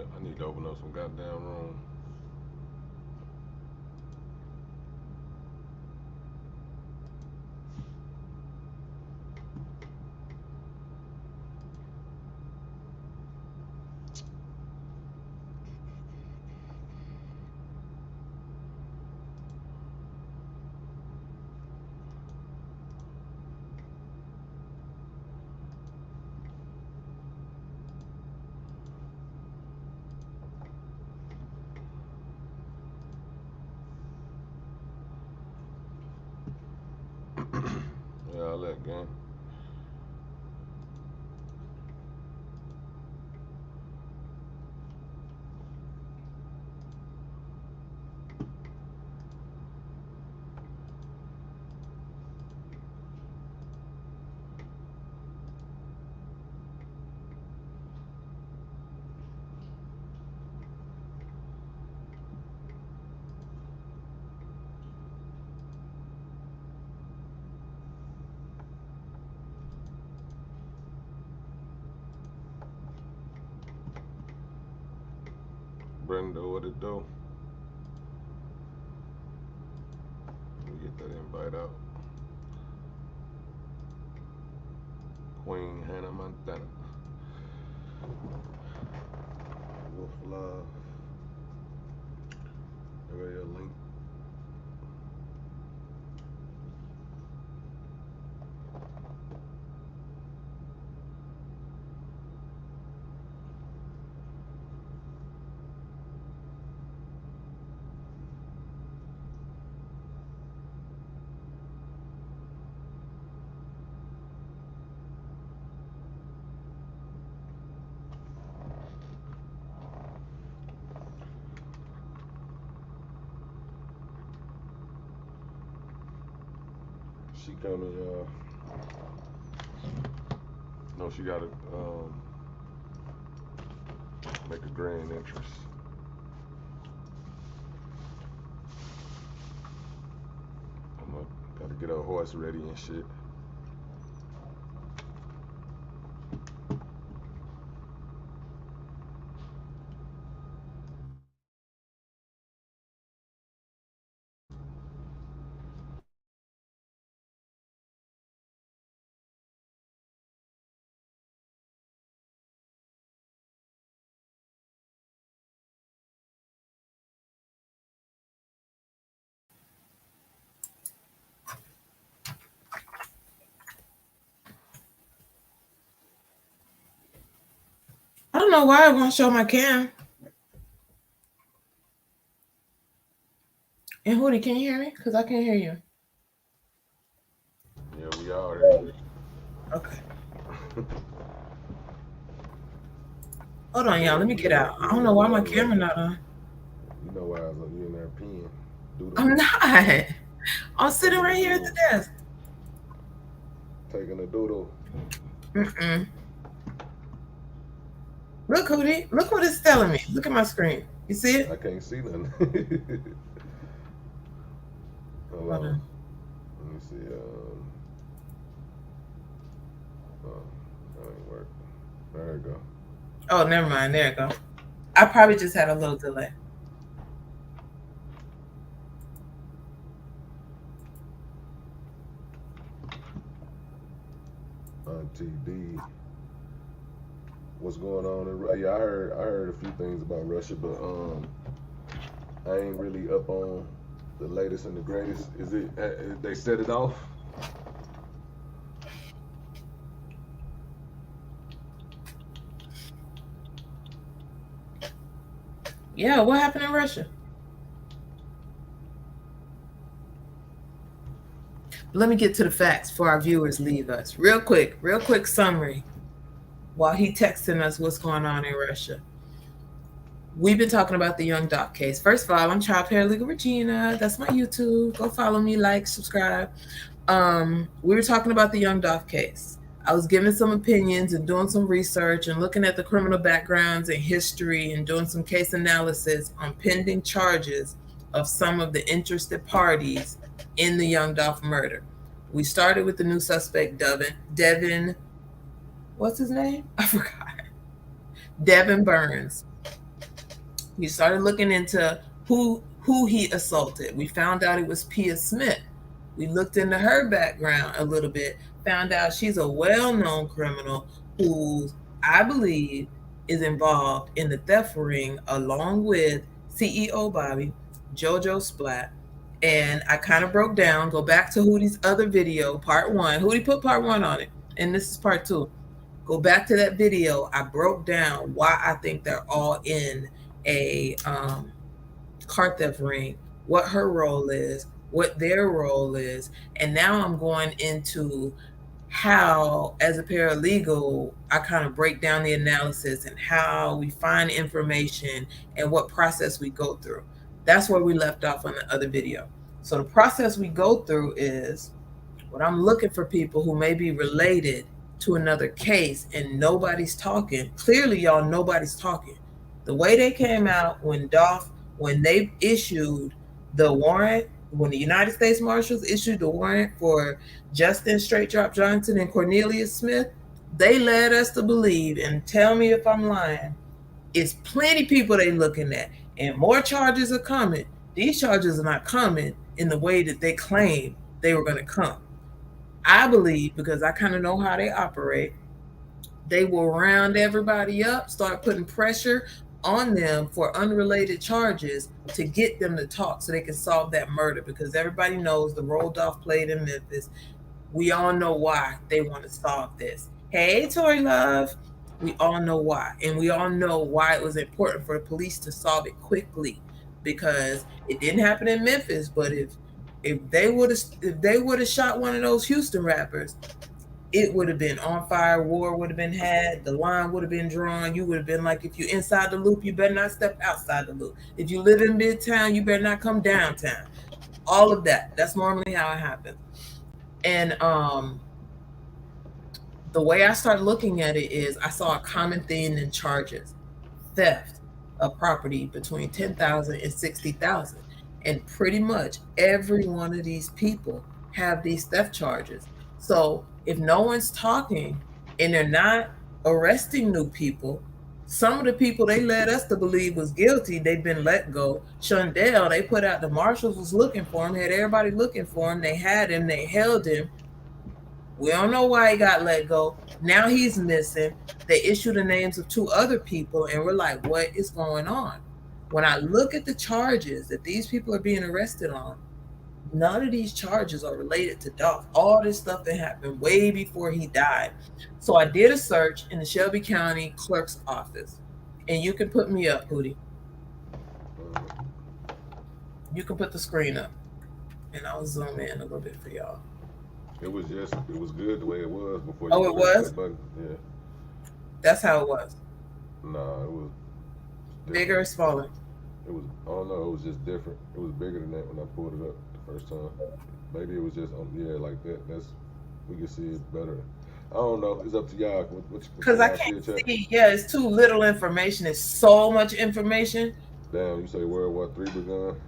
I need to open up some goddamn room. Yeah, I let gang. Brenda, what it do? Let me get that invite out. Queen Hannah Montana. Wolf Love. Area link. She coming, no, she gotta make a grand entrance. Gotta get her horse ready and shit. I don't know why I won't show my cam. And Hootie, can you hear me? Because I can't hear you. Yeah, we all here. Okay. Hold on, y'all. Let me get out. I don't know why my camera not on. You know why I was you in there peeing. I'm not. I'm sitting right here at the desk. Taking a doodle. Mm-mm. Look, Hootie. Look what it's telling me. Look at my screen. You see it? I can't see nothing. Hold on. Let me see. Oh, that ain't work. There you go. Oh, never mind. There you go. I probably just had a little delay. Auntie D. What's going on in Russia? Yeah, I heard a few things about Russia, but I ain't really up on the latest and the greatest. Is it they set it off? Yeah, what happened in Russia? Let me get to the facts before our viewers leave us. Real quick summary while he texting us what's going on in Russia. We've been talking about the Young Doc case. First of all, I'm Child Paralegal Regina. That's my YouTube. Go follow me, like, subscribe. We were talking about the Young Doc case. I was giving some opinions and doing some research and looking at the criminal backgrounds and history and doing some case analysis on pending charges of some of the interested parties in the Young Dolph murder. We started with the new suspect, Devin, what's his name? I forgot. Devin Burns. We started looking into who he assaulted. We found out it was Pia Smith. We looked into her background a little bit, found out she's a well-known criminal who I believe is involved in the theft ring along with CEO Bobby, JoJo Splat. And I kind of broke down, go back to Hootie's other video, part one. Hootie put part one on it, and this is part two. Go back to that video. I broke down why I think they're all in a car theft ring, what her role is, what their role is, and now I'm going into how, as a paralegal, I kind of break down the analysis and how we find information and what process we go through. That's where we left off on the other video. So the process we go through is when I'm looking for people who may be related to another case and nobody's talking. Clearly, y'all, nobody's talking. The way they came out when they issued the warrant, when the United States Marshals issued the warrant for Justin Straight Drop Johnson and Cornelius Smith, they led us to believe, and tell me if I'm lying, it's plenty people they looking at, and more charges are coming. These charges are not coming in the way that they claim they were going to come. I believe, because I kind of know how they operate, they will round everybody up, start putting pressure on them for unrelated charges to get them to talk so they can solve that murder, because everybody knows the role Dolph played in Memphis. We all know why they want to solve this. Hey, Tori Love. We all know why. And we all know why it was important for the police to solve it quickly, because it didn't happen in Memphis, but if they would have shot one of those Houston rappers, it would have been on fire, war would have been had, the line would have been drawn. You would have been like, if you're inside the loop, you better not step outside the loop. If you live in Midtown, you better not come downtown. All of that. That's normally how it happens. And the way I started looking at it is I saw a common theme in charges: theft of property between $10,000 and $60,000. And pretty much every one of these people have these theft charges. So if no one's talking and they're not arresting new people, some of the people they led us to believe was guilty, they've been let go. Shundell, they put out, the marshals was looking for him, had everybody looking for him. They had him, they held him. We don't know why he got let go. Now he's missing. They issued the names of two other people, and we're like, what is going on? When I look at the charges that these people are being arrested on, none of these charges are related to Dolph. All this stuff that happened way before he died. So I did a search in the Shelby County Clerk's office. And you can put me up, Hootie. You can put the screen up. And I'll zoom in a little bit for y'all. It was good the way it was before. Oh, it was? Yeah. That's how it was. Nah, it was different. Bigger or smaller? It was, I don't know, it was just different. It was bigger than that when I pulled it up the first time. Maybe it was just, like that. We can see it better. I don't know. It's up to y'all. Because I can't see. Yeah, it's too little information. It's so much information. Damn, you say World War III begun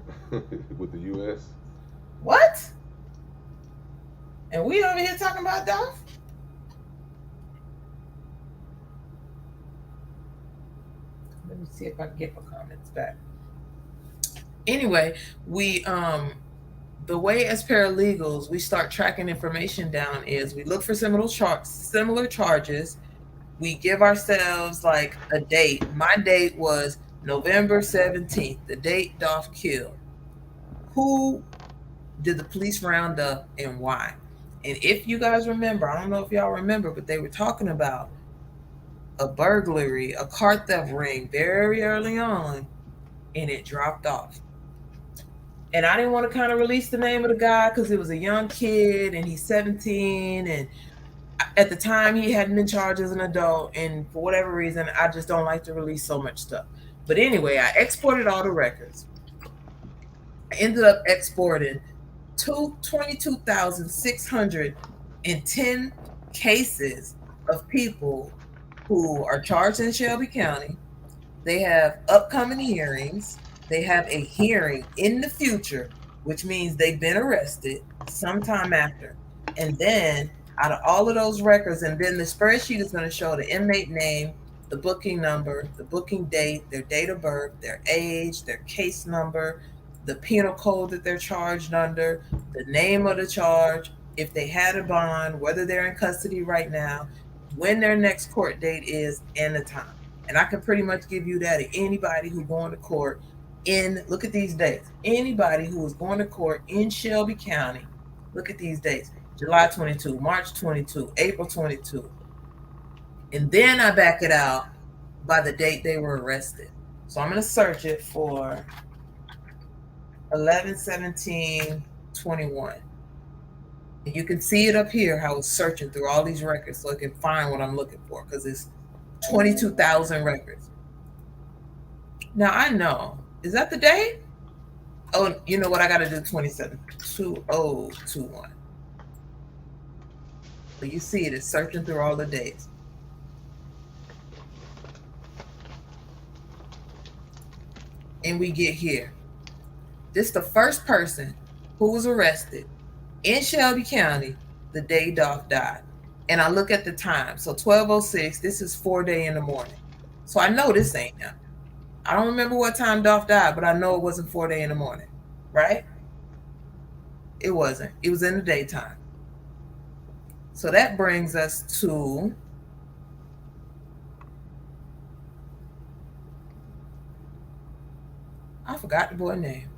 with the U.S.? What? And we over here talking about Dolph? Let me see if I can get my comments back. Anyway, we the way as paralegals we start tracking information down is we look for similar charges. We give ourselves like a date. My date was November 17th, the date Dolph killed. Who did the police round up and why? And if you guys remember, I don't know if y'all remember, but they were talking about a burglary, a car theft ring very early on, and it dropped off. And I didn't want to kind of release the name of the guy because it was a young kid and he's 17. And at the time he hadn't been charged as an adult. And for whatever reason, I just don't like to release so much stuff. But anyway, I exported all the records. I ended up exporting 22,610 cases of people who are charged in Shelby County. They have upcoming hearings. They have a hearing in the future, which means they've been arrested sometime after. And then out of all of those records, and then the spreadsheet is going to show the inmate name, the booking number, the booking date, their date of birth, their age, their case number, the penal code that they're charged under, the name of the charge, if they had a bond, whether they're in custody right now, when their next court date is, and the time. And I can pretty much give you that to anybody who's going to court in, look at these dates. Anybody who is going to court in Shelby County, look at these dates. July 22, March 22, April 22. And then I back it out by the date they were arrested. So I'm going to search it for 11/17/21. And you can see it up here how it's searching through all these records so it can find what I'm looking for, because it's 22,000 records. Now I know, is that the date? Oh, you know what? I got to do 27/20/21. So you see it, it's searching through all the dates. And we get here. This is the first person who was arrested in Shelby County the day Dolph died. And I look at the time. So 12:06, this is 4 in the morning. So I know this ain't him. I don't remember what time Dolph died, but I know it wasn't 4 in the morning, right? It wasn't. It was in the daytime. So that brings us to I forgot the boy's name.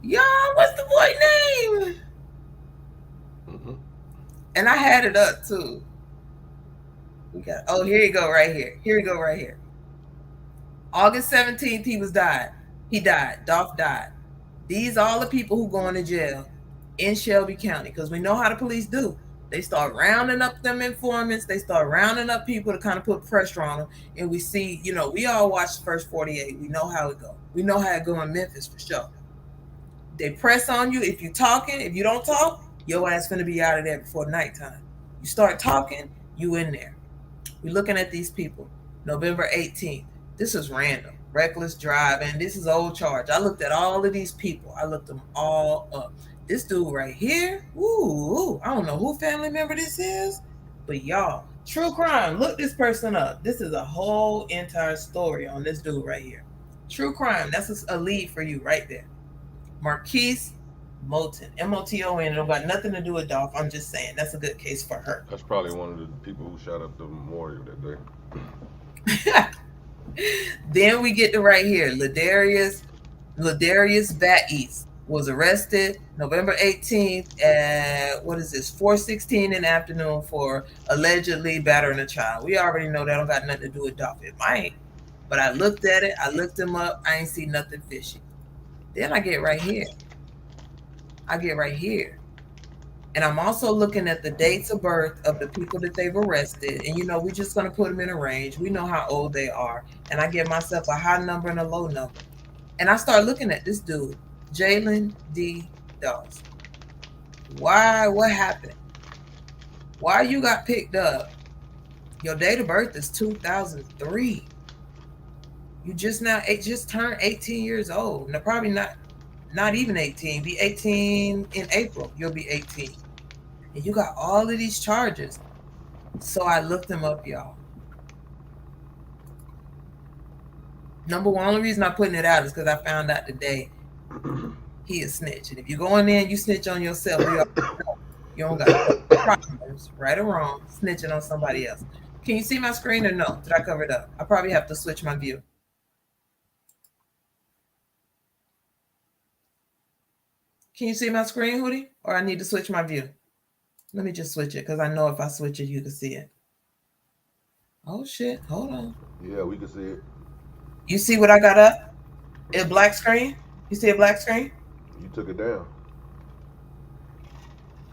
Y'all, what's the boy's name? And I had it up too. We got, oh, here you go right here. Here you go right here. August 17th, he died. He died. Dolph died. These are all the people who going to jail in Shelby County, because we know how the police do. They start rounding up them informants. They start rounding up people to kind of put pressure on them. And we see, you know, we all watch the first 48. We know how it go. We know how it go in Memphis for sure. They press on you. If you talking, if you don't talk, your ass going to be out of there before nighttime. You start talking, you in there. We're looking at these people. November 18th. This is random. Reckless driving. This is old charge. I looked at all of these people. I looked them all up. This dude right here, ooh, I don't know who family member this is, but y'all, true crime, look this person up. This is a whole entire story on this dude right here. True crime, that's a lead for you right there. Marquise Moton, Moton, it don't got nothing to do with Dolph. I'm just saying, that's a good case for her. That's probably one of the people who shot up the memorial that day. Then we get to right here, Ladarius Bates was arrested November 18th at, what is this, 4:16 in the afternoon for allegedly battering a child. We already know that don't got nothing to do with Dolph. It might, but I looked at it. I looked him up. I ain't see nothing fishy. Then I get right here. And I'm also looking at the dates of birth of the people that they've arrested. And, you know, we're just going to put them in a range. We know how old they are. And I give myself a high number and a low number. And I start looking at this dude, Jalen D. Dolph. Why? What happened? Why you got picked up? Your date of birth is 2003. You just turned 18 years old. Now, probably not even 18. Be 18 in April. You'll be 18. And you got all of these charges. So I looked them up, y'all. Number one, only reason I'm putting it out is because I found out today he is snitching. If you go in there and you snitch on yourself, you don't got no problems, right or wrong, snitching on somebody else. Can you see my screen or no? Did I cover it up? I probably have to switch my view. Can you see my screen, Hootie? Or I need to switch my view? Let me just switch it, because I know if I switch it, you can see it. Oh, shit. Hold on. Yeah, we can see it. You see what I got up? A black screen? You see a black screen? You took it down.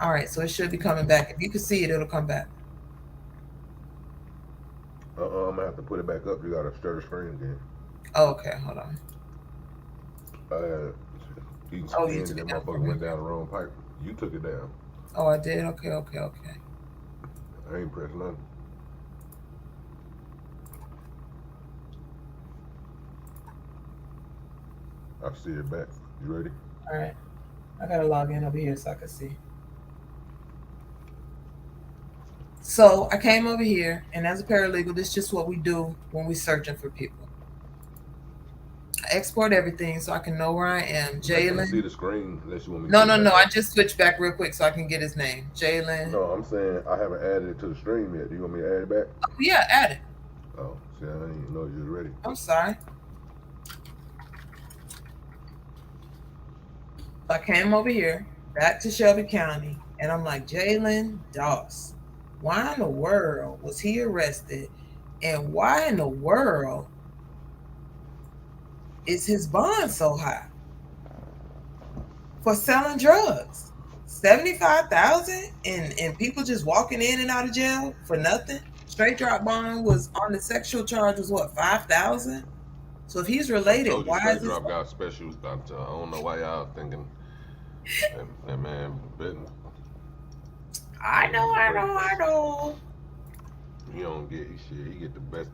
All right, so it should be coming back. If you can see it, it'll come back. I'm going to have to put it back up. You got to share the screen again. Oh, okay, hold on. You took it down. Motherfucker went down the wrong pipe. You took it down. Oh, I did? Okay. I ain't pressed nothing. I see it back. You ready? All right. I got to log in over here so I can see. So I came over here, and as a paralegal, this is just what we do when we're searching for people. I export everything so I can know where I am. I can't see Jalen. the screen unless you want me to No, put it no, back no. I up. just switched back real quick so I can get his name. Jalen. No, I'm saying I haven't added it to the stream yet. Do you want me to add it back? Oh, yeah, add it. Oh, see, I didn't even know you was ready. I'm sorry. So I came over here, back to Shelby County, and I'm like, Jalen Doss. Why in the world was he arrested? And why in the world is his bond so high for selling drugs? 75,000 and people just walking in and out of jail for nothing. Straight drop bond was on the sexual charge was what, 5,000? So if he's I related, told you why is straight this? drop got special. I don't know why y'all thinking that man betting. I know, I know, I know. He don't get shit. He get the best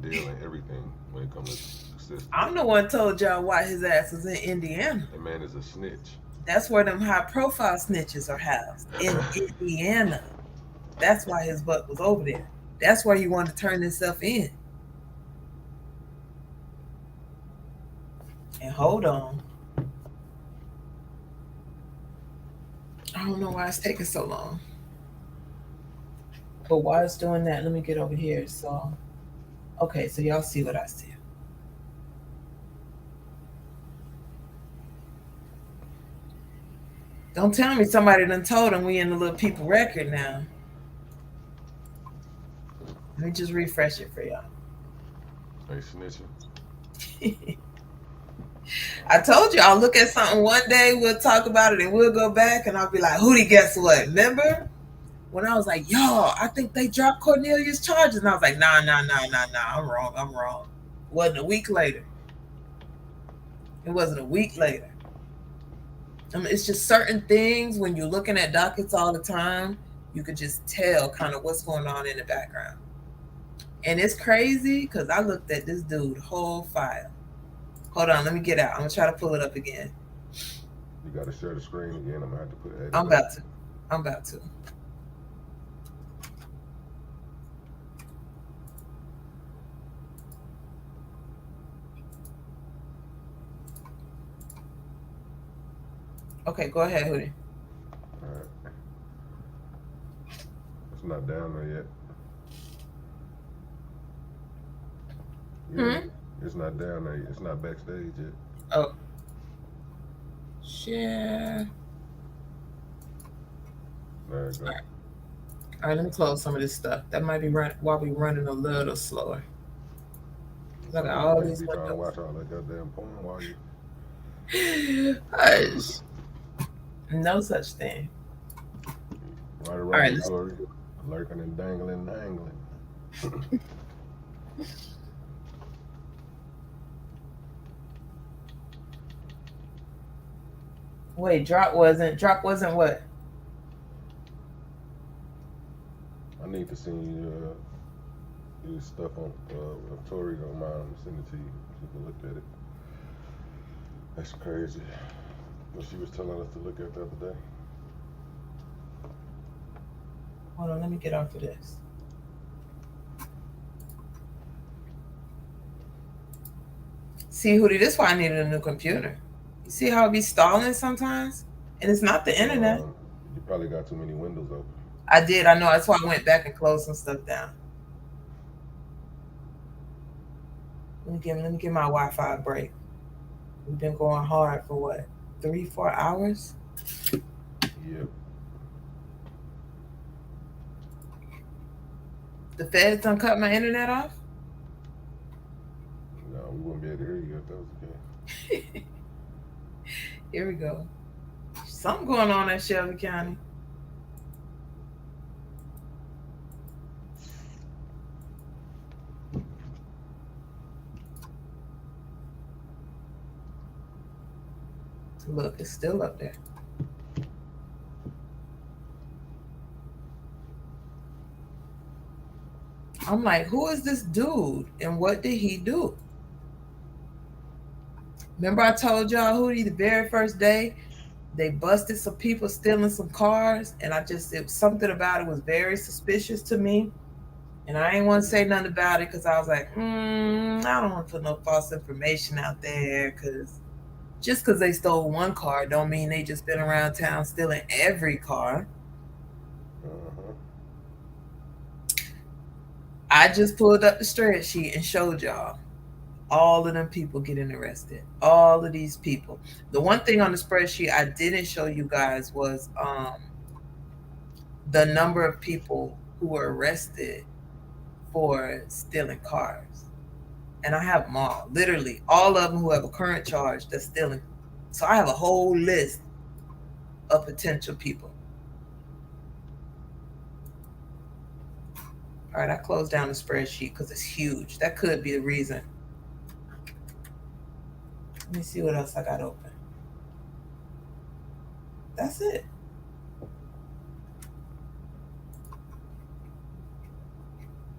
deal and everything when it comes to success. I'm the one told y'all why his ass is in Indiana. That man is a snitch. That's where them high profile snitches are housed, in Indiana. That's why his butt was over there. That's why he wanted to turn himself in. And hold on. I don't know why it's taking so long. But while it's doing that, let me get over here. So, okay, so y'all see what I see. Don't tell me somebody done told him we in the little people record now. Let me just refresh it for y'all. They snitching. I told you I'll look at something one day, we'll talk about it, and we'll go back, and I'll be like, Hootie, guess what? Remember? When I was like, y'all, I think they dropped Cornelius' charges. And I was like, nah, I'm wrong. It wasn't a week later. I mean, it's just certain things when you're looking at dockets all the time, you could just tell kind of what's going on in the background. And it's crazy because I looked at this dude whole file. Hold on, let me get out. I'm gonna try to pull it up again. You gotta share the screen again. I'm gonna have to put it. I'm about to. Okay, go ahead, Hootie. All right. It's not down there yet. Yeah, it's not down there. It's not backstage yet. Oh. Share. There you go. All right, let me close some of this stuff. That might be while we running a little slower. I got all these trying to windows. watch all that goddamn porn while you. Hush. No such thing. Right around All right, the story, lurking and dangling and angling. Wait, drop wasn't what? I need to send you this stuff on if Tori don't mind. I'm gonna send it to you so you can look at it. That's crazy. What she was telling us to look at the other day. Hold on, let me get off of this. See, Hootie, this is why I needed a new computer. You see how it be stalling sometimes? And it's not the internet. You probably got too many windows open. I did, I know. That's why I went back and closed some stuff down. Let me get my Wi-Fi break. We've been going hard for what? 3-4 hours? Yep. The feds done cut my internet off? No, we wouldn't be able to hear you if that was the case. Here we go. Something going on in Shelby County. Look, it's still up there. I'm like, who is this dude and what did he do? Remember I told y'all, Hootie, the very first day They busted some people stealing some cars, and it was something about it was very suspicious to me. And I ain't want to say nothing about it because I was like, I don't want to put no false information out there because just because they stole one car don't mean they just been around town stealing every car. Uh-huh. I just pulled up the spreadsheet and showed y'all all of them people getting arrested. All of these people. The one thing on the spreadsheet I didn't show you guys was the number of people who were arrested for stealing cars. And I have them all, literally all of them who have a current charge that's stealing. So I have a whole list of potential people. All right, I closed down the spreadsheet because it's huge. That could be the reason. Let me see what else I got open. That's it.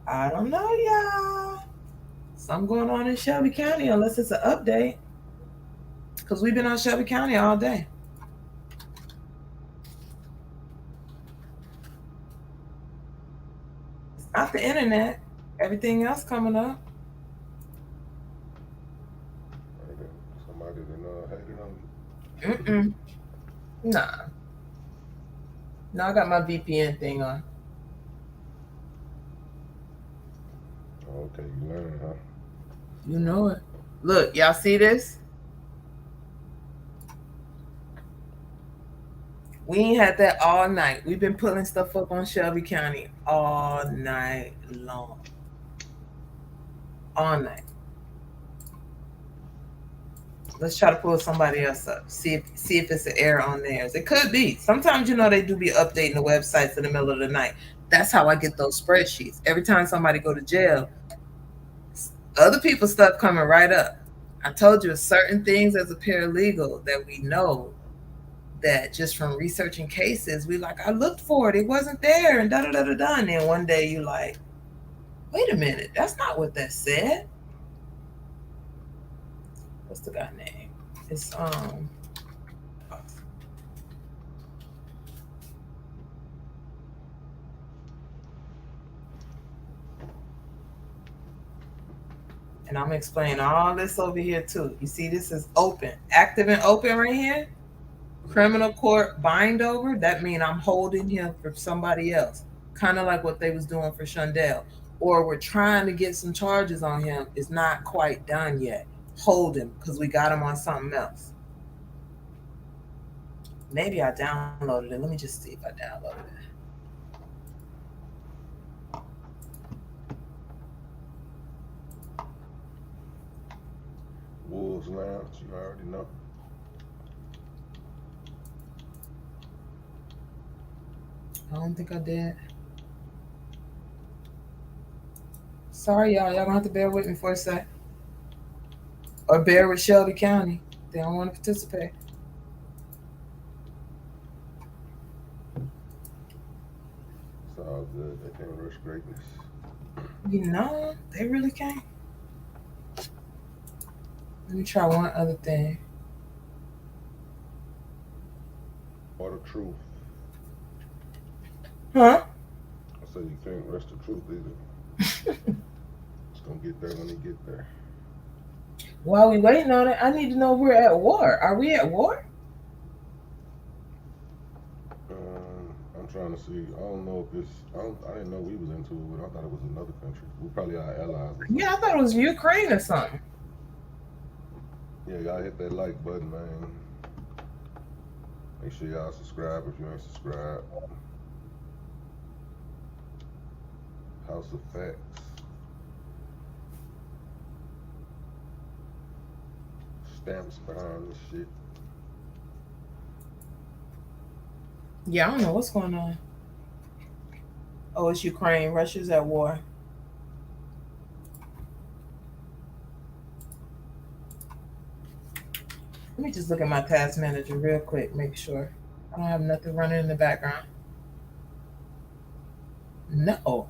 I don't know, y'all. Something going on in Shelby County, unless it's an update. Because we've been on Shelby County all day. It's not the internet. Everything else coming up. Somebody that hated on you. Mm-mm. Nah. No, I got my VPN thing on. Oh, okay, you learning, huh? You know it. Look, y'all see this? We ain't had that all night. We've been pulling stuff up on Shelby County all night long. All night. Let's try to pull somebody else up. See if it's an error on theirs. It could be. Sometimes they do be updating the websites in the middle of the night. That's how I get those spreadsheets. Every time somebody go to jail, other people's stuff coming right up. I told you certain things as a paralegal that we know that just from researching cases, we like, I looked for it, it wasn't there, and da da da da da. And then one day you like, wait a minute, that's not what that said. What's the guy name? It's and I'm explaining all this over here too. You see, this is open, active and open right here. Criminal court bind over. That means I'm holding him for somebody else, kind of like what they was doing for Shundell. Or we're trying to get some charges on him. It's not quite done yet. Hold him because we got him on something else. Maybe I downloaded it. Let me just see if I downloaded it. Wolves Lounge, you already know. I don't think I did. Sorry, y'all. Y'all gonna have to bear with me for a sec. Or bear with Shelby County. They don't want to participate. It's all good. They can't rush greatness. You know, they really can't. Let me try one other thing. Or the truth. Huh? I said you can't rush the truth either. It's gonna get there when it get there. While we waiting on it, I need to know we're at war. Are we at war? I'm trying to see. I don't know if it's. I didn't know we was into it. I thought it was another country. We probably our allies. Yeah, I thought it was Ukraine or something. Yeah, y'all hit that like button, man. Make sure y'all subscribe if you ain't subscribed. House of Facts. Stamps behind this shit. Yeah, I don't know what's going on. Oh, it's Ukraine. Russia's at war. Let me just look at my task manager real quick, make sure I don't have nothing running in the background. No.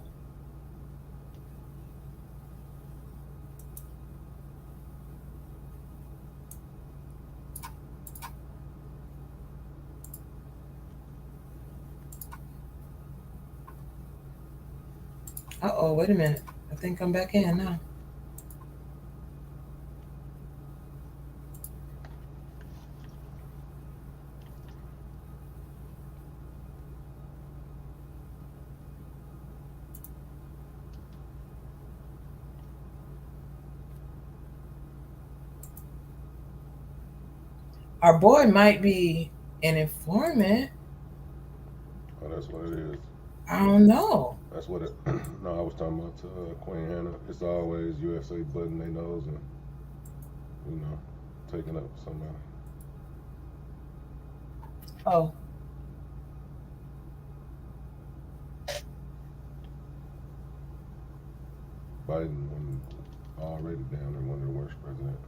Uh-oh, wait a minute. I think I'm back in now. Our boy might be an informant. Oh, that's what it is. I don't know. That's what it. No, I was talking about Queen Hannah. It's always USA butting their nose and you know taking up somebody. Oh, Biden already down there, one of the worst presidents.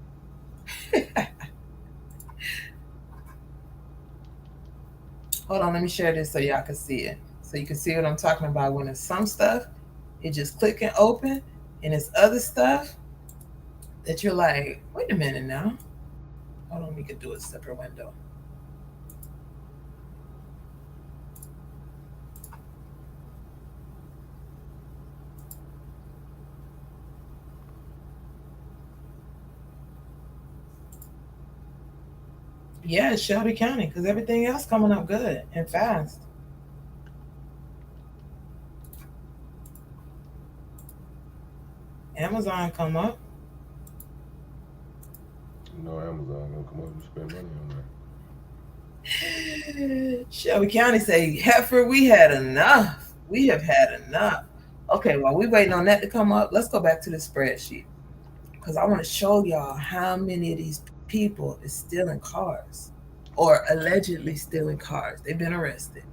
hold on. Let me share this so y'all can see it. So you can see what I'm talking about. When it's some stuff, it just click and open, and it's other stuff that you're like, wait a minute now. Hold on, we could do a separate window. Yeah, it's Shelby County because everything else coming up good and fast. Amazon come up. You know, Amazon gonna come up and spend money on that. Shelby County say, Heifer, we had enough. We have had enough. Okay, while we waiting on that to come up, let's go back to the spreadsheet because I want to show y'all how many of these people is stealing cars or allegedly stealing cars. They've been arrested.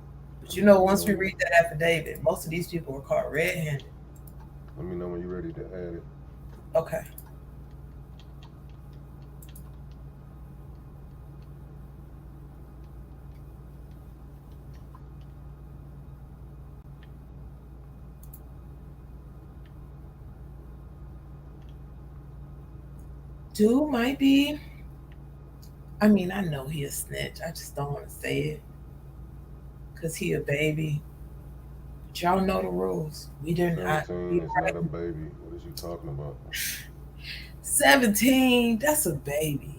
But you know, once we read that affidavit, most of these people were caught red-handed. Let me know when you're ready to add it. Okay. Dude might be. I mean, I know he a snitch. I just don't want to say it because he a baby. But y'all know the rules. We didn't. 17 is not a baby. What is you talking about? 17. That's a baby.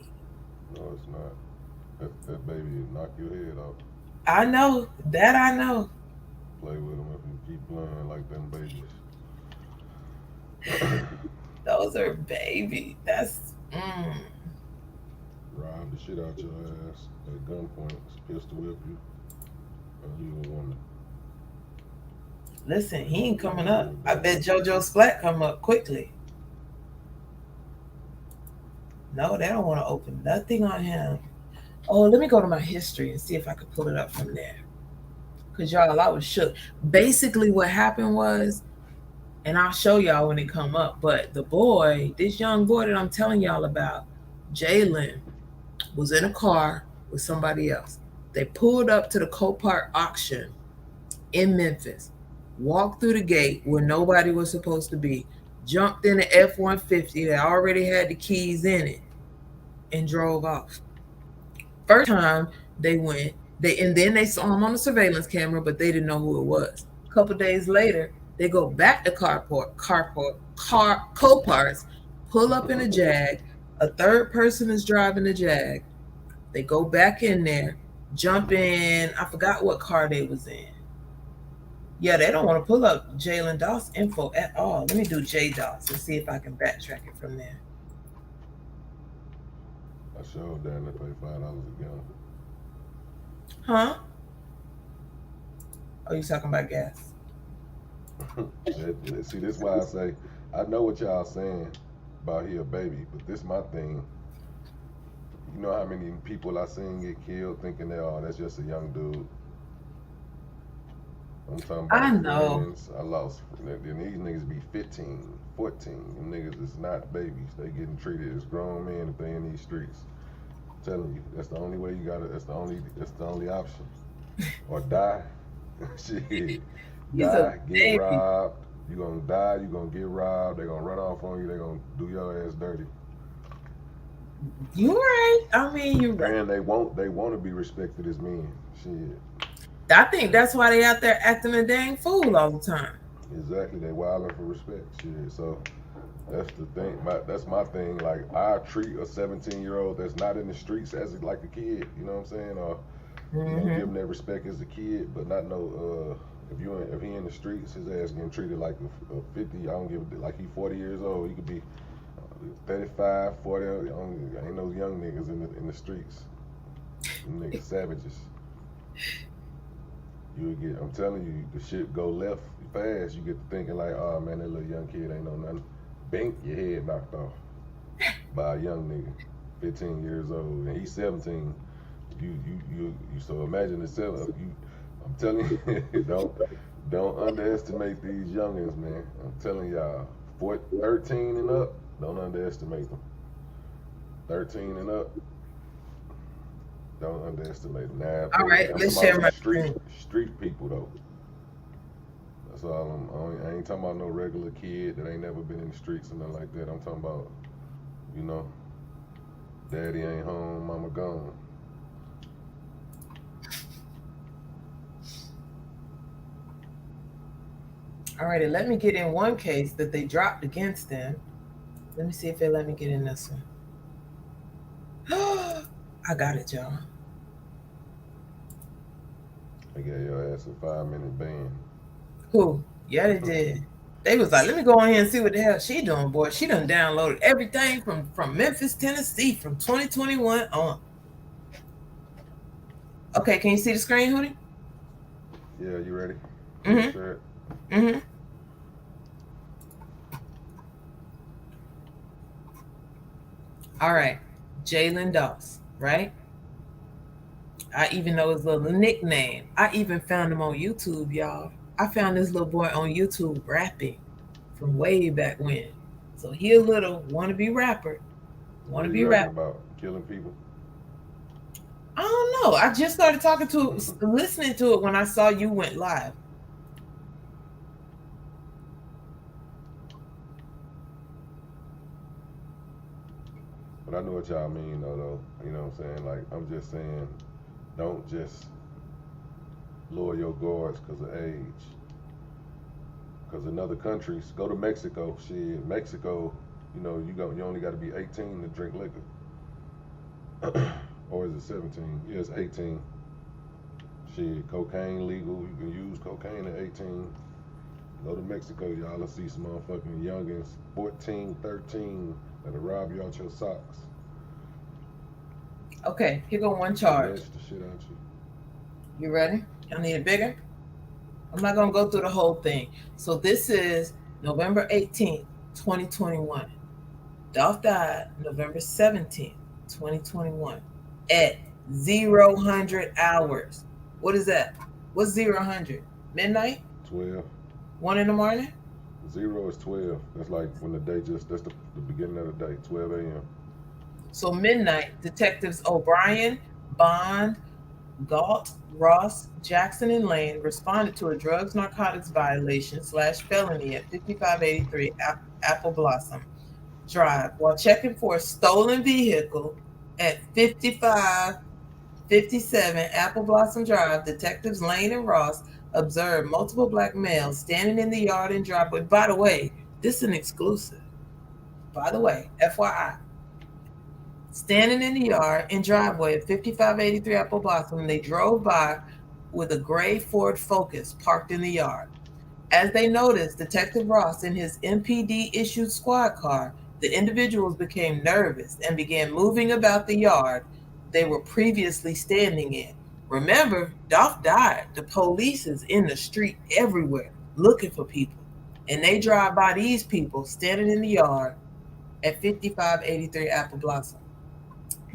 No, it's not. That baby will knock your head off. I know that. I know. Play with them if you keep playing like them babies. Those are baby. That's. Rob the shit out your ass at gunpoint, pistol whip you. You a woman. Listen, he ain't coming up. I bet JoJo Splat come up quickly. No, they don't want to open nothing on him. Oh, let me go to my history and see if I could pull it up from there. Because y'all, I was shook. Basically, what happened was, and I'll show y'all when it come up, but the boy, this young boy that I'm telling y'all about, Jalen, was in a car with somebody else. They pulled up to the Copart auction in Memphis, walked through the gate where nobody was supposed to be, jumped in the F-150 that already had the keys in it, and drove off. First time they went, and then they saw him on the surveillance camera, but they didn't know who it was. A couple days later, they go back to Copart's, pull up in a Jag. A third person is driving the Jag. They go back in there, jump in. I forgot what car they was in. Yeah, they don't want to pull up Jalen Doss info at all. Let me do J Doss and see if I can backtrack it from there. I showed down they pay $5 a gallon. Huh? Oh, you talking about gas? See, this is why I say I know what y'all saying about he a baby, but this my thing. You know how many people I seen get killed thinking that's just a young dude. I'm talking about I know. friends I lost. Then these niggas be 15, 14. Them niggas is not babies. They getting treated as grown men if they in these streets. I'm telling you, that's the only way you gotta. That's the only option. Or die. Shit. Die, get robbed. You gonna die. You gonna get robbed. They gonna run off on you. They gonna do your ass dirty. You right. I mean, you right. And they want to be respected as men. Shit. I think that's why they out there acting a dang fool all the time. Exactly, they wilding for respect. Shit. So that's the thing. That's my thing. Like I treat a 17-year-old that's not in the streets as like a kid. You know what I'm saying? Or give him that respect as a kid, but not no. If he in the streets, his ass getting treated like a 50. I don't give a, like he 40 years old. He could be 35, 40. Ain't no young niggas in the streets. Them niggas savages. You would get. I'm telling you, the shit go left fast. You get to thinking like, oh man, that little young kid ain't know nothing. Bink, your head knocked off by a young nigga, 15 years old, and he's 17. You. So imagine the seven. I'm telling you, don't underestimate these youngins, man. I'm telling y'all, 13 and up, don't underestimate them. 13 and up, don't underestimate them. Now, all right, let's share my street people though. That's all. I ain't talking about no regular kid that ain't never been in the streets or nothing like that. I'm talking about, daddy ain't home, mama gone. All right, let me get in one case that they dropped against them. Let me see if they let me get in this one. I got it, y'all. They gave your ass a 5-minute ban. Who? Yeah, they did. They was like, let me go on here and see what the hell she doing, boy. She done downloaded everything from Memphis, Tennessee, from 2021 on. Okay, can you see the screen, Hootie? Yeah, you ready? Mm-hmm. Sure. Mm-hmm. All right, Jalen Doss, right? I even know his little nickname. I even found him on YouTube, y'all. I found this little boy on YouTube rapping from way back when. So he a little wannabe rapper. Wannabe rapper about killing people. I don't know. I just started listening to it when I saw you went live. But I know what y'all mean, though. You know what I'm saying? Like, I'm just saying, don't just lower your guards because of age. Because in other countries, go to Mexico. Shit, Mexico, you only got to be 18 to drink liquor. Or is it 17? Yeah, it's 18. Shit, cocaine legal. You can use cocaine at 18. Go to Mexico, y'all. Let's see some motherfucking youngins, 14, 13, that'll rob you out your socks. Okay, here go one charge. The shit out you. You ready? Y'all need it bigger? I'm not gonna go through the whole thing. So this is November 18th, 2021. Dolph died November 17th, 2021 at 0-100 hours. What is that? What's 0-100? Midnight? 12. 1 in the morning? 0 is 12. That's like when the day that's the beginning of the day, 12 a.m. So midnight, detectives O'Brien, Bond, Galt, Ross, Jackson, and Lane responded to a drugs narcotics violation / felony at 5583 Apple Blossom Drive while checking for a stolen vehicle at 5557 Apple Blossom Drive. Detectives Lane and Ross observed multiple black males standing in the yard and driveway. By the way, this is an exclusive. By the way, FYI. Standing in the yard and driveway at 5583 Apple Blossom, they drove by with a gray Ford Focus parked in the yard. As they noticed Detective Ross in his MPD-issued squad car, the individuals became nervous and began moving about the yard they were previously standing in. Remember, Dolph died. The police is in the street everywhere looking for people. And they drive by these people standing in the yard at 5583 Apple Blossom.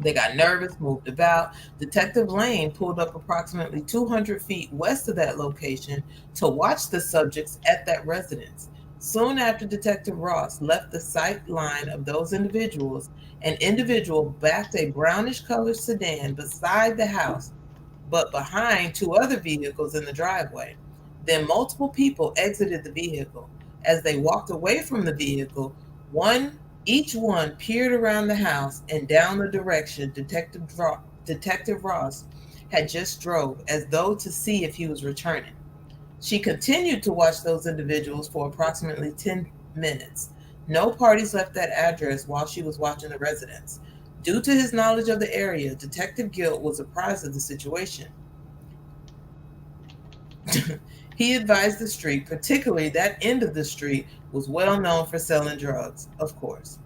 They got nervous, moved about. Detective Lane pulled up approximately 200 feet west of that location to watch the subjects at that residence. Soon after Detective Ross left the sight line of those individuals, an individual backed a brownish-colored sedan beside the house, but behind 2 other vehicles in the driveway. Then multiple people exited the vehicle. As they walked away from the vehicle, each one peered around the house and down the direction Detective Ross had just drove, as though to see if he was returning. She continued to watch those individuals for approximately 10 minutes. No parties left that address while she was watching the residence. Due to his knowledge of the area, Detective Guilt was apprised of the situation. He advised the street, particularly that end of the street, was well known for selling drugs, of course.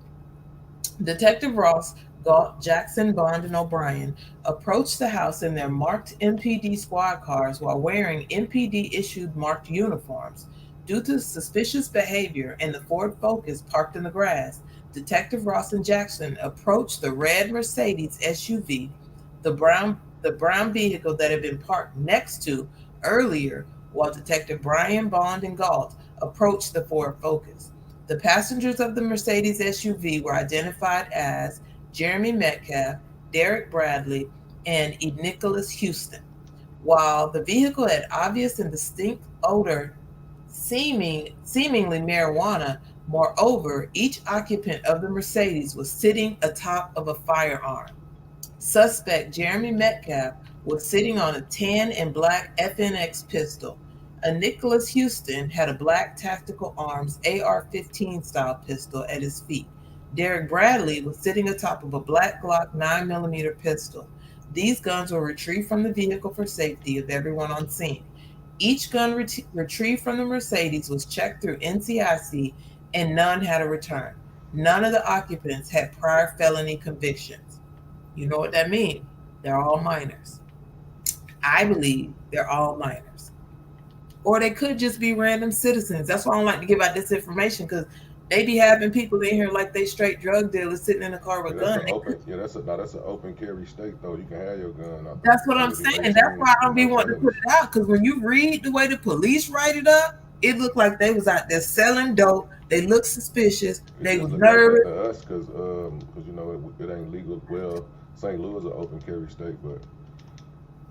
Detective Ross, Galt, Jackson, Bond, and O'Brien approached the house in their marked MPD squad cars while wearing MPD issued marked uniforms. Due to suspicious behavior and the Ford Focus parked in the grass, Detective Ross and Jackson approached the red Mercedes SUV, the brown vehicle that had been parked next to earlier, while Detective Brian, Bond, and Galt approached the Ford Focus. The passengers of the Mercedes SUV were identified as Jeremy Metcalf, Derek Bradley, and Nicholas Houston. While the vehicle had obvious and distinct odor, seemingly marijuana, moreover, each occupant of the Mercedes was sitting atop of a firearm. Suspect Jeremy Metcalf was sitting on a tan and black FNX pistol. A Nicholas Houston had a black Tactical Arms AR-15 style pistol at his feet. Derek Bradley was sitting atop of a black Glock 9mm pistol. These guns were retrieved from the vehicle for safety of everyone on scene. Each gun retrieved from the Mercedes was checked through NCIC and none had a return. None of the occupants had prior felony convictions. You know what that means? They're all minors. I believe they're all minors. Or they could just be random citizens. That's why I don't like to give out this information, because they be having people in here like they straight drug dealers sitting in a car with guns. That's an open carry state though. You can have your gun. That's what I'm saying. That's why I don't be wanting to put it out, because when you read the way the police write it up, it looked like they was out there selling dope. They looked suspicious. They was nervous. Like to us, because you know it ain't legal. Well, St. Louis is an open carry state, but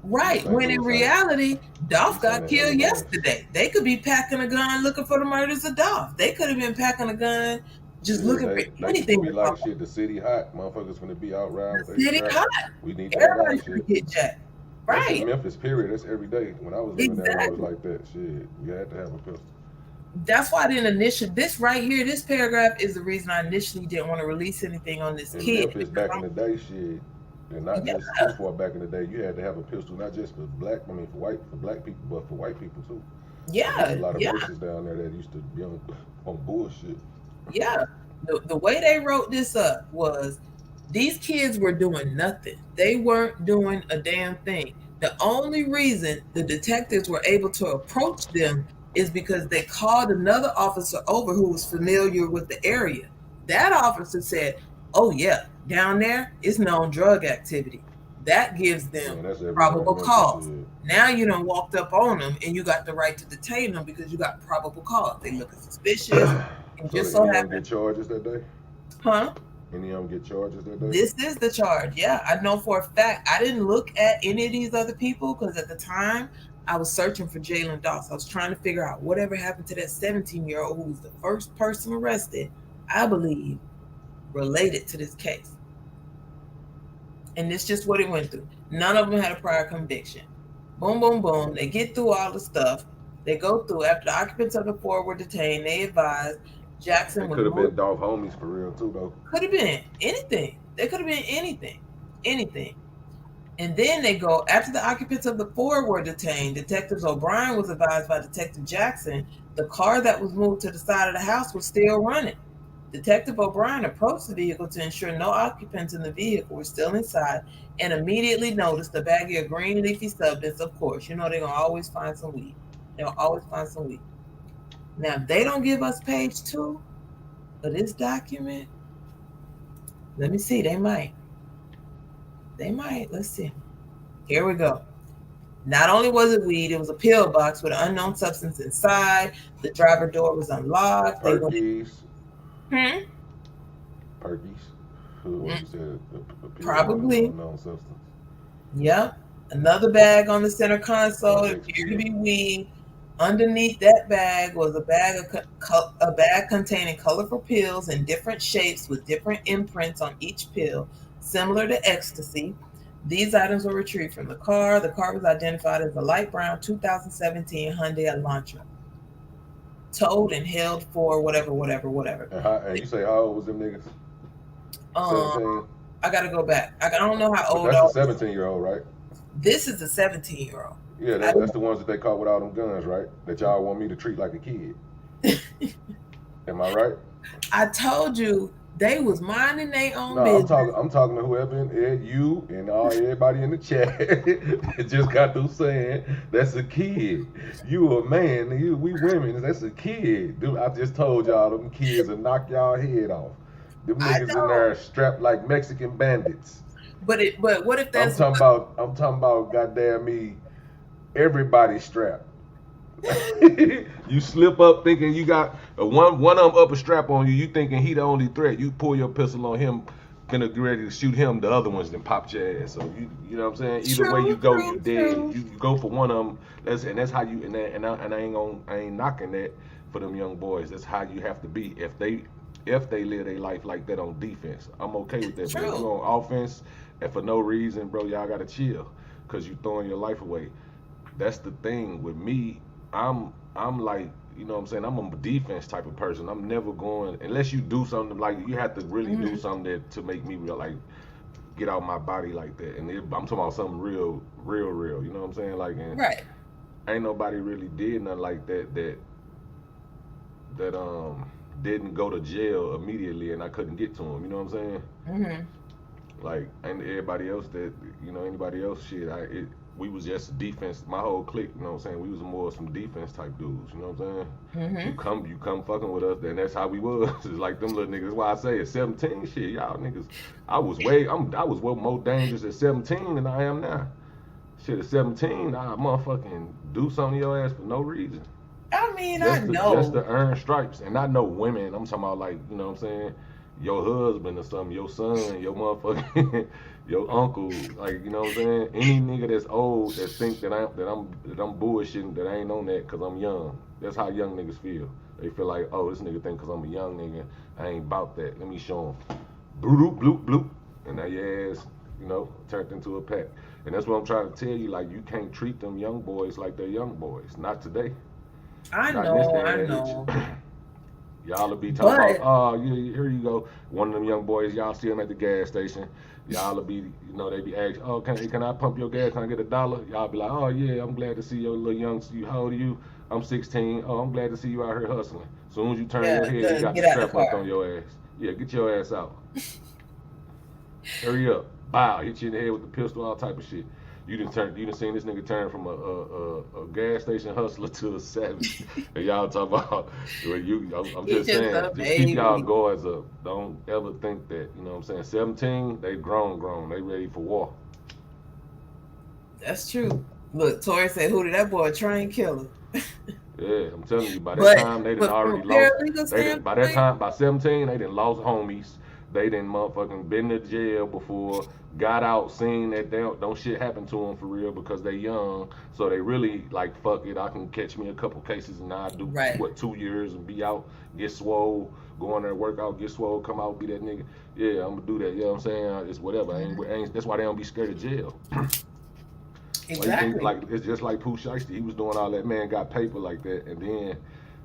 right. When in reality, Dolph got killed yesterday. They could be packing a gun looking for the murders of Dolph. They could have been packing a gun just looking for anything. Be like shit. The city hot. Motherfuckers gonna be out around. The city hot. We need to everybody's gonna get jacked. Right. Memphis, period. That's every day. When I was living there, it was like that. Shit, we had to have a pistol. That's why I didn't initially. This right here, this paragraph is the reason I initially didn't want to release anything on this kid. Memphis back in the day, shit. And not just too far back in the day, you had to have a pistol, not just for black people, but for white people too. Yeah, there's a lot of races down there that used to be on bullshit. Yeah, the way they wrote this up was these kids were doing nothing. They weren't doing a damn thing. The only reason the detectives were able to approach them is because they called another officer over who was familiar with the area. That officer said, "Oh yeah, down there is known drug activity." That gives them probable cause. Now you done walked up on them and you got the right to detain them because you got probable cause. They looking suspicious. And just so happened. Get charges that day? Huh? Any of them get charges that day? This is the charge. Yeah, I know for a fact. I didn't look at any of these other people because at the time I was searching for Jalen Doss. I was trying to figure out whatever happened to that 17-year-old who was the first person arrested, I believe, related to this case. And it's just what it went through. None of them had a prior conviction. Boom, boom, boom. They get through all the stuff. They go through. After the occupants of the Ford were detained, they advised Jackson could have been Dolph homies for real too, though. Could have been anything. They could have been anything. And then they go, after the occupants of the Ford were detained, Detectives O'Brien was advised by Detective Jackson the car that was moved to the side of the house was still running. Detective O'Brien approached the vehicle to ensure no occupants in the vehicle were still inside and immediately noticed a baggie of green leafy substance. Of course, you know they're going to always find some weed. They'll always find some weed. Now, if they don't give us page 2 of this document, let me see. They might. Let's see. Here we go. Not only was it weed, it was a pill box with an unknown substance inside. The driver door was unlocked. Perkies. Perkies. What you said? Probably. Unknown substance. Yep. Another bag on the center console. It appeared to be weed. Underneath that bag was a bag containing colorful pills in different shapes with different imprints on each pill, similar to ecstasy. These items were retrieved from the car. The car was identified as a light brown 2017 Hyundai Elantra, towed and held for whatever. And you say how old was them niggas? Um, 17. I gotta go back. I don't know how But old that's a all. 17-year-old, right? This is a 17-year-old. Yeah, that's the ones that they caught with all them guns, right? That y'all want me to treat like a kid. Am I right? I told you they was minding their own No, business. I'm talking to whoever you and everybody in the chat that just got through saying that's a kid. You a man, we women, that's a kid. Dude, I just told y'all them kids will knock y'all head off. Them I niggas in know. there strapped like Mexican bandits. But what if that's I'm talking about goddamn me, everybody strapped. You slip up thinking you got one of them up a strap on you. You thinking he the only threat. You pull your pistol on him, finna get ready to shoot him. The other ones then popped your ass. So you know what I'm saying. Either way you go, you dead. You go for one of them. That's how you and I ain't knocking that for them young boys. That's how you have to be if they live their life like that on defense. I'm okay with that. But if you on offense and for no reason, bro, y'all gotta chill because you throwing your life away. That's the thing with me. I'm like, you know what I'm saying, I'm a defense type of person. I'm never going unless you do something like you have to really do something to make me like get out my body like that. And I'm talking about something real. You know what I'm saying? Like, and right. Ain't nobody really did nothing like that didn't go to jail immediately and I couldn't get to him. You know what I'm saying? Like, and everybody else that, you know, anybody else shit, we was just defense, my whole clique, you know what I'm saying? We was more some defense type dudes, you know what I'm saying? You come fucking with us, then that's how we was. It's like them little niggas. That's why I say at 17, shit, y'all niggas, I was way more dangerous at 17 than I am now. Shit, at 17, I motherfucking do something to your ass for no reason. I mean, I know. Just to earn stripes. And not no women. I'm talking about like, you know what I'm saying? Your husband or something, your son, your motherfucking, your uncle, like, you know what I'm saying? Any nigga that's old that think that I'm bullshitting, that I ain't on that because I'm young. That's how young niggas feel. They feel like, oh, this nigga think because I'm a young nigga, I ain't about that. Let me show him. Bloop, bloop, bloop. And now your ass, you know, turned into a pack. And that's what I'm trying to tell you. Like, you can't treat them young boys like they're young boys. Not today. I know. Y'all will be talking about, oh, yeah, here you go. One of them young boys, y'all see them at the gas station. Y'all will be, you know, they be asking, oh, can I pump your gas? Can I get $1? Y'all be like, oh, yeah, I'm glad to see your little young, how old are you? I'm 16. Oh, I'm glad to see you out here hustling. As soon as you turn your head, you got the strap up on your ass. Yeah, get your ass out. Hurry up. Bow, hit you in the head with the pistol, all type of shit. You done seen this nigga turn from a gas station hustler to a savage. And y'all talk about, I'm just saying, just keep y'all guards up. Don't ever think that, you know what I'm saying? 17, they grown. They ready for war. That's true. Look, Tori said, who did that boy train killer? Yeah, I'm telling you, by that time, they done already lost. By that time, by 17, they done lost homies. They done motherfucking been to jail before, got out, seen that don't shit happen to them for real because they young. So they really like, fuck it, I can catch me a couple cases and I do 2 years and be out, get swole, go in there, work out, get swole, come out, be that nigga. Yeah, I'm gonna do that. You know what I'm saying? It's whatever. That's why they don't be scared of jail. Exactly. Like it's just like Pooh Shiesty. He was doing all that, man, got paper like that, and then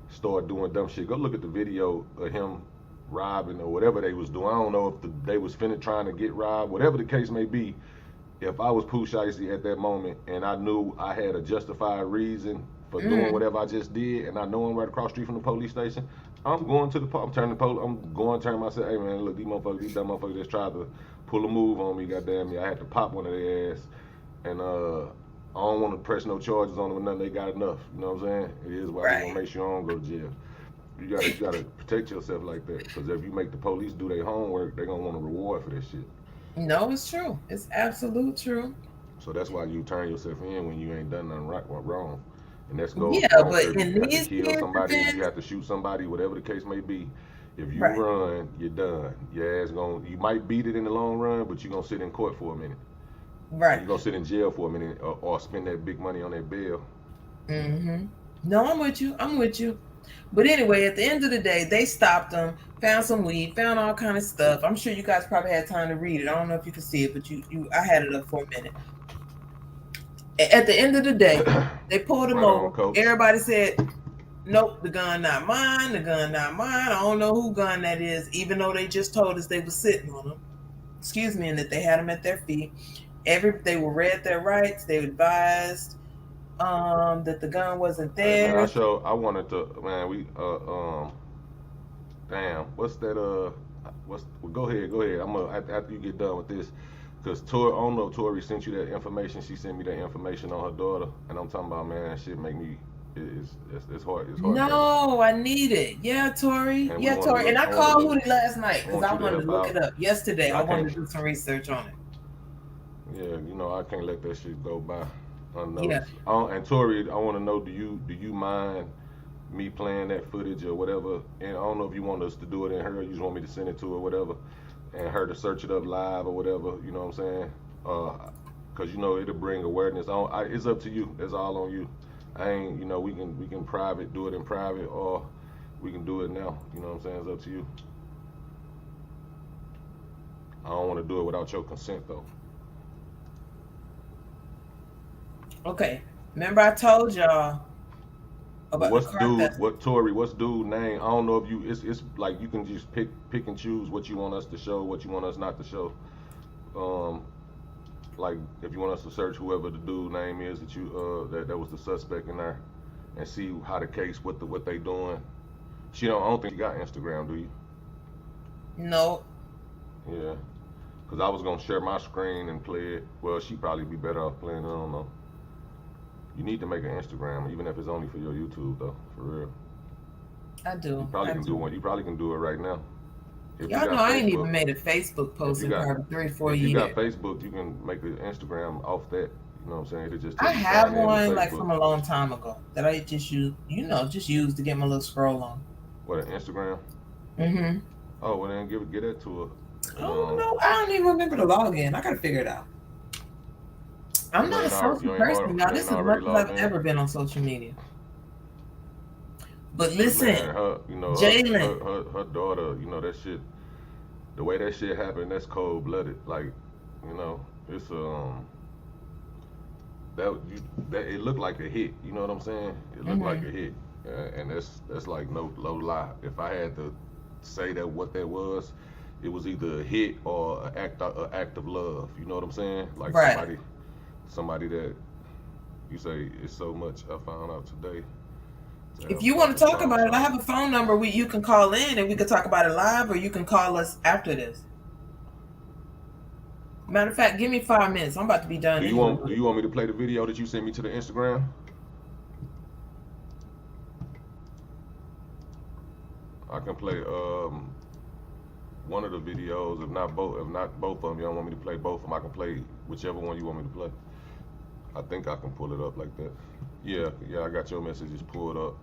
started doing dumb shit. Go look at the video of him robbing or whatever they was doing. I don't know if they was finna trying to get robbed, whatever the case may be. If I was Pooh Shiesty at that moment and I knew I had a justified reason for doing whatever I just did, and I know I'm right across the street from the police station, I'm going to I'm going to turn myself, hey man, look, these dumb motherfuckers just tried to pull a move on me, goddamn me. I had to pop one of their ass, and I don't want to press no charges on them or nothing. They got enough, you know what I'm saying? It is why they gonna make sure I don't go to jail. You gotta protect yourself like that, because if you make the police do their homework, they're gonna want a reward for that shit. No, it's true. It's absolute true. So that's why you turn yourself in when you ain't done nothing right or wrong. And that's goes but if you have to kill somebody, if you have to shoot somebody, whatever the case may be. If you run, you're done. Your ass you might beat it in the long run, but you're gonna sit in court for a minute. Right. You're gonna sit in jail for a minute or spend that big money on that bail. No, I'm with you. But anyway, at the end of the day, they stopped them, found some weed, found all kind of stuff. I'm sure you guys probably had time to read it. I don't know if you can see it, but I had it up for a minute. At the end of the day, they pulled him Right on, over. Coach. Everybody said, nope, the gun not mine, the gun not mine. I don't know who gun that is, even though they just told us they were sitting on them. Excuse me, and that they had them at their feet. They were read their rights. They were advised that the gun wasn't Hey man, theirs. I wanted to, man, damn, what's that, go ahead. I'm gonna, after you get done with this, because Tori, I don't know if Tori sent you that information. She sent me that information on her daughter, and I'm talking about, man, that shit make me, it's hard. No, I need it. Yeah, Tori. And Yeah, Tori. And I called Hootie last night because I wanted to look it up. Yesterday, I wanted to do some research on it. Yeah, you know, I can't let that shit go by unnoticed. Yeah. And Tori, I want to know, do you mind me playing that footage or whatever? And I don't know if you want us to do it in her, or you just want me to send it to her, or whatever, and her to search it up live or whatever. You know what I'm saying? Cause you know it'll bring awareness. It's up to you. It's all on you. I ain't, you know, we can do it in private, or we can do it now. You know what I'm saying? It's up to you. I don't want to do it without your consent though. Okay. Remember I told y'all about What's the car theft? what's dude name? I don't know if you, it's like you can just pick and choose what you want us to show, what you want us not to show. Like if you want us to search whoever the dude name is that you that was the suspect in there, and see how the case, what they doing. I don't think you got Instagram, do you? No. Yeah, cause I was gonna share my screen and play it. Well, she'd probably be better off playing it. I don't know. You need to make an Instagram, even if it's only for your YouTube, though. For real. I do. You probably can do one. You probably can do it right now. Y'all know I ain't even made a Facebook post in probably 3-4 years. If you got Facebook, you can make an Instagram off that. You know what I'm saying? It just I have one like from a long time ago that I just use, just use to get my little scroll on. What, an Instagram? Mm-hmm. Oh, well then get that to her. Oh no, I don't even remember the login. I gotta figure it out. I'm not a social person now. This is as much as I've ever been on social media. But listen, man, Jalen, her daughter, you know that shit. The way that shit happened, that's cold blooded. Like, you know, it's that it looked like a hit. You know what I'm saying? It looked like a hit, and that's like no low lie. If I had to say that what that was, it was either a hit or an act of love. You know what I'm saying? Like somebody that you say is so much. I found out today. If you want to talk about it, I have a phone number where you can call in and we can talk about it live, or you can call us after this. Matter of fact, give me 5 minutes. I'm about to be done. Do you want me to play the video that you sent me to the Instagram? I can play one of the videos, if not both of them. You don't want me to play both of them, I can play whichever one you want me to play. I think I can pull it up like that. Yeah, I got your messages pulled up.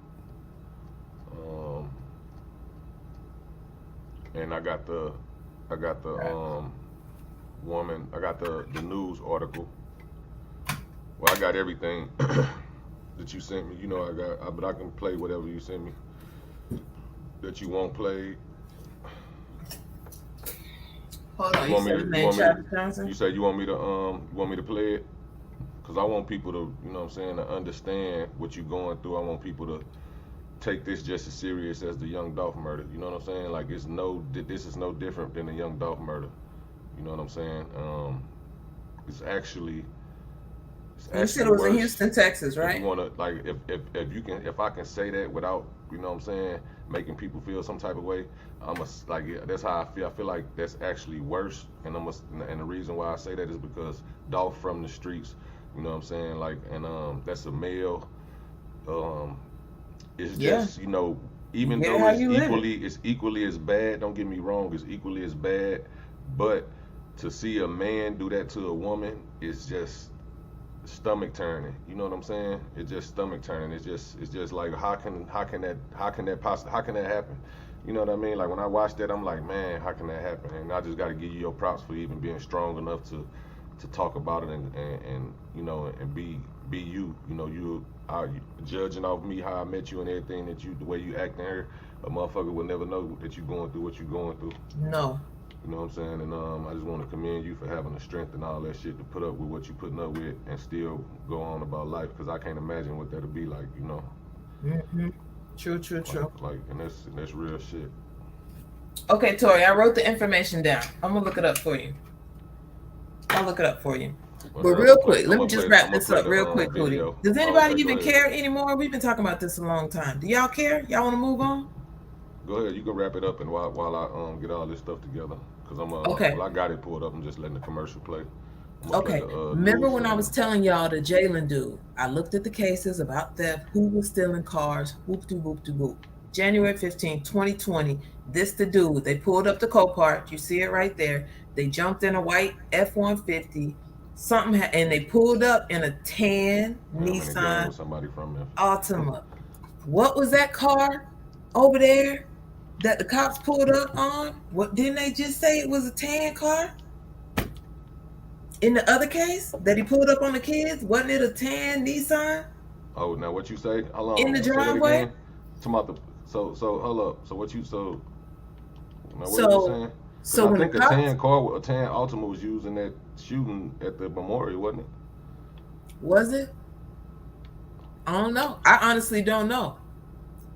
And I got the woman, I got the news article. Well, I got everything that you sent me. You know, but I can play whatever you send me that you won't play. Hold on, you said you want me to play it? Cause I want people to, you know what I'm saying, to understand what you're going through. I want people to take this just as serious as the young Dolph murder. You know what I'm saying? Like this is no different than the young Dolph murder. You know what I'm saying? It's actually you said it was in Houston, Texas, right? If you wanna, like, if I can say that without, you know what I'm saying, making people feel some type of way, that's how I feel. I feel like that's actually worse, and and the reason why I say that is because Dolph from the streets. You know what I'm saying? Like, and that's a male. It's just, you know, even though it's equally as bad. Don't get me wrong, it's equally as bad. But to see a man do that to a woman is just stomach turning. You know what I'm saying? It's just stomach turning. It's just like how can that happen? You know what I mean? Like when I watch that, I'm like, man, how can that happen? And I just got to give you your props for even being strong enough to talk about it and you know, and be be you. You know, you are judging off me how I met you and everything that you, the way you act in here. A motherfucker will never know that you going through what you going through. No. You know what I'm saying? And I just want to commend you for having the strength and all that shit to put up with what you putting up with and still go on about life. Because I can't imagine what that'll be like. You know. Mm-hmm. True. Like, and that's real shit. Okay, Tori, I wrote the information down. I'm gonna look it up for you. I'll look it up for you. But real quick, let me just wrap this up real quick, Cootie. Does anybody even care anymore? We've been talking about this a long time. Do y'all care? Y'all want to move on? Go ahead, you can wrap it up, and while I get all this stuff together, because I'm okay. Well, I got it pulled up. I'm just letting the commercial play. Okay. Remember when I was telling y'all the Jalen dude? I looked at the cases about theft, who was stealing cars, whoop-de-whoop-de-whoop. January 15, 2020, this the dude. They pulled up the Copart. You see it right there. They jumped in a white F-150. And they pulled up in a tan Nissan Altima. What was that car over there that the cops pulled up on? What didn't they just say it was a tan car? In the other case that he pulled up on the kids, wasn't it a tan Nissan? Oh, now what you say? How long? In the driveway? So hold up. So what you now what so, you saying? So I think a tan Altima was used in that shooting at the memorial, wasn't it? Was it? I don't know. I honestly don't know.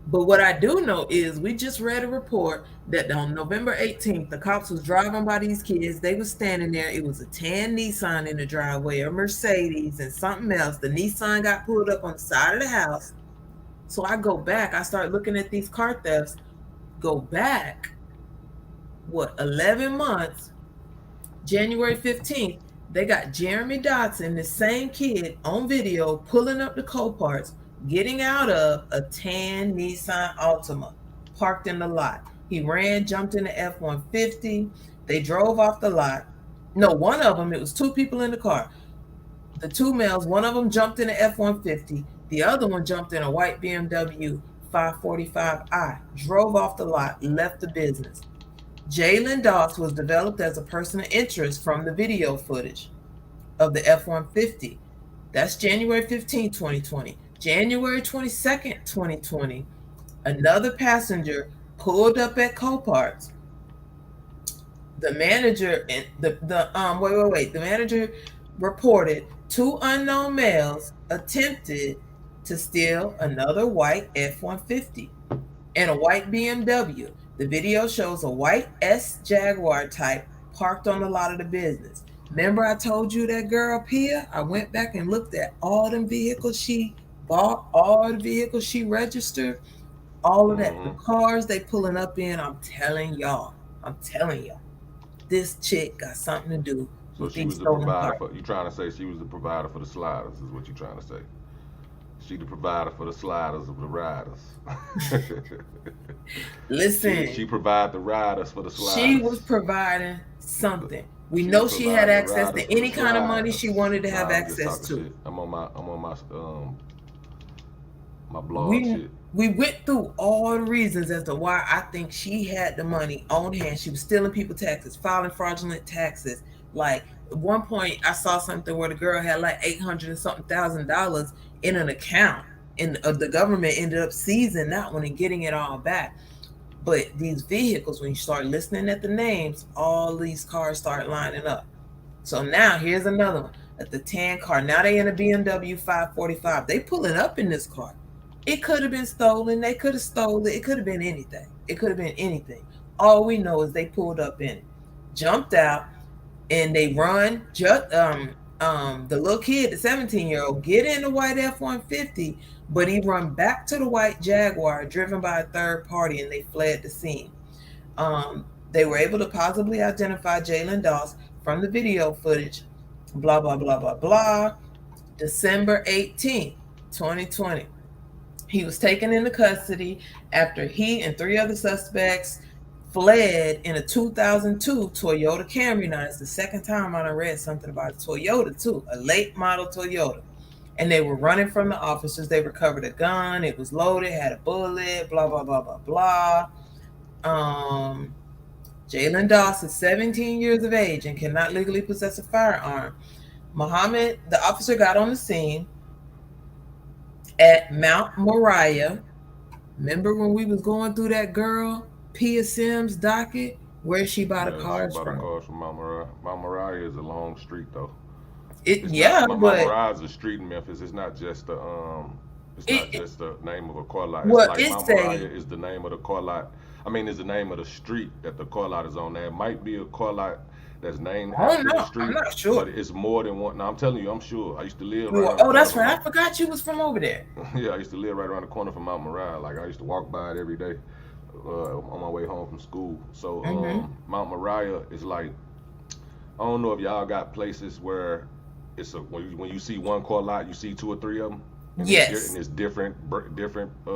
But what I do know is we just read a report that on November 18th, the cops was driving by these kids. They was standing there. It was a tan Nissan in the driveway, a Mercedes and something else. The Nissan got pulled up on the side of the house. So I go back. I start looking at these car thefts. Go back, 11 months, January 15th, they got Jeremy Dotson, the same kid, on video pulling up the Coparts, getting out of a tan Nissan Altima parked in the lot. He ran, jumped in the F-150. They drove off the lot. No, one of them, it was two people in the car. The two males, one of them jumped in the F-150. The other one jumped in a white BMW 545i, drove off the lot, left the business. Jalen Dolph was developed as a person of interest from the video footage of the F-150. That's January 15, 2020. January 22nd, 2020, another passenger pulled up at Coparts. The manager the manager reported two unknown males attempted to steal another white F-150 and a white BMW. The video shows a white S Jaguar type parked on the lot of the business. Remember I told you that girl Pia? I went back and looked at all them vehicles she bought, all the vehicles she registered, all of that. The cars they pulling up in, I'm telling y'all, this chick got something to do with these stolen cars. You trying to say she was the provider for the sliders is what you trying to say. She the provider for the sliders of the riders. Listen. She provide the riders for the sliders. She was providing something. We know she had access to any kind of money she wanted to have access to. Shit. I'm on my blog shit. We went through all the reasons as to why I think she had the money on hand. She was stealing people's taxes, filing fraudulent taxes. Like at one point I saw something where the girl had like $800 and something thousand in an account, and the government ended up seizing that one and getting it all back. But these vehicles, when you start listening at the names, all these cars start lining up. So now here's another one at the tan car. Now they in a BMW 545. They pulling up in this car. It could have been stolen. They could have stolen it. It could have been anything. All we know is they pulled up in it, jumped out, and they run. The little kid, the 17-year-old, get in the white F-150, but he run back to the white Jaguar driven by a third party, and they fled the scene. They were able to possibly identify Jalen Doss from the video footage, blah, blah, blah, blah, blah. December 18th, 2020. He was taken into custody after he and three other suspects fled in a 2002 Toyota Camry. Now, it's the second time I done read something about a Toyota, too, a late model Toyota. And they were running from the officers. They recovered a gun. It was loaded, had a bullet, blah, blah, blah, blah, blah. Jalen Doss is 17 years of age and cannot legally possess a firearm. The officer got on the scene. at Mount Moriah. Remember when we was going through that girl, Pia Sims docket? Where she buy the Yeah, she cars bought the from? cars from Mount Moriah. Mount Moriah is a long street though. It It's not yeah, Mount but Moriah is a street in Memphis. It's not just the it's not it just the name of a car lot. It's well like it Mount Moriah say is the name of the car lot. I mean, is the name of the street that the car lot is on. There might be a car lot that's named I don't after the know. I'm street, not but sure. it's more than one. Now I'm telling you, I'm sure. I used to live You right were, around the oh, corner that's from right. I Mount. forgot you was from over there. Yeah, I used to live right around the corner from Mount Moriah. Like I used to walk by it every day on my way home from school. So Mm-hmm. Mount Moriah is like I don't know if y'all got places where it's a when you see one car lot, you see two or three of them, and Yes. it's different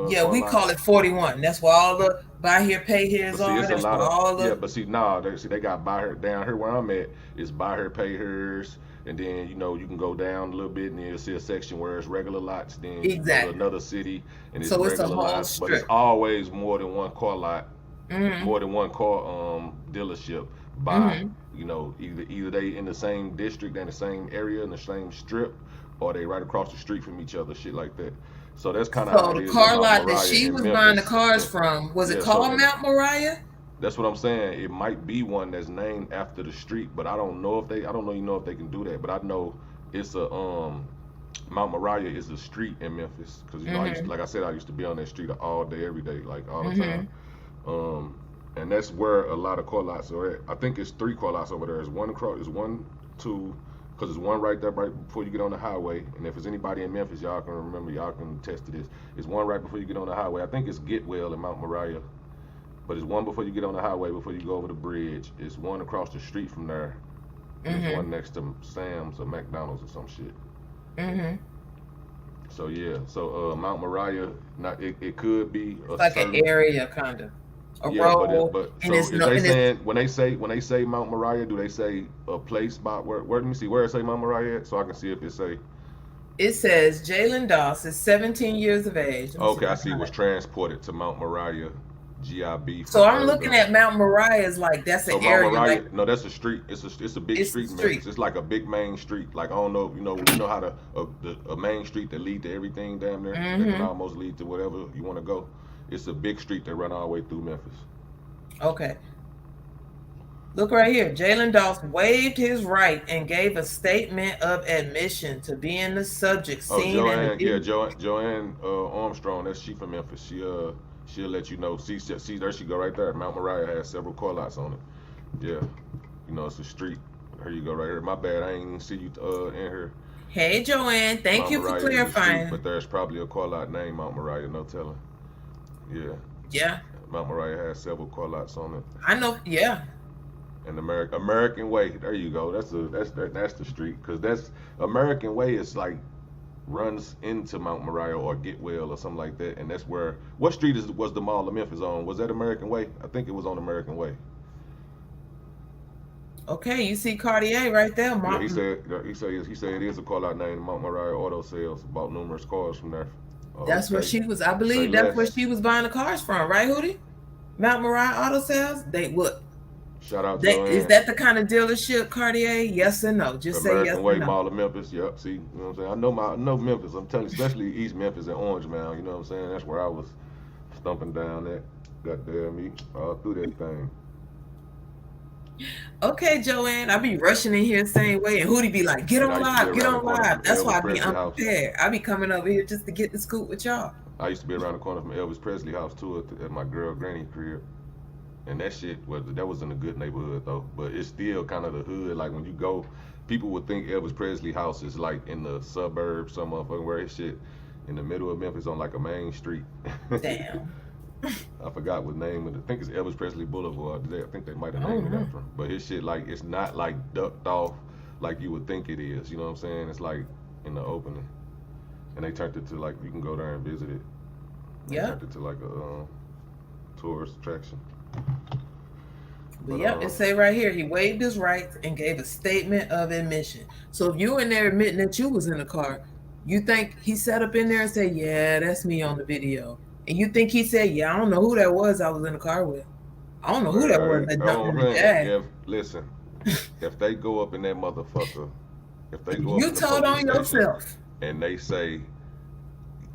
Yeah, car we call lots. it 41. That's where all the buy here, pay But here's see, are. it's a That's lot where of all yeah. the But see, nah, they got buy her down here where I'm at. It's buy her, pay hers, and then you can go down a little bit, and then you'll see a section where it's regular lots. Then you go to exactly. another city, and it's So it's a regular whole lots. But it's strip. always more than one car lot, Mm-hmm. more than one car dealership. By Mm-hmm. either they in the same district and the same area in the same strip, or they right across the street from each other, shit like that. So that's kind of how So it the is in car Mount lot that Moriah she in was buying the Memphis. cars from, was it Yeah, so called and Mount Moriah? that's what I'm saying. It might be one that's named after the street, but I don't know if they. I don't know. If they can do that, but I know it's a Mount Moriah is a street in Memphis because I used Mm-hmm. like I said I used to be on that street all day every day like all the time. Mm-hmm. Um, and that's where a lot of car lots are at. I think it's three car lots over there. There's one across. There's one, two, because there's one right there right before you get on the highway. And if there's anybody in Memphis, y'all can remember. Y'all can attest to this. It's one right before you get on the highway. I think it's Getwell in Mount Moriah. But it's one before you get on the highway, before you go over the bridge. It's one across the street from there, and it's Mm-hmm. one next to Sam's or McDonald's or some shit. Mm-hmm. So yeah, so Mount Moriah, not it could be It's a like an certain area kind of. A yeah, road. but And so it's is no they and it's saying when they say Mount Moriah, do they say a place spot where let me see where it say Mount Moriah at so I can see if it say it says Jalen Doss is 17 years of age. Let me see okay if I I see find was it. transported to Mount Moriah, GIB So from I'm looking Fayetteville. at Mount Moriah as like that's an So Mount area, Moriah, like no, that's a street. It's a big it's the street in street. Memphis. It's like a big main street. Like I don't know, how to a main street that lead to everything damn near that can Mm-hmm. almost lead to whatever you want to go. It's a big street that run all the way through Memphis. Okay. Look right here. Jalen Doss waived his right and gave a statement of admission to being the subject Oh, seen in the Joanne, yeah, video. Joanne Armstrong. That's she from Memphis. She'll let you know. See there she go right there. Mount Moriah has several call outs on it. Yeah, it's a street. Here you go right here. My bad, I ain't even see you in here. Hey, Joanne. Thank Mount you for Moriah is a street, clarifying. but there's probably a call out named Mount Moriah. No telling. Yeah, Yeah, Mount Moriah has several call outs on it. I know. Yeah. And American Way. There you go. That's the street because that's American Way is like runs into Mount Moriah or Getwell or something like that, and that's where what street was the Mall of Memphis on? Was that American Way? I think it was on American Way. Okay, you see Cartier right there. Yeah, he said it is a call out name. Mount Moriah Auto Sales bought numerous cars from there. That's where Okay, she was. I say believe that's where less. she was buying the cars from, right, Hootie? Mount Moriah Auto Sales. They what? Shout out They is Joanne. that the kind of dealership, Cartier? Yes or no? Just say yes American or Way no. Mall of Memphis. Yep. See, you know what I'm saying? I know Memphis. I'm telling you, especially East Memphis and Orange Mound. You know what I'm saying? That's where I was stumping down at. Goddamn me, all through that thing. Okay, Joanne, I be rushing in here the same way, and Hootie be like, "Get And I on used to be live, get around the on corner live." from That's Elvis why I be Presley house. unprepared. I be coming over here just to get the scoop with y'all. I used to be around the corner from Elvis Presley house too at my girl granny crib. And that was in a good neighborhood though. But it's still kind of the hood. Like when you go, people would think Elvis Presley house is like in the suburbs, some motherfucking where his shit in the middle of Memphis on like a main street. Damn. I forgot what name of it. I think it's Elvis Presley Boulevard. I think they might have I don't named it know. after him. But his shit like it's not like ducked off like you would think it is. You know what I'm saying? It's like in the opening. And they turned it to like you can go there and visit it. They Yep. turned it to like a tourist attraction. But But yep, it say right here he waived his rights and gave a statement of admission. So if you in there admitting that you was in the car, you think he sat up in there and said, "Yeah, that's me on the video," and you think he said, "Yeah, I don't know who that was. I was in the car with. I don't know who that was Right. that That's jumped what in I'm the saying. jag." Listen, if they go up in that motherfucker, if they go up You in the told police on station yourself. and they say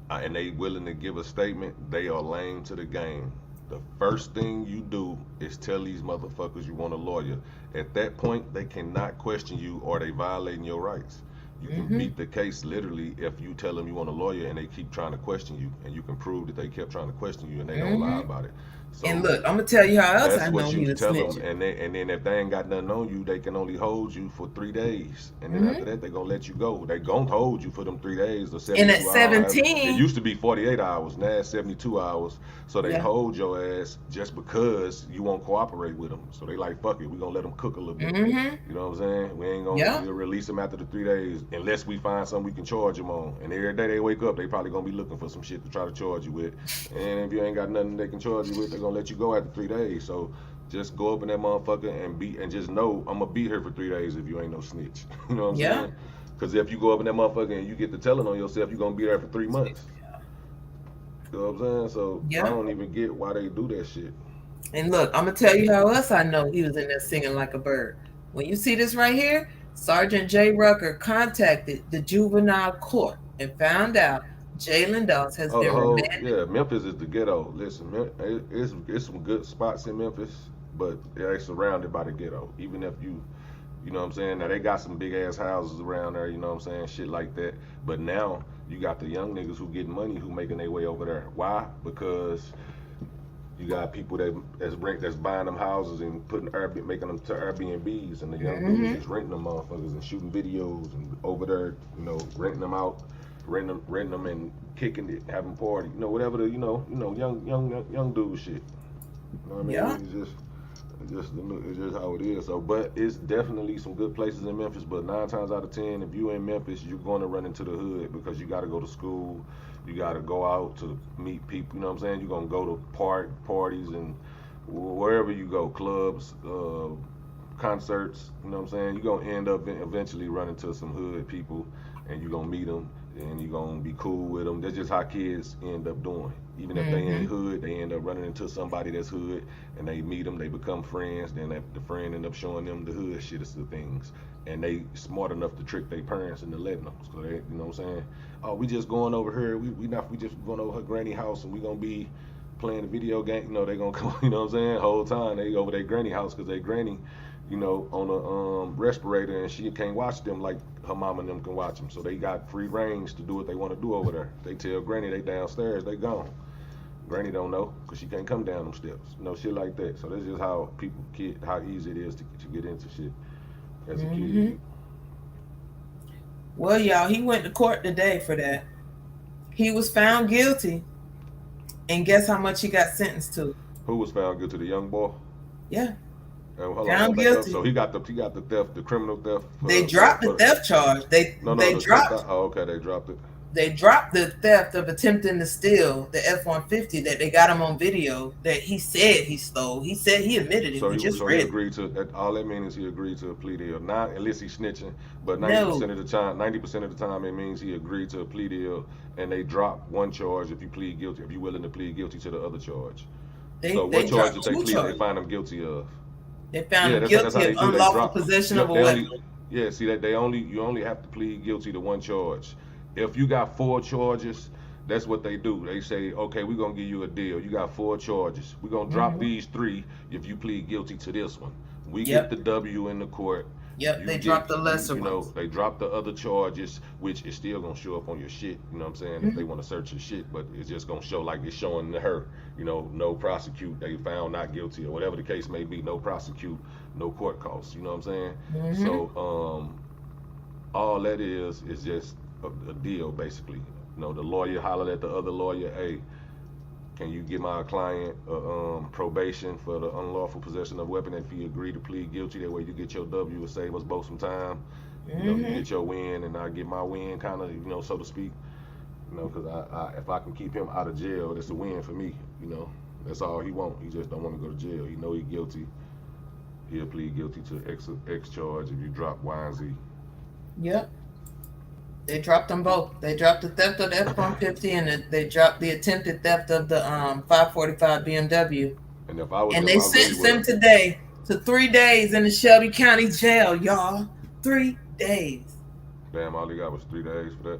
and they willing to give a statement, they are lame to the game. The first thing you do is tell these motherfuckers you want a lawyer. At that point, they cannot question you or they violating your rights. You can beat the case literally if you tell them you want a lawyer and they keep trying to question you, and you can prove that they kept trying to question you and they don't lie about it. So and look, I'm gonna tell you how else I know what he you was tell snitching. them, and then if they ain't got nothing on you, they can only hold you for 3 days, and then after that they gonna let you go. They gonna hold you for them 3 days or 72 And at hours. 17, It used to be 48 hours, now it's 72 hours. So they Yeah. hold your ass just because you won't cooperate with them. So they like, fuck it, we gonna let them cook a little bit. Mm-hmm. You know what I'm saying? We ain't gonna Yeah. we'll release them after the 3 days unless we find something we can charge them on. And every day they wake up, they probably gonna be looking for some shit to try to charge you with. And if you ain't got nothing they can charge you with, they're gonna let you go after 3 days. So just go up in that motherfucker and just know I'm gonna be here for 3 days if you ain't no snitch. You know what I'm Yeah. saying? Because if you go up in that motherfucker and you get to telling on yourself, you're gonna be there for 3 months. You know what I'm saying? So Yeah. I don't even get why they do that shit. And look, I'm gonna tell you how else I know he was in there singing like a bird. When you see this right here, Sergeant J. Rucker contacted the juvenile court and found out Jalen Dawes has Oh, the been whole remanded. Memphis is the ghetto. Listen, it's some good spots in Memphis, but they're surrounded by the ghetto. Even if you know what I'm saying. Now they got some big ass houses around there. You know what I'm saying, shit like that. But now you got the young niggas who getting money who making their way over there. Why? Because you got people that's buying them houses and making them to Airbnbs, and the young dudes is renting them motherfuckers and shooting videos and over there, renting them out, renting them and kicking it, having party, whatever the young dude shit. You know what I mean? Yeah. It's just how it is. So, but it's definitely some good places in Memphis. But 9 times out of 10, if you in Memphis, you're going to run into the hood because you got to go to school, you got to go out to meet people. You know what I'm saying? You're gonna go to parties and wherever you go, clubs, concerts. You know what I'm saying? You're gonna end up eventually running to some hood people, and you're gonna meet them, and you're gonna be cool with them. That's just how kids end up doing. Even if they ain't hood, they end up running into somebody that's hood, and they meet them, they become friends. Then the friend end up showing them the hood shit is the things, and they smart enough to trick their parents into letting them. So they, you know what I'm saying? Oh, we just going over here. We just going over her granny house, and we gonna be playing a video game. They gonna come. You know what I'm saying? Whole time they over their granny house because they granny, on a respirator, and she can't watch them like her mom and them can watch them. So they got free range to do what they want to do over there. They tell granny they downstairs, they gone. Granny don't know because she can't come down them steps. Shit like that. So that's just how how easy it is to get into shit as a kid. Well, y'all, he went to court today for that. He was found guilty, and guess how much he got sentenced to? Who was found guilty? The young boy. Yeah, Hold found on, guilty. So he got the theft, the criminal theft. They dropped the theft charge. They dropped. Oh, okay, they dropped it. They dropped the theft of attempting to steal the F-150 that they got him on video that he said he stole. He said he admitted it. So he agreed to that. All that means is he agreed to a plea deal. Not unless he's snitching, but 90% No. of the time, 90% of the time, it means he agreed to a plea deal, and they drop one charge if you plead guilty. If you're willing to plead guilty to the other charge. So what charge did they plead? They find him guilty of. They found him guilty of unlawful possession of a weapon. See that you only have to plead guilty to one charge. If you got 4 charges, that's what they do. They say, okay, we're gonna give you a deal. You got 4 charges. We're gonna drop these 3 if you plead guilty to this one. We get the W in the court. Yep, they dropped the lesser ones. They dropped the other charges, which is still gonna show up on your shit. You know what I'm saying? If they want to search your shit, but it's just gonna show like it's showing to her. No prosecute. They found not guilty or whatever the case may be. No prosecute. No court costs. You know what I'm saying? So all that is just a deal basically. The lawyer hollered at the other lawyer, hey, can you give my client probation for the unlawful possession of a weapon if he agreed to plead guilty? That way you get your W and save us both some time. You get your win and I get my win, kind of, so to speak. Because if I can keep him out of jail, that's a win for me. That's all he want. He just don't want to go to jail. He know he guilty. He'll plead guilty to X charge if you drop Y and Z. Yep. They dropped them both. They dropped the theft of the F-150 and they dropped the attempted theft of the 545 BMW. And if I was they sentenced him today to 3 days in the Shelby County Jail, y'all. 3 days. Damn, all he got was 3 days for that.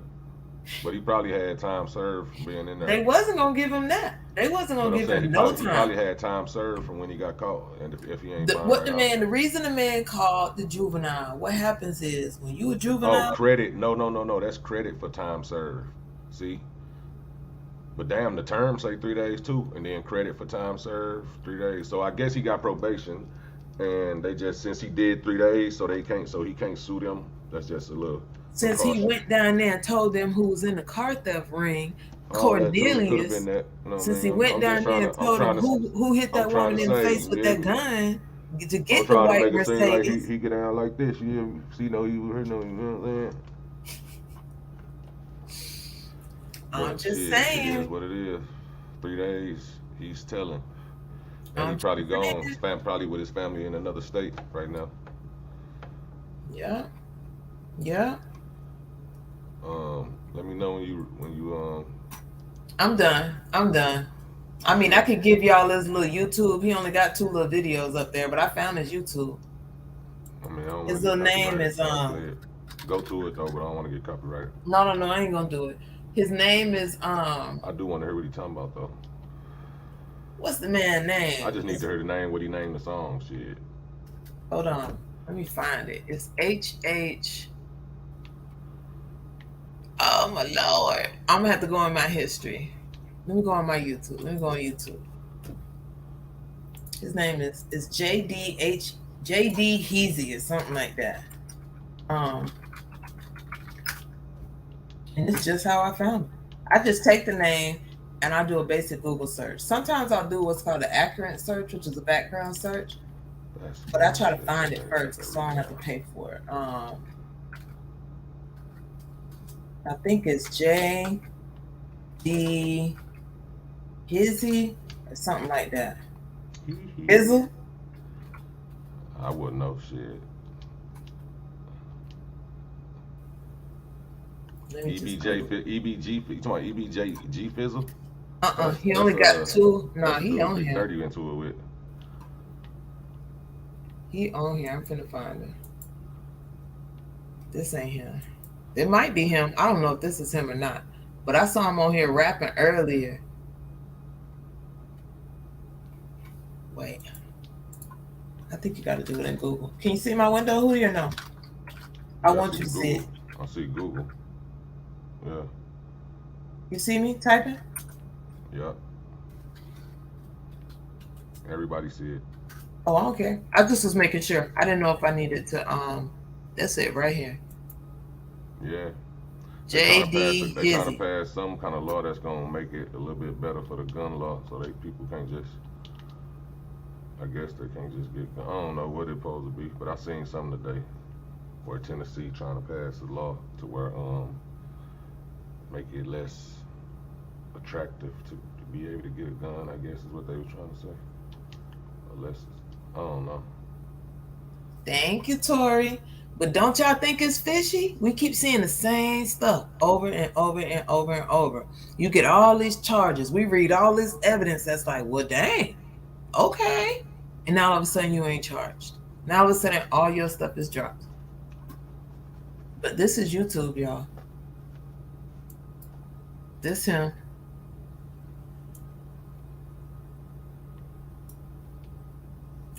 But he probably had time served from being in there. They wasn't gonna give him that. They wasn't But gonna I'm give saying him no he probably time. had time served from when he got caught, and if he ain't The reason the man called the juvenile, what happens is when you a Oh, juvenile, credit. No. That's credit for time served. See? But damn, the term say 3 days too, and then credit for time served 3 days. So I guess he got probation, and they just since he did 3 days, so he can't sue them. That's just a little since he precaution. went down there and told them who was in the car theft ring, Oh, that too. It could have been Cornelius, that. You know what I since he mean? went down there and I'm told them trying to, who hit I'm that trying to woman in the say, face with that yeah. gun to I'm get the trying to white make it seem like Mercedes. he get down like this. You see, no, you heard no, you know what I'm saying? I'm But just shit, it is saying. what it is. 3 days, he's telling. And he I'm probably just gone, saying. probably with his family in another state right now. Yeah. Yeah. Let me know when you I'm done. I'm done. I mean, I okay. could give y'all his little YouTube. He only got 2 little videos up there, but I found his YouTube. I mean, I don't want His to get little name copyrighted is trying to play it. Go to it though, but I don't want to get copyrighted. no, I ain't gonna do it. His name is I do want to hear what he's talking about though. what's the man name? I just need to hear the name, what he named the song. Shit. Hold on. Let me find it. It's HH. Oh my lord. I'm gonna have to go in my history. Let me go on my YouTube. Let me go on YouTube. His name is JD Heezy or something like that. Um, and it's just how I found it. I just take the name and I do a basic Google search. Sometimes I'll do what's called an accurate search, which is a background search, but I try to find it first so I don't have to pay for it. I think it's JD Hizzy or something like that. Izzle? I wouldn't know shit. EBG, you talking about EBJ Fizzle? He only got 2. No, that's the he dude on Big here. 30 into it with. He on here. I'm finna find it. This ain't him. It might be him. I don't know if this is him or not. But I saw him on here rapping earlier. Wait. I think you gotta do it in Google. Can you see my window, Hootie, or no? I want you to see it. I see Google. Yeah. You see me typing? Yep. Everybody see it. Oh, I don't care. I just was making sure. I didn't know if I needed to that's it right here. Yeah. JD They trying to Hizzy. pass some kind of law that's gonna make it a little bit better for the gun law, so people can't just. I guess they can't just get. I don't know what it's supposed to be, but I seen something today where Tennessee trying to pass a law to where make it less attractive to be able to get a gun. I guess is what they were trying to say. Or less, I don't know. Thank you, Tori. But don't y'all think it's fishy? We keep seeing the same stuff over and over and over and over. You get all these charges. We read all this evidence that's like, well, dang, okay. And now all of a sudden you ain't charged. Now all of a sudden all your stuff is dropped. But this is YouTube, y'all. This him.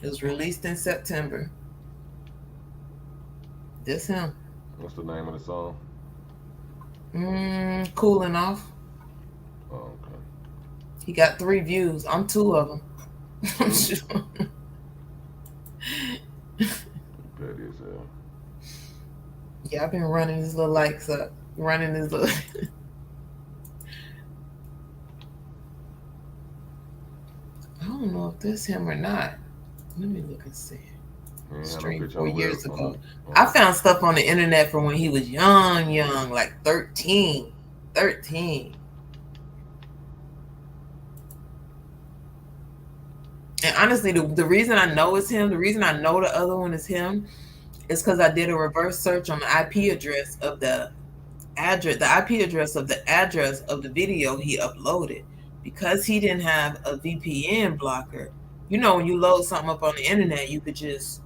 It was released in September. This him. What's the name of the song? Cooling Off. Oh, okay. He got 3 views. I'm 2 of them. I'm sure. Petty as hell. Yeah, I've been running his little likes up. Running his little. I don't know if this him or not. Let me look and see. Stream 4 years ago. I found stuff on the internet from when he was young, like 13. 13. And honestly, the reason I know it's him, the reason I know the other one is him, is because I did a reverse search on the IP address of the IP address of the video he uploaded. Because he didn't have a VPN blocker. You know, when you load something up on the internet, you could just,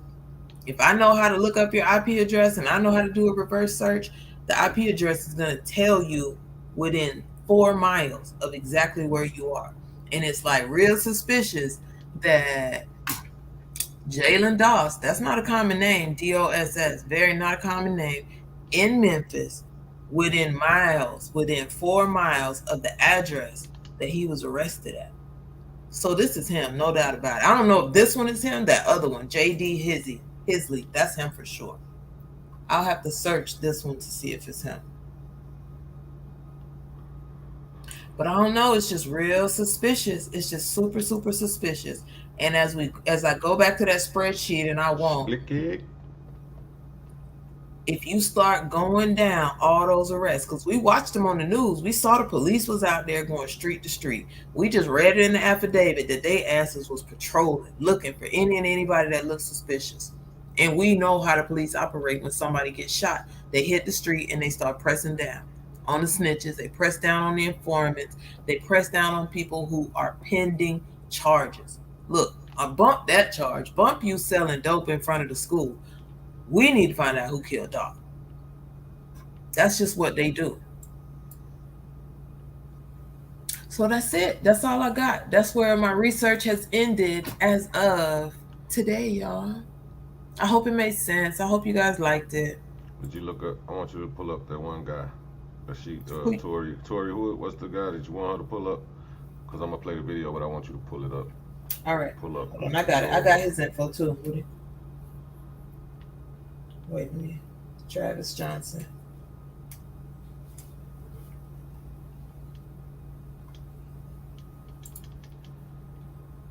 if I know how to look up your IP address and I know how to do a reverse search, the IP address is going to tell you within 4 miles of exactly where you are. And it's like real suspicious that Jalen Doss, that's not a common name, Doss, very not a common name, in Memphis, within 4 miles of the address that he was arrested at. So this is him, no doubt about it. I don't know if this one is him, that other one, JD Hisley, that's him for sure. I'll have to search this one to see if it's him. But I don't know, it's just real suspicious. It's just super, super suspicious. And as I go back to that spreadsheet, and I won't, if you start going down all those arrests, because we watched them on the news, we saw the police was out there going street to street. We just read it in the affidavit that they asses was patrolling, looking for any and anybody that looks suspicious. And we know how the police operate when somebody gets shot. They hit the street and they start pressing down on the snitches. They press down on the informants. They press down on people who are pending charges. Look, I bumped that charge. Bump you selling dope in front of the school. We need to find out who killed Dolph. That's just what they do. So that's it. That's all I got. That's where my research has ended as of today, y'all. I hope it made sense. I hope you guys liked it. Did you look up? I want you to pull up that one guy. Tori. What's the guy that you want her to pull up? Because I'm going to play the video, but I want you to pull it up. All right. Pull up. And I got it. I got his info too. Wait a minute. Travis Johnson.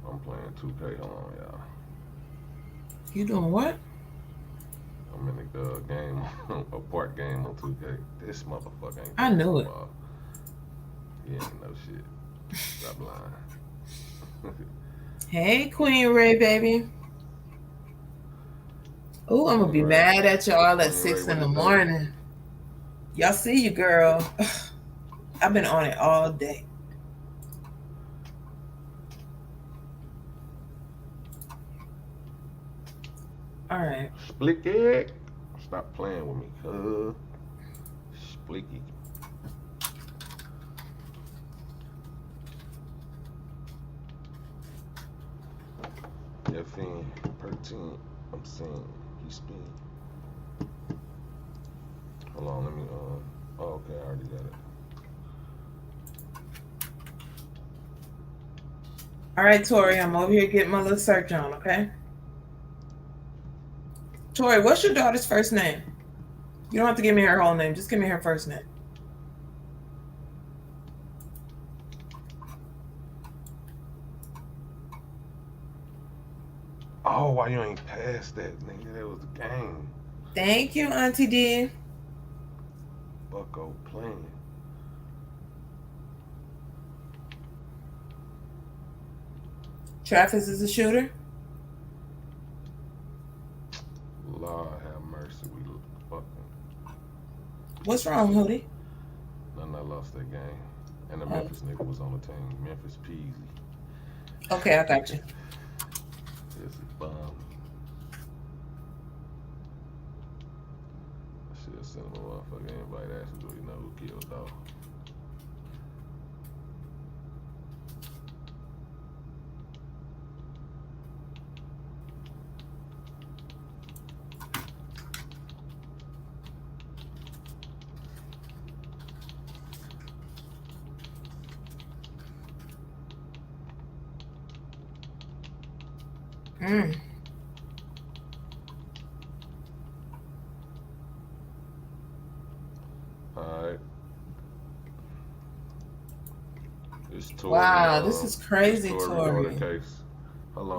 I'm playing 2K. Hold on, y'all. You doing what? I'm in the game, a part game on 2K. This motherfucker ain't. I knew it. He ain't no shit. Stop lying. Hey, Queen Ray, baby. Oh, I'm gonna be mad at y'all at 6 in the morning. Y'all see you, girl. I've been on it all day. All right. Splicky. Stop playing with me, cuz. Splicky. FN 13. I'm saying he's spin. Hold on, let me oh okay, I already got it. All right, Tori, I'm over here getting my little search on, okay? Tori, what's your daughter's first name? You don't have to give me her whole name. Just give me her first name. Oh, why you ain't passed that, nigga? That was the game. Thank you, Auntie D. Bucko playing. Travis is a shooter? Lord have mercy, we fucking. What's wrong, Hootie? Nothing, I lost that game. And the Memphis nigga was on the team. Memphis Peasy. Okay, I got you. This is bomb. I should have sent him a motherfucking invite asking, do you know who killed Dolph? Alright. It's Tori. Wow, this is crazy, Tori. Case.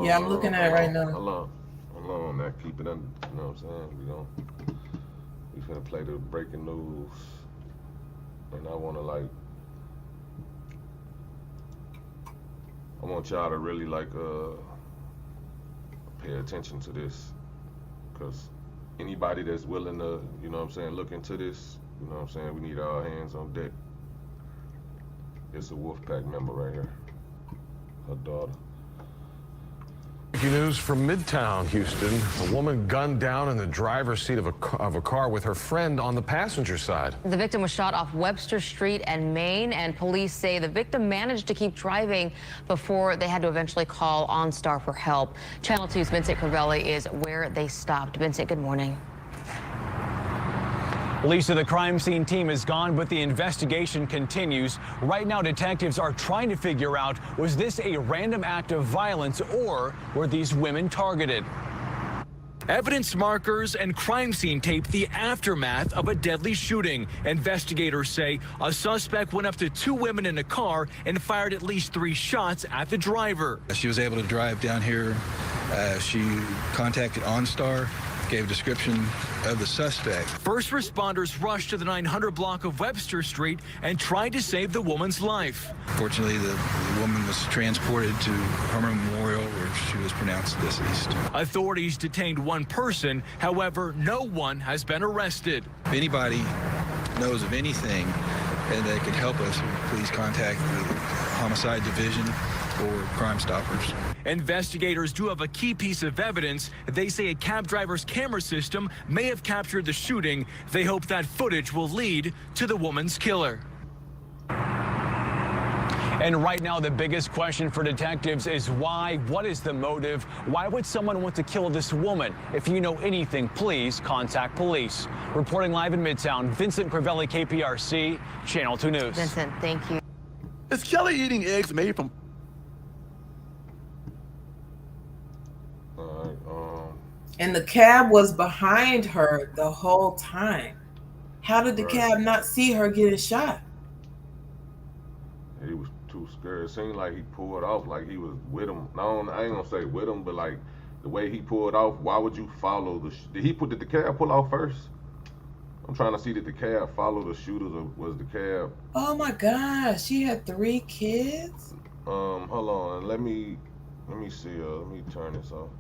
Yeah, I'm looking at it right now. Hold on, now keep it under, you know what I'm saying? We finna play the breaking news. And I want y'all to really pay attention to this, because anybody that's willing to, you know what I'm saying, look into this, you know what I'm saying, we need all hands on deck. It's a Wolfpack member right here, her daughter. Breaking news from Midtown Houston. A woman gunned down in the driver's seat of a car with her friend on the passenger side. The victim was shot off Webster Street and Main, and police say the victim managed to keep driving before they had to eventually call OnStar for help. Channel 2's Vincent Crivelli is where they stopped. Vincent, good morning. Lisa, the crime scene team is gone, but the investigation continues. Right now, detectives are trying to figure out, was this a random act of violence or were these women targeted? Evidence markers and crime scene tape the aftermath of a deadly shooting. Investigators say a suspect went up to two women in a car and fired at least 3 shots at the driver. She was able to drive down here. She contacted OnStar, gave a description of the suspect. First responders rushed to the 900 block of Webster Street and tried to save the woman's life. Fortunately, the woman was transported to Herman Memorial, where she was pronounced deceased. Authorities detained 1 person. However, no one has been arrested. If anybody knows of anything and they can help us, please contact the Homicide Division or Crime Stoppers. Investigators do have a key piece of evidence. They say a cab driver's camera system may have captured the shooting. They hope that footage will lead to the woman's killer. And right now, the biggest question for detectives is why? What is the motive? Why would someone want to kill this woman? If you know anything, please contact police. Reporting live in Midtown, Vincent Crivelli, KPRC, Channel 2 News. Vincent, thank you. Is Kelly eating eggs made from... And the cab was behind her the whole time. How did the cab not see her getting shot? He was too scared. It seemed like he pulled off like he was with him. No, I ain't gonna say with him, but like the way he pulled off, why would you follow the... Did the cab pull off first? I'm trying to see, did the cab follow the shooters or was the cab... Oh my gosh, she had 3 kids? Hold on, let me see, let me turn this off.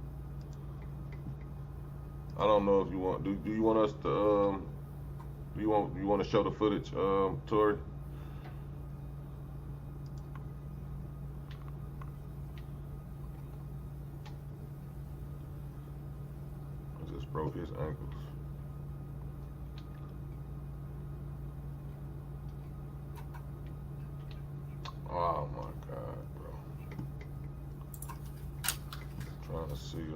I don't know if you want, do you want us to, you want to show the footage, Tori? I just broke his ankles. Oh my God, bro. Trying to see,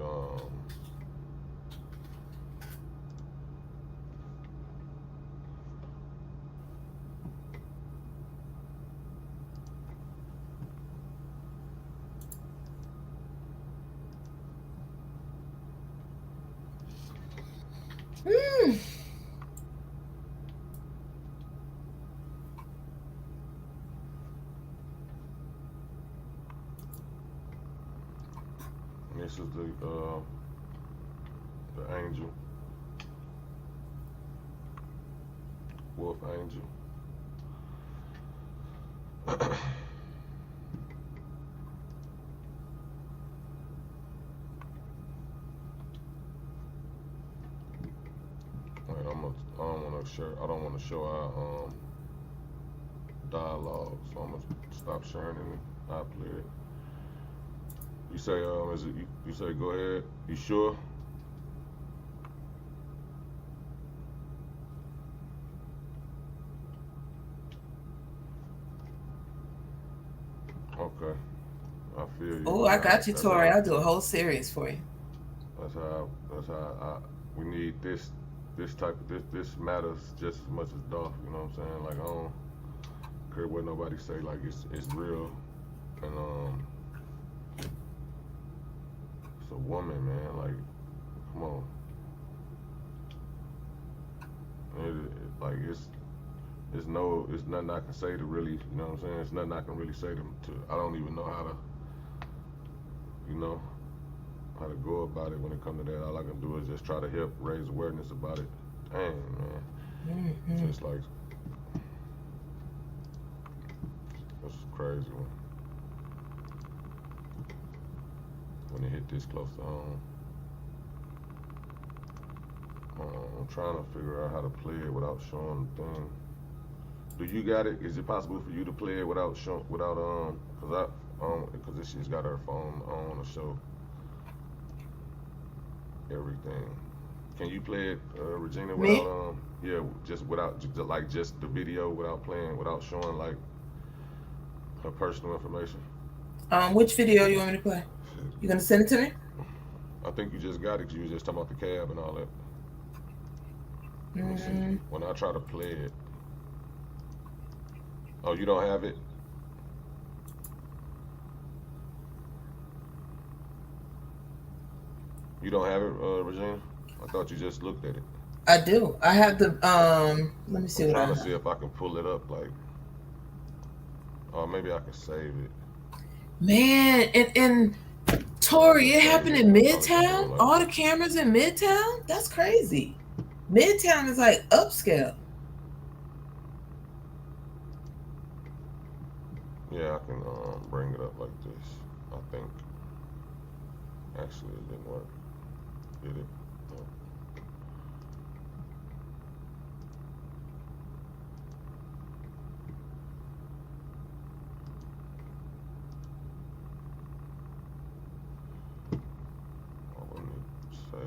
this is the angel, wolf angel. I don't want to show our dialogue, so I'm gonna stop sharing it. I'll play it. You say, you say go ahead. You sure? Okay. I feel you. Oh, I got you, Tori. I'll do a whole series for you. That's how we need this type of, this matters just as much as Dolph, you know what I'm saying? Like, I don't care what nobody say, like it's real. And it's a woman, man, like, come on. It's nothing I can say to really, you know what I'm saying? It's nothing I can really say to I don't even know how to, you know, how to go about it when it comes to that. All I can do is just try to help raise awareness about it. Dang, man. Mm-hmm. Just like, that's crazy when it hit this close to home. I'm trying to figure out how to play it without showing the thing. Do you got it? Is it possible for you to play it without because this shit's got her phone on the show? everything. Can you play it, Regina, Me? without yeah, just without just the video, without playing, without showing like her personal information? Which video you want me to play? You gonna send it to me? I think you just got it. 'Cause you was just talking about the cab and all that. Let me see. When I try to play it. Oh, you don't have it? You don't have it, Regina? I thought you just looked at it. I do. I have the let me see I'm what I trying to have. see if I can pull it up, like, or maybe I can save it. Man, and Tori, it happened in Midtown? All the cameras in Midtown? That's crazy. Midtown is like upscale. Yeah, I can bring it up like this. I think. Actually, it didn't work. Did it? No. I wouldn't say.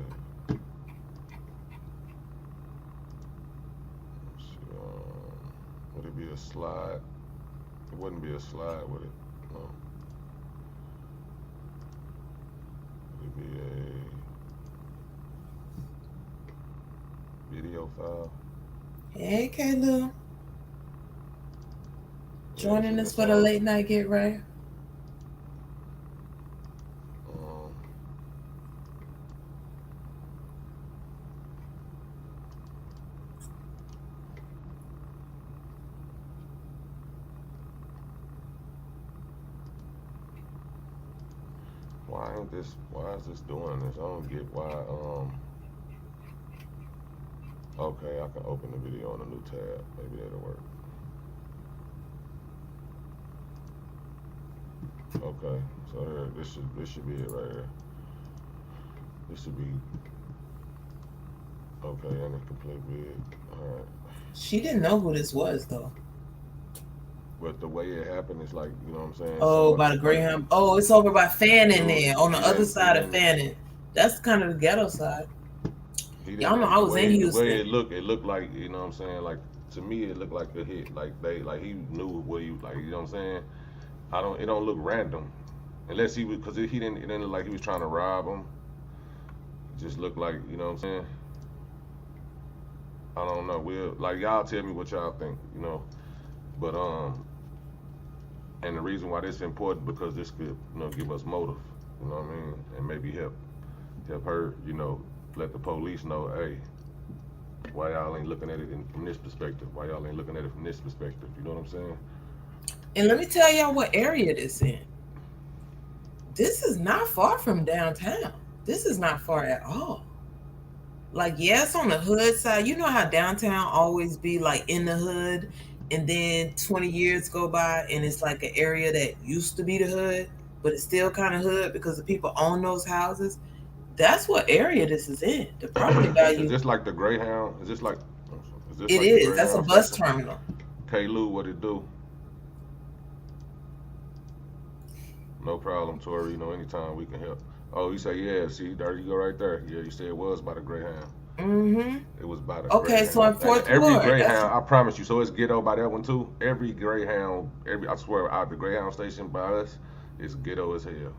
Let's see. Would it be a slide? It wouldn't be a slide, would it? No. Would it be a video file? Hey, Kaylu. Yeah, Joining it's us for the late night get right. Why is this doing this? I don't get why, okay, I can open the video on a new tab. Maybe that'll work. Okay, so here, this should be it right here. This should be, okay, and it can play big. Alright. She didn't know who this was though. But the way it happened is like, you know what I'm saying? Oh, by the Greyhound. Oh, it's over by Fannin there, on the other side of Fannin. That's kind of the ghetto side. Y'all know I was in Houston. The way it looked like, you know what I'm saying? Like, to me, it looked like a hit. Like he knew what he, like, you know what I'm saying? It don't look random. Unless he was, because it didn't look like he was trying to rob him. It just looked like, you know what I'm saying? I don't know. Like, y'all tell me what y'all think, you know? But, and the reason why this is important, because this could, you know, give us motive, you know what I mean? And maybe help her, you know, let the police know, hey, why y'all ain't looking at it from this perspective? Why y'all ain't looking at it from this perspective? You know what I'm saying? And let me tell y'all what area this in. This is not far from downtown. This is not far at all. Like, yeah, it's on the hood side. You know how downtown always be like in the hood, and then 20 years go by and it's like an area that used to be the hood, but it's still kind of hood because the people own those houses. That's what area this is in. The property value. Is this like the Greyhound? Is this like? It is. That's a bus terminal. Kaylu, what it do? No problem, Tori. You know, anytime we can help. Oh, you say, yeah, see, there you go right there. Yeah, you said it was by the Greyhound. Mm-hmm. It was by the Okay, Greyhound. so on fourth floor. Every Greyhound, I promise you, so it's ghetto by that one too. Every Greyhound, I swear, out the Greyhound station by us, it's ghetto as hell.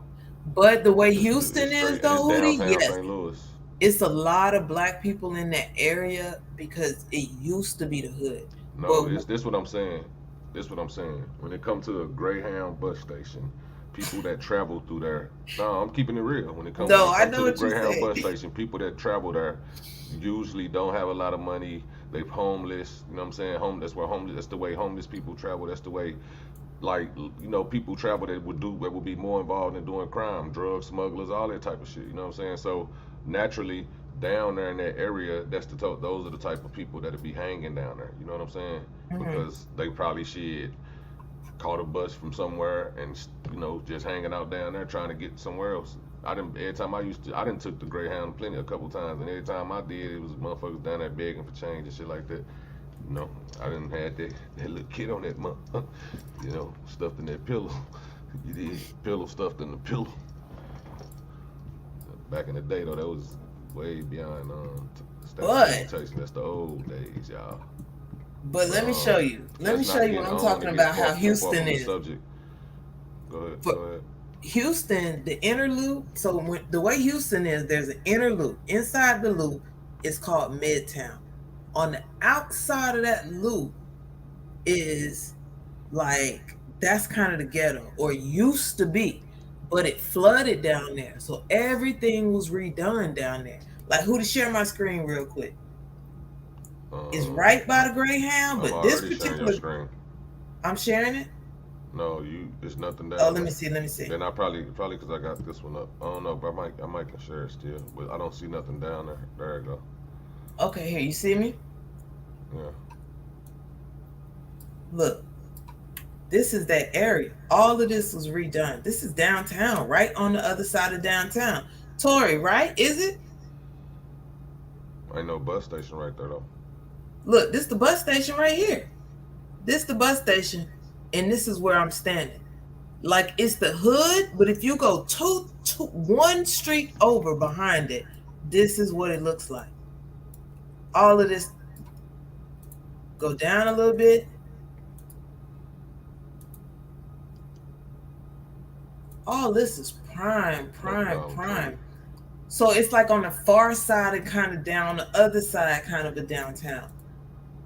But the way Houston is though, Hootie, yes. St. Louis. It's a lot of black people in that area because it used to be the hood. No, this what I'm saying. This what I'm saying. When it comes to a Greyhound bus station, people that travel through there. No, I'm keeping it real. When it comes to the Greyhound bus station, people that travel there usually don't have a lot of money. They're homeless. You know what I'm saying? That's the way homeless people travel. That's the way, like, you know, people travel that would be more involved in doing crime, drug smugglers, all that type of shit. You know what I'm saying? So naturally, down there in that area, those are the type of people that'll be hanging down there. You know what I'm saying? Mm-hmm. Because they probably caught a bus from somewhere and, you know, just hanging out down there trying to get somewhere else. I didn't took the Greyhound a couple times, and every time I did, it was motherfuckers down there begging for change and shit like that. You know, I didn't have that little kid on that motherfucker, you know, stuffed in that pillow. You did pillow stuffed in the pillow. Back in the day though, way beyond statute of But limitations. That's the old days, y'all. let me show you. Let me show you what I'm talking about. How Houston is. Subject. Go ahead. For Go ahead. Houston, the inner loop. So the way Houston is, there's an inner loop. Inside the loop is called Midtown. On the outside of that loop is like, that's kind of the ghetto, or used to be, but it flooded down there. So everything was redone down there. Like, who to share my screen real quick? It's right by the Greyhound, but this particular screen. I'm sharing it. No, it's nothing down. Oh, let me see. Then I probably because I got this one up. I don't know, but I might can share it still, but I don't see nothing down there. There you go. Okay, here, you see me? Yeah. Look, this is that area. All of this was redone. This is downtown, right on the other side of downtown. Tori, right? Is it? Ain't no bus station right there though. Look, this is the bus station right here. This is the bus station, and this is where I'm standing. Like, it's the hood, but if you go one street over behind it, this is what it looks like. All of this, go down a little bit. All this is prime. So it's like on the far side and kind of down the other side, kind of a downtown.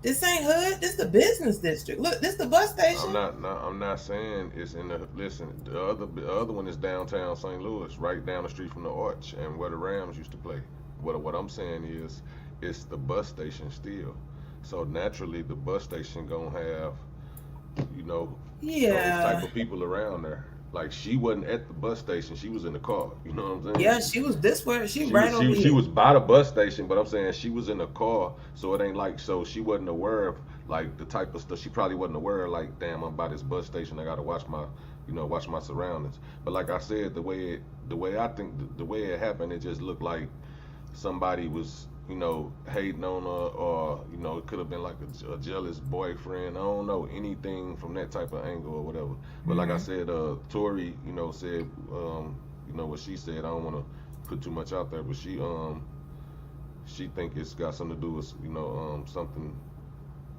This ain't hood. This the business district. Look, this the bus station. I'm not saying it's in the. Listen, the other one is downtown St. Louis, right down the street from the Arch, and where the Rams used to play. What I'm saying is, it's the bus station still. So naturally, the bus station gonna have, those type of people around there. Like, she wasn't at the bus station; she was in the car. You know what I'm saying? Yeah, she was this way. She right over here. She was by the bus station, but I'm saying she was in the car, so it ain't like, so she wasn't aware of like the type of stuff. She probably wasn't aware of, like, damn, I'm by this bus station. I gotta watch my surroundings. But like I said, the way I think the way it happened, it just looked like somebody was, hating on her, or it could have been like a jealous boyfriend. I don't know anything from that type of angle or whatever. But like I said, Tori, said, what she said. I don't want to put too much out there, but she think it's got something to do with, something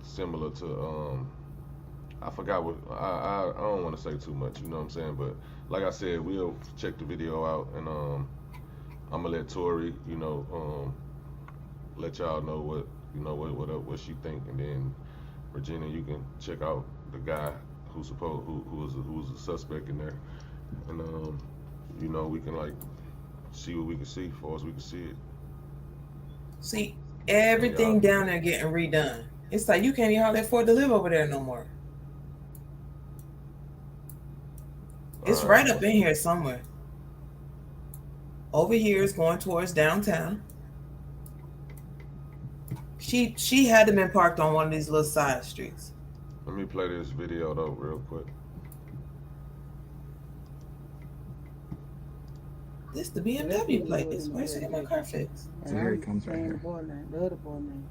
similar to, I forgot what, I don't want to say too much, you know what I'm saying? But like I said, we'll check the video out, and I'm gonna let Tori, let y'all know what she think, and then Regina, you can check out the guy who was a suspect in there, and we can like see what we can see, as far as we can see it. See, everything down there getting redone. It's like you can't even hardly afford to live over there no more. It's right up in here somewhere. Over here is going towards downtown. She had to been parked on one of these little side streets. Let me play this video though real quick. This the BMW plate. This where's she get my car fixed? So here it comes right here. The other boy name.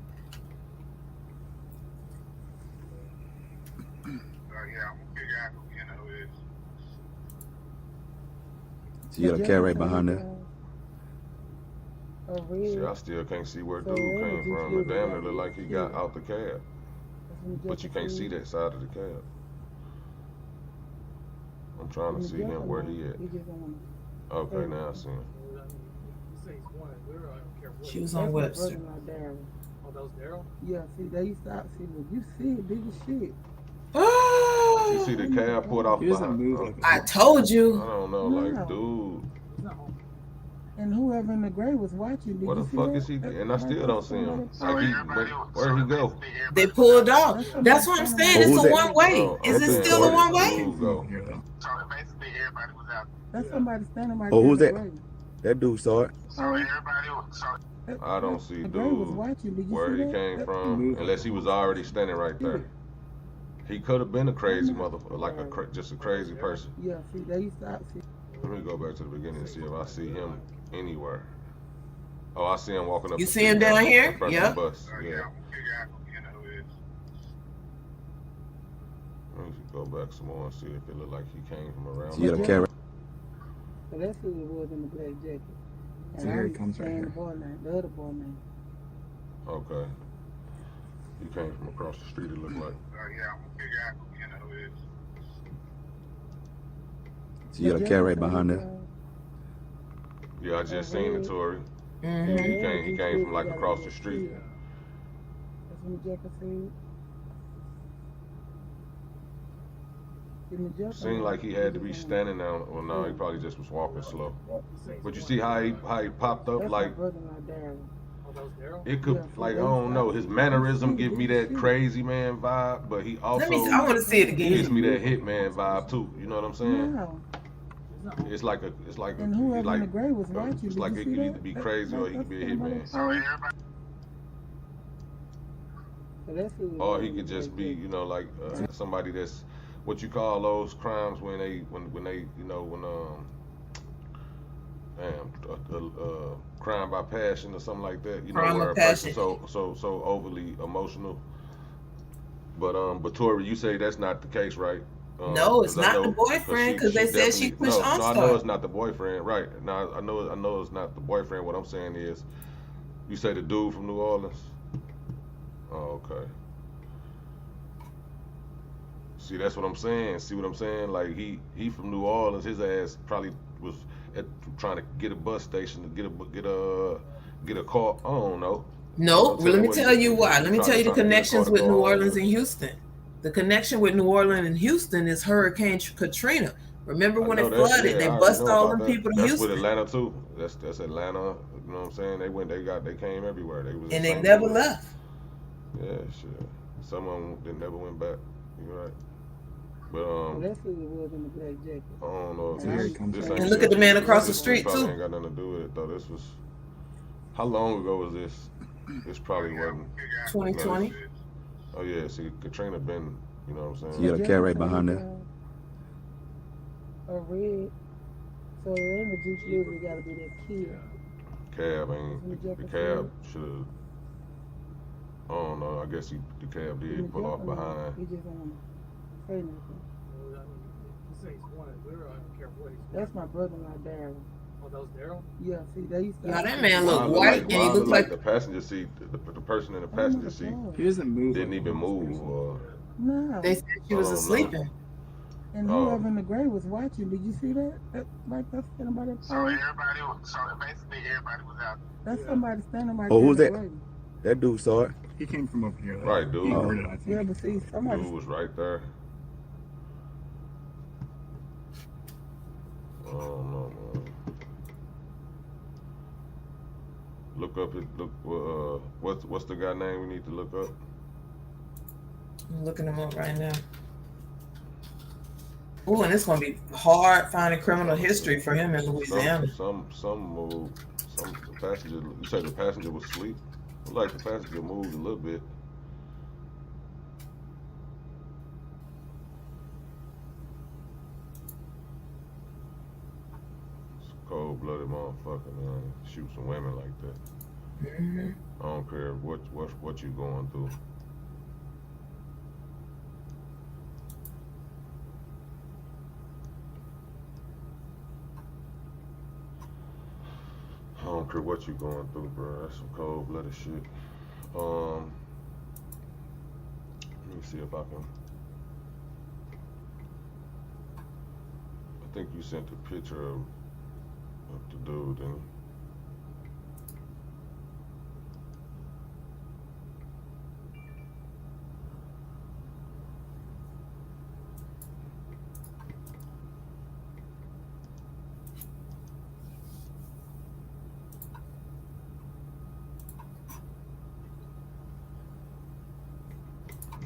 So you got a cat right behind there. See, I still can't see where dude came from. It damn near look like he got out the cab. But you can't see that side of the cab. I'm trying to see him where he at. Okay, now I see him. She was on Webster. Oh, that was Daryl? Yeah, see, they stopped. See, look, you see it, big as shit. You see the cab pulled off behind. I told you. I don't know, like, dude. And whoever in the grave was watching. Where the fuck is he? And I still don't see him. Like, where'd he go? They pulled off. That's what I'm saying. It's a one way. Is it still a one way? Basically, everybody was out. That's somebody standing right there. Oh, who's that? That dude saw it. I don't see dude where he came from, unless he was already standing right there. He could have been a crazy motherfucker, like just a crazy person. Yeah, see, they stopped. Let me go back to the beginning and see if I see him anywhere. Oh, I see him walking up. You see him down here? Yeah. Bus. Yeah. Let me go back some more and see if it looked like he came from around. So you got a cat right. So that's who it was in the black jacket. And I'm saying the boy name, the other boy name. Okay. He came from across the street, it looked like. So you got a cat right behind there. Yeah, I just seen it, Tori. Mm-hmm. He came from like across the street. That's what Jacob said. Seemed like he had to be standing there. Well, no, he probably just was walking slow. But you see how he popped up like it could, like, I don't know, his mannerism give me that crazy man vibe, but he also I want to see it again. gives me that hitman vibe too. You know what I'm saying? No. It's like And whoever in the grave was watching. it's like it could either be crazy or he could be a hitman. Or he could just be, you know, like somebody that's what you call those crimes when they you know crime by passion or something like that, you know, Crime where of a person passion. so overly emotional. But Tori, you say that's not the case, right? No, it's not the boyfriend, because they said she pushed OnStar. No, I know it's not the boyfriend, right? Now I know it's not the boyfriend. What I'm saying is, you say the dude from New Orleans. Oh, okay. See, that's what I'm saying. See what I'm saying? Like he from New Orleans. His ass probably was trying to get a bus station to get a car. I don't know. No, let me tell you why. Let me tell you the connections with New Orleans and Houston. The connection with New Orleans and Houston is Hurricane Katrina. Remember when it flooded? They bust all them people to Houston. That's with Atlanta too. That's Atlanta. You know what I'm saying? They came everywhere. They never left. Yeah, sure. Some of them they never went back. You're right. But that's who it was in the black jacket. I don't know if this ain't. And look at the man across the street probably too. Ain't got nothing to do with it though. This was, how long ago was this? This probably wasn't 2020. Oh yeah, see Katrina been, you know what I'm saying? So you got a cat right behind there. A red. So there ain't a juice we gotta be that kid. Cab ain't, the cab should've, I don't know, I guess the cab did pull off behind. He just don't say nothing. That's my brother-in-law, Daryl. Oh, that was Daryl? Yeah, see, they used to. Yeah, that man look white and he looked like the passenger seat. The person in the passenger seat He doesn't move. didn't even move. Or No. they said she was asleep. And whoever in the grave was watching. Did you see that? Right there standing by that pole? So basically everybody was out. That's somebody standing right Oh, there. who's in the that? grave. That dude saw it. He came from up here. Right, dude. He heard it, I think. Yeah, but see, somebody. Dude was right there. I don't know, man. Look up his what's the guy name we need to look up? I'm looking him up right now. Oh, and it's gonna be hard finding criminal history for him in Louisiana. Some passenger. You say the passenger was asleep? Looked like the passenger moved a little bit. It's a cold-blooded motherfucker, man. Shoot some women like that. Mm-hmm. I don't care what you going through. I don't care what you going through, bro. That's some cold-blooded shit. Let me see if I can. I think you sent a picture of the dude, didn't you?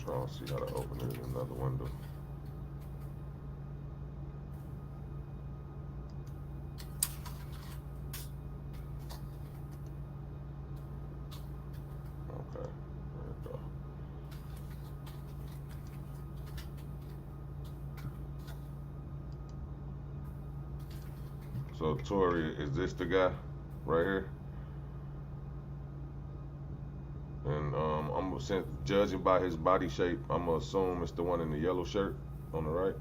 Trying to see how to open it in another window. Okay, there we go. So Tori, is this the guy right here? And judging by his body shape, I'm gonna assume it's the one in the yellow shirt on the right.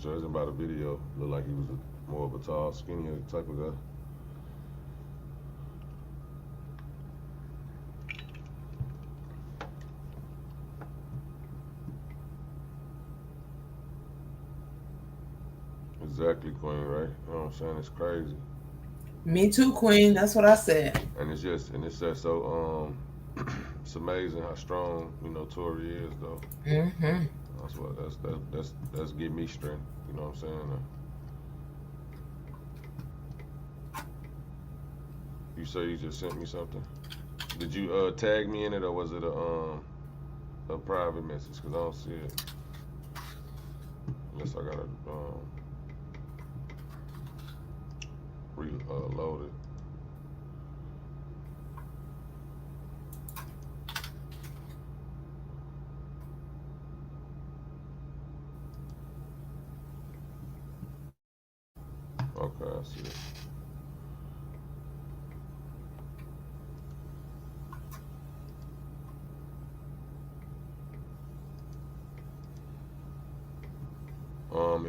judging by the video, looked like he was more of a tall, skinnier type of guy. Exactly, Queen, right? You know what I'm saying? It's crazy. Me too, Queen. That's what I said. And it's just so it's amazing how strong, you know, Tory is though. Mm-hmm. That's give me strength, you know what I'm saying? You say you just sent me something? Did you tag me in it, or was it a private message? Cause I don't see it. Unless I gotta reload it. Okay, I see it.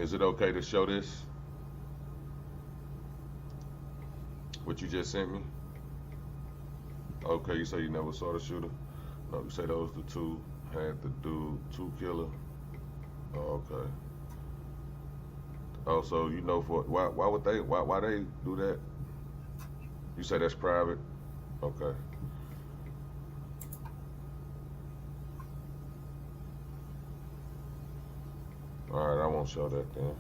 Is it okay to show this? What you just sent me? Okay, you say you never saw the shooter? No, you say those the two had the dude, two killer. Oh, okay. Oh, so you know why would they why they do that? You say that's private? Okay. Alright, I won't show that then.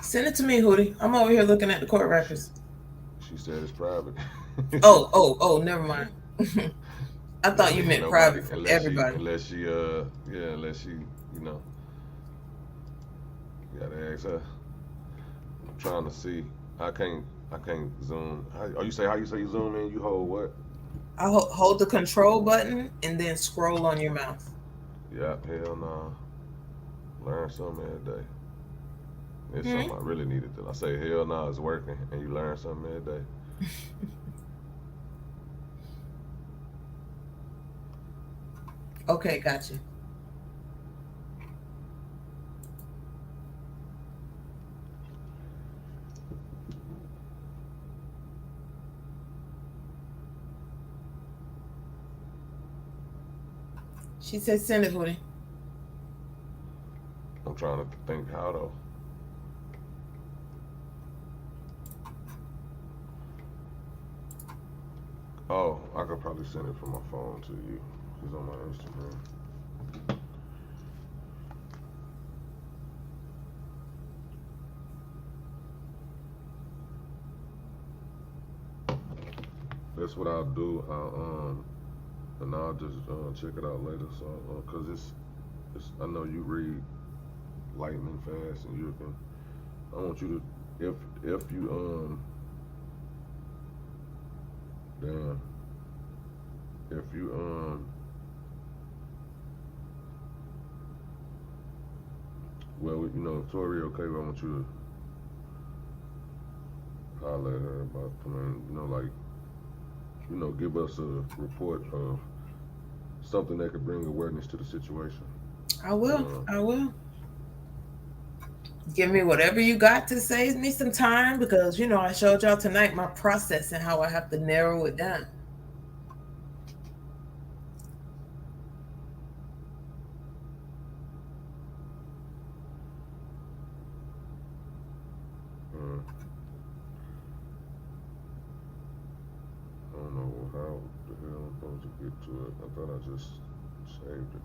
Send it to me, Hootie. I'm over here looking at the court records. She said it's private. oh, never mind. I thought you meant private for everybody. Unless she, you know, you gotta ask her. I'm trying to see. I can't zoom. You say how you say you zoom in? You hold what? I hold the control button and then scroll on your mouse. Yeah, hell no. Learn something every day. It's something I really needed to. I say hell no, it's working, and you learn something every day. Okay, gotcha. She said send it, Hootie. I'm trying to think how though. Oh, I could probably send it from my phone to you. It's on my Instagram. That's what I'll do. And I'll just check it out later. So, cause it's I know you read lightning fast, and you can. I want you to, if you damn, if you well, you know, if Tori okay, I want you to holler at her about, I mean, you know, like, you know, give us a report of something that could bring awareness to the situation. I will. I will. Give me whatever you got to save me some time, because, you know, I showed y'all tonight my process and how I have to narrow it down. I don't know how the hell I'm supposed to get to it. I thought I just saved it.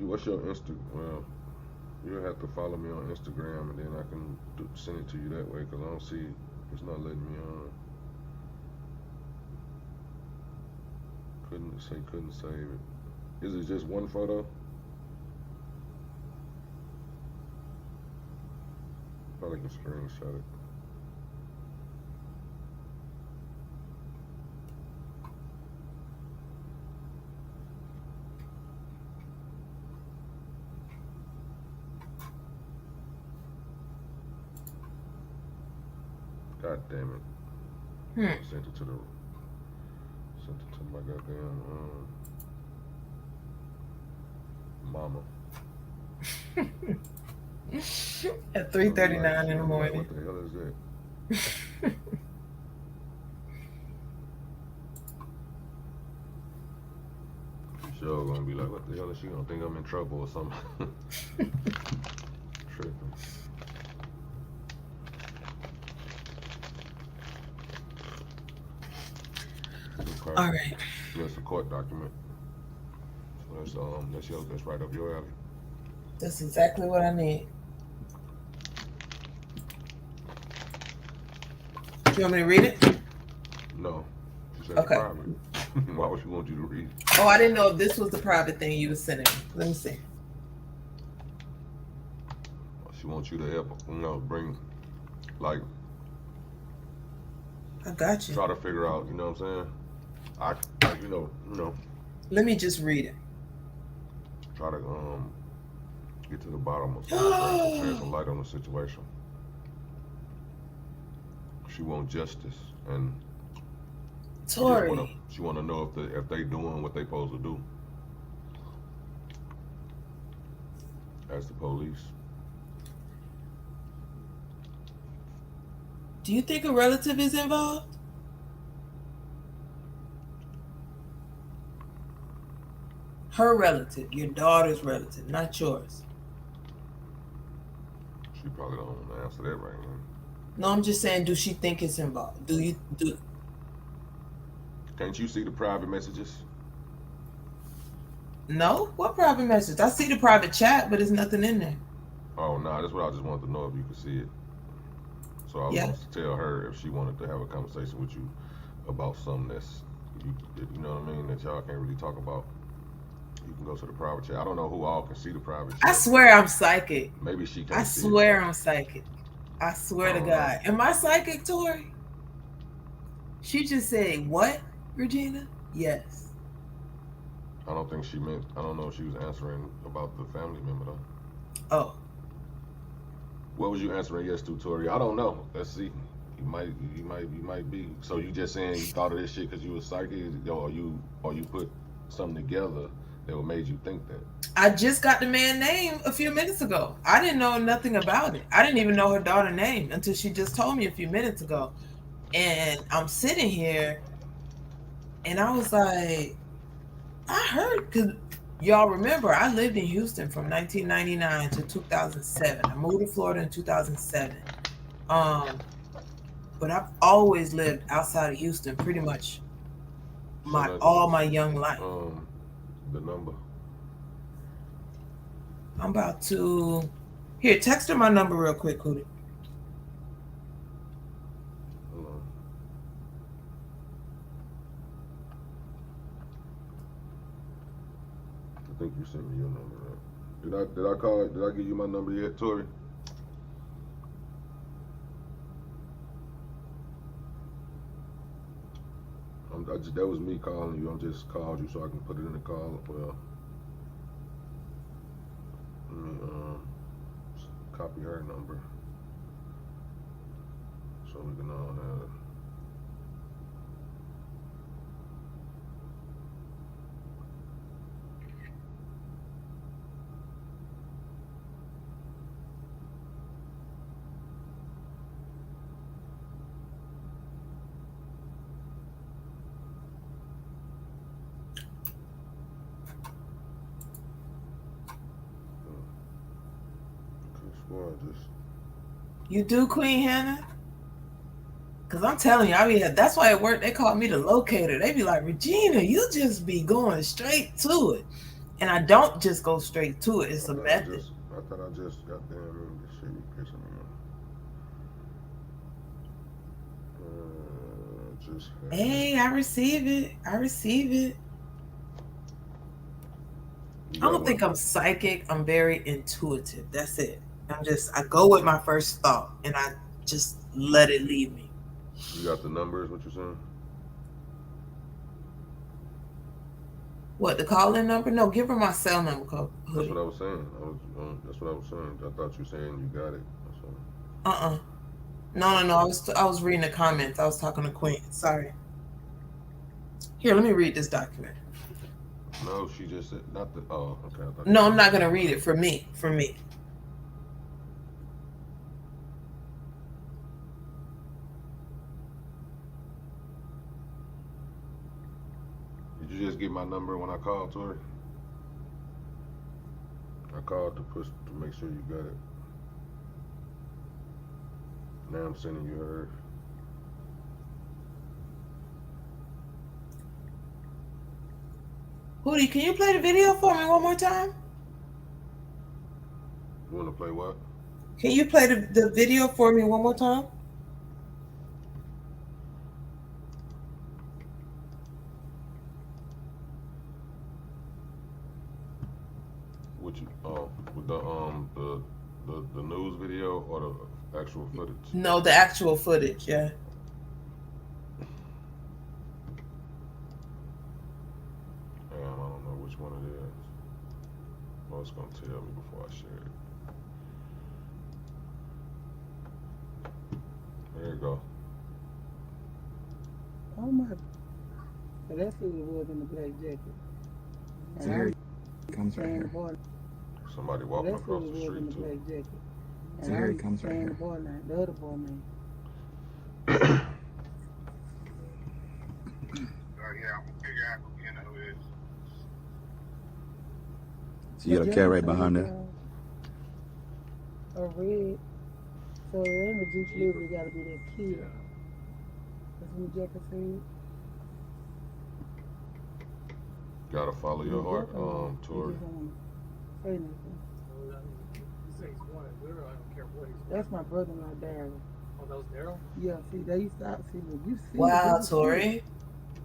What's your Instagram? Well, you'll have to follow me on Instagram, and then I can send it to you that way, because I don't see, it's not letting me on. Couldn't save it. Is it just one photo? Probably can screenshot it. God damn it. Sent it to my goddamn mama. At 3:39 in the morning. What the hell is that? She's sure gonna be like, what the hell is she gonna think I'm in trouble or something? Tripping. Okay. All right. That's a court document. So that's right up your alley. That's exactly what I need. Do you want me to read it? No. She said okay. Private. Why would she want you to read it? Oh, I didn't know if this was the private thing you were sending me. Let me see. She wants you to help, bring, like. I got you. Try to figure out, you know what I'm saying? You know. Let me just read it. Try to get to the bottom of something, shed some light on the situation. She wants justice, and Tori. She want to know if they doing what they supposed to do. As the police. Do you think a relative is involved? Her relative, your daughter's relative, not yours. She probably don't want to answer that right now. No, I'm just saying, do she think it's involved? Do? Can't you see the private messages? No? What private message? I see the private chat, but there's nothing in there. Oh, no, that's what I just wanted to know if you could see it. So I was going to tell her if she wanted to have a conversation with you about something that's, you know what I mean, that y'all can't really talk about. You can go to the private chat. I don't know who all can see the private chat. I swear I'm psychic. Maybe she can't see it. I swear I'm psychic. I swear to God. Am I psychic, Tori? She just said, what, Regina? Yes. I don't think she meant, I don't know if she was answering about the family member though. Oh. What was you answering yes to, Tori? I don't know. Let's see. You might be. So you just saying you thought of this shit because you was psychic, or you put something together that made you think that? I just got the man's name a few minutes ago. I didn't know nothing about it. I didn't even know her daughter's name until she just told me a few minutes ago. And I'm sitting here and I was like, I heard, because y'all remember I lived in Houston from 1999 to 2007. I moved to Florida in 2007. But I've always lived outside of Houston pretty much all my young life. The number. I'm about to text her my number real quick, Cootie. Hold on. I think you sent me your number, right? Did I call it? Did I give you my number yet, Tori? That was me calling you. I just called you so I can put it in the call. Well, let me copy her number so we can all have it. You do, Queen Hannah? Because I'm telling you, that's why at work they call me the locator. They be like, Regina, you just be going straight to it. And I don't just go straight to it. It's a method. I thought I just got damn this shit pissing me off. Hey, I receive it. I don't think I'm psychic. I'm very intuitive. That's it. I go with my first thought and I just let it leave me. You got the numbers, what you're saying? What, the call-in number? No, give her my cell number, That's what I was saying. That's what I was saying. I thought you were saying you got it. No. I was reading the comments. I was talking to Queen. Sorry. Here, let me read this document. No, she just said not the. Oh, okay. No, I'm not gonna read it. For me. Did you just get my number when I called, Tori? I called to make sure you got it. Now I'm sending you her. Hootie, can you play the video for me one more time? You want to play what? Can you play the video for me one more time? With the news video or the actual footage? No, the actual footage, yeah. Damn, I don't know which one it is. Well, it's gonna tell me before I share it. There you go. Oh my. So that's who it was in the black jacket. And Here he comes right here. Somebody walking across the street too. Black jacket. So here he comes right here. The boy now, the other boy man. Yeah, I'm gonna figure out who you know is. So you got a cat right behind there. A red. So in the Jeep livery gotta be that kid. That's what Jacket said. Gotta follow your heart, Tori. Say nothing. That's my brother-in-law, Daryl. Oh, that was Daryl? Yeah, see, they used to see what you see. Wow, Tori.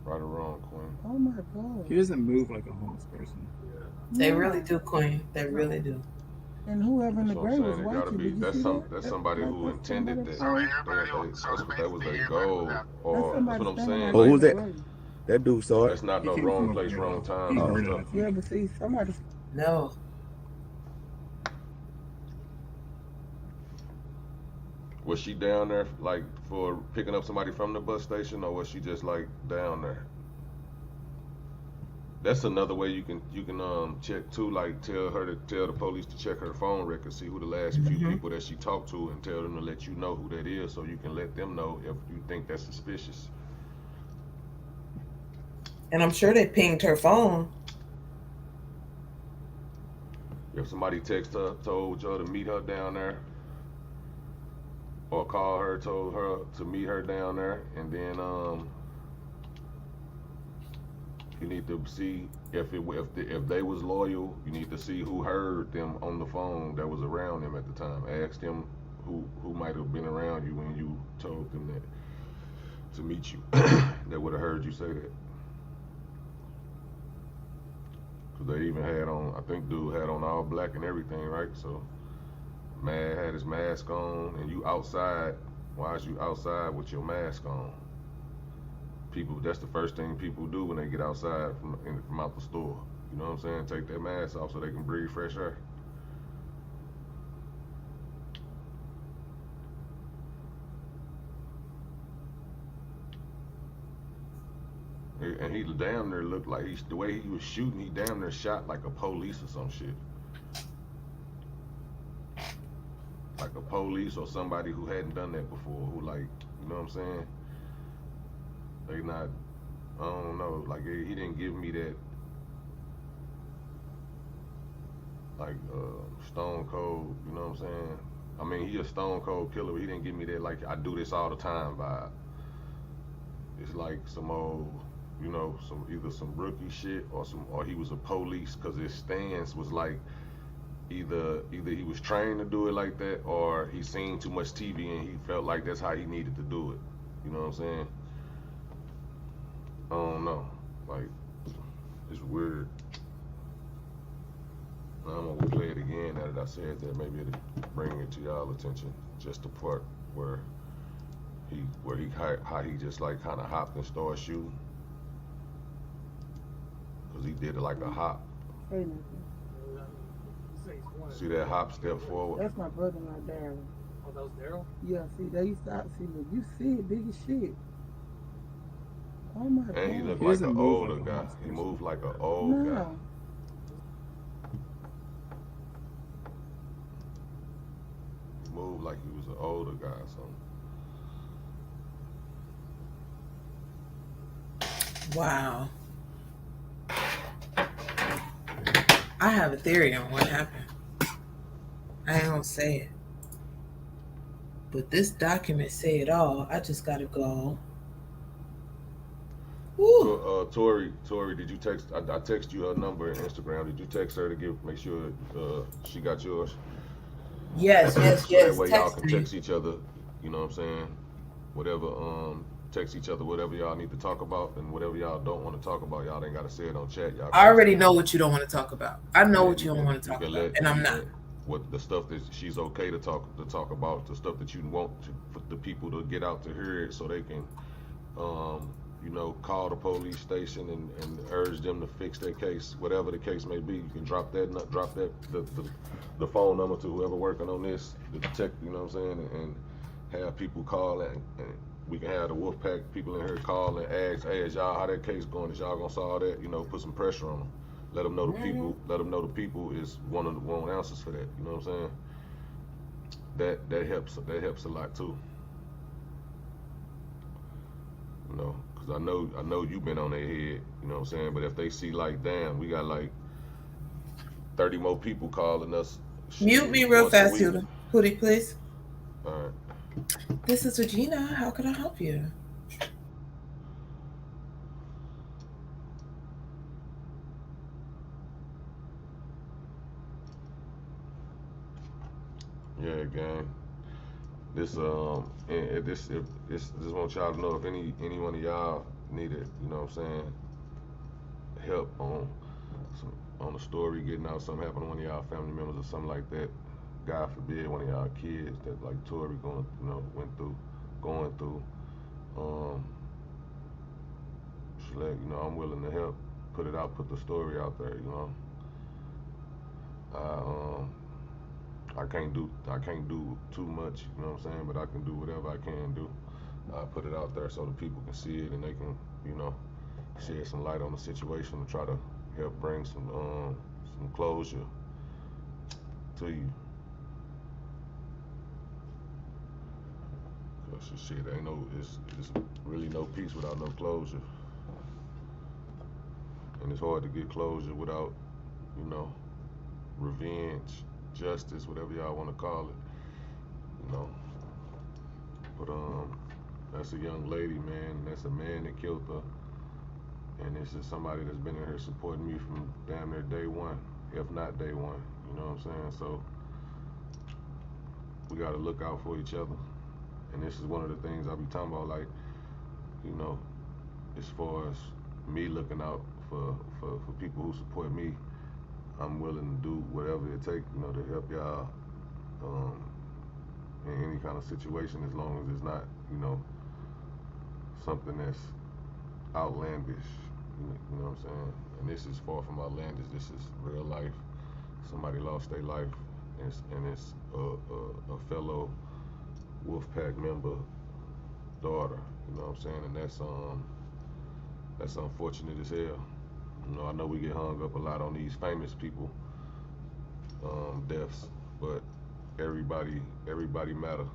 Right or wrong, Queen? Oh my God. He doesn't move like a homeless person. Yeah. They really do, Queen. They really do. And whoever in the grave was watching, that's somebody who intended that. That was their goal, or that's what I'm saying. Oh, who's that? That dude saw it. That's not no wrong place, wrong time. Yeah, but see, somebody. No. Was she down there like for picking up somebody from the bus station, or was she just like down there? That's another way you can check too, like tell the police to check her phone records, see who the last few people that she talked to, and tell them to let you know who that is, so you can let them know if you think that's suspicious. And I'm sure they pinged her phone. If somebody told her to meet her down there, or call her, told her to meet her down there, and then you need to see if they was loyal. You need to see who heard them on the phone that was around them at the time. Ask them who might have been around you when you told them that to meet you. That would have heard you say that. Cause they even had on, I think dude had on all black and everything, right? So man had his mask on, and you outside. Why is you outside with your mask on? People, that's the first thing people do when they get outside from out the store. You know what I'm saying? Take their mask off so they can breathe fresh air. And he damn near looked like the way he was shooting, he damn near shot like a police or some shit. Like a police or somebody who hadn't done that before, who like, you know what I'm saying? They not, I don't know, like he didn't give me that, like stone cold, you know what I'm saying? I mean, he a stone cold killer, but he didn't give me that like I do this all the time vibe. It's like some old, you know, either some rookie shit or he was a police, because his stance was like either he was trained to do it like that, or he seen too much TV and he felt like that's how he needed to do it. You know what I'm saying? I don't know. Like, it's weird. I'm gonna play it again now that I said that. Maybe it'll bring it to y'all attention. Just the part where how he just like kind of hopped and started shooting. Cause he did it like a hop. Say nothing. See that hop step forward? That's my brother-in-law, Daryl. Oh, that was Daryl? Yeah, see, they stop. See, look, you see it, big as shit. Oh my God. And he looked like an older guy. He moved like an old guy. He moved like he was an older guy or something. Wow. I have a theory on what happened. I ain't gonna say it. But this document say it all. I just gotta go. So, Tori, did you text? I text you her number and Instagram. Did you text her to make sure she got yours? Yes. That way y'all Text can me. text each other. You know what I'm saying? Whatever. Text each other whatever y'all need to talk about, and whatever y'all don't want to talk about, y'all ain't gotta say it on chat. Y'all. I already know what you don't want to talk about. I know what you don't want to talk about, and I'm not. What the stuff that she's okay to talk about, the stuff that you want for the people to get out to hear it, so they can, call the police station and urge them to fix their case, whatever the case may be. You can drop the phone number to whoever working on this, the detective, you know what I'm saying, and have people call and we can have the Wolfpack people in here call and ask, hey, is y'all, how that case going? Is y'all gonna solve that? Put some pressure on them. Let them know the people. Let them know the people is one answers for that. You know what I'm saying? That helps. That helps a lot too. Because I know you've been on their head. You know what I'm saying? But if they see like, damn, we got like 30 more people calling us. Mute me real fast, Hootie, please. All right. This is Regina. How can I help you? Yeah, gang. This want y'all to know if any one of y'all needed, you know what I'm saying, help on the story, getting out something happened to one of y'all family members or something like that. God forbid one of y'all kids that like Tori going through. Just let you know I'm willing to help put the story out there. I can't do too much, you know what I'm saying, but I can do whatever I can do. Put it out there so the people can see it and they can, shed some light on the situation and try to help bring some closure to you. Cause shit, it's really no peace without no closure, and it's hard to get closure without, revenge, justice, whatever y'all want to call it, But that's a young lady, man, and that's a man that killed her, and this is somebody that's been in here supporting me from damn near day one, if not day one. You know what I'm saying? So we got to look out for each other, and this is one of the things I be talking about, like, as far as me looking out for people who support me. I'm willing to do whatever it takes, to help y'all in any kind of situation, as long as it's not, something that's outlandish. You know what I'm saying? And this is far from outlandish. This is real life. Somebody lost their life, and it's a fellow Wolfpack member daughter. You know what I'm saying? And that's unfortunate as hell. I know we get hung up a lot on these famous people deaths, but everybody matter.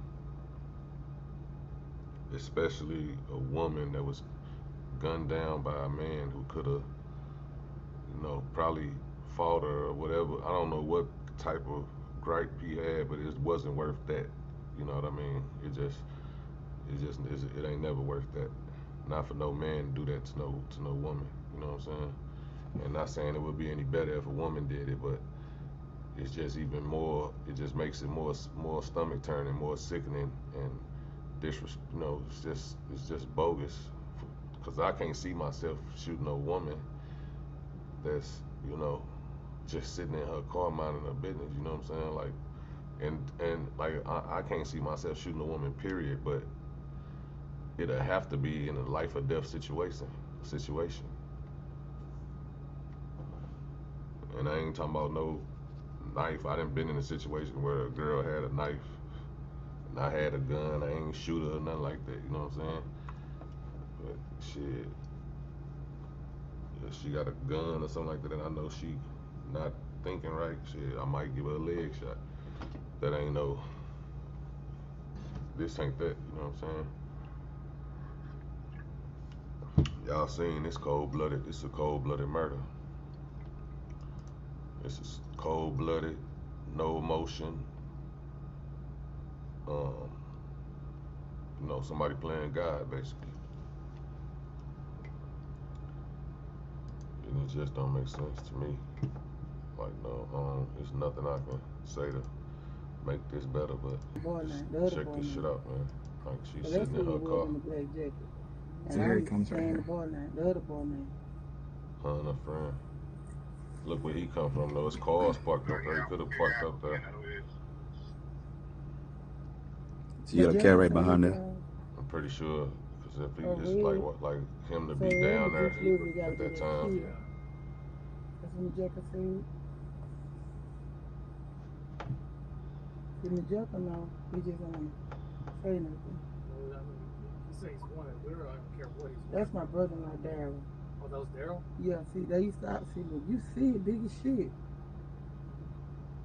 Especially a woman that was gunned down by a man who could have, probably fought her or whatever. I don't know what type of gripe he had, but it wasn't worth that. You know what I mean? It ain't never worth that. Not for no man to do that to no woman. You know what I'm saying? And not saying it would be any better if a woman did it, but it's just even more. It just makes it more stomach turning, more sickening, and it's just bogus. Because I can't see myself shooting a woman that's just sitting in her car minding her business. You know what I'm saying? Like, and like I can't see myself shooting a woman, period. But it'll have to be in a life or death situation. And I ain't talking about no knife. I done been in a situation where a girl had a knife and I had a gun. I ain't shoot her or nothing like that. You know what I'm saying? But shit, if she got a gun or something like that, and I know she not thinking right, shit, I might give her a leg shot. That ain't no, this ain't that, you know what I'm saying? Y'all seen this cold-blooded, this is a cold-blooded murder. This is cold-blooded, no emotion. You know, somebody playing God, basically. And it just don't make sense to me. Like, no, there's nothing I can say to make this better, but check this shit out, man. Like, she's sitting in her car. In the black jacket. So here he comes right here. The boy name, the other boy name. Her and her friend. Look where he come from, though. His car's parked up there. He could have parked up there. So you got a cat right behind there? I'm pretty sure, because if he just like him to be down there at that time. That's when the jacket said. Didn't the jacket know? He just don't say nothing. He says he's wanted a girl. I don't care what he's wanted. That's my brother-in-law, Daryl. Oh, that was Daryl? Yeah, see, they used to see, look, you see it, big as shit.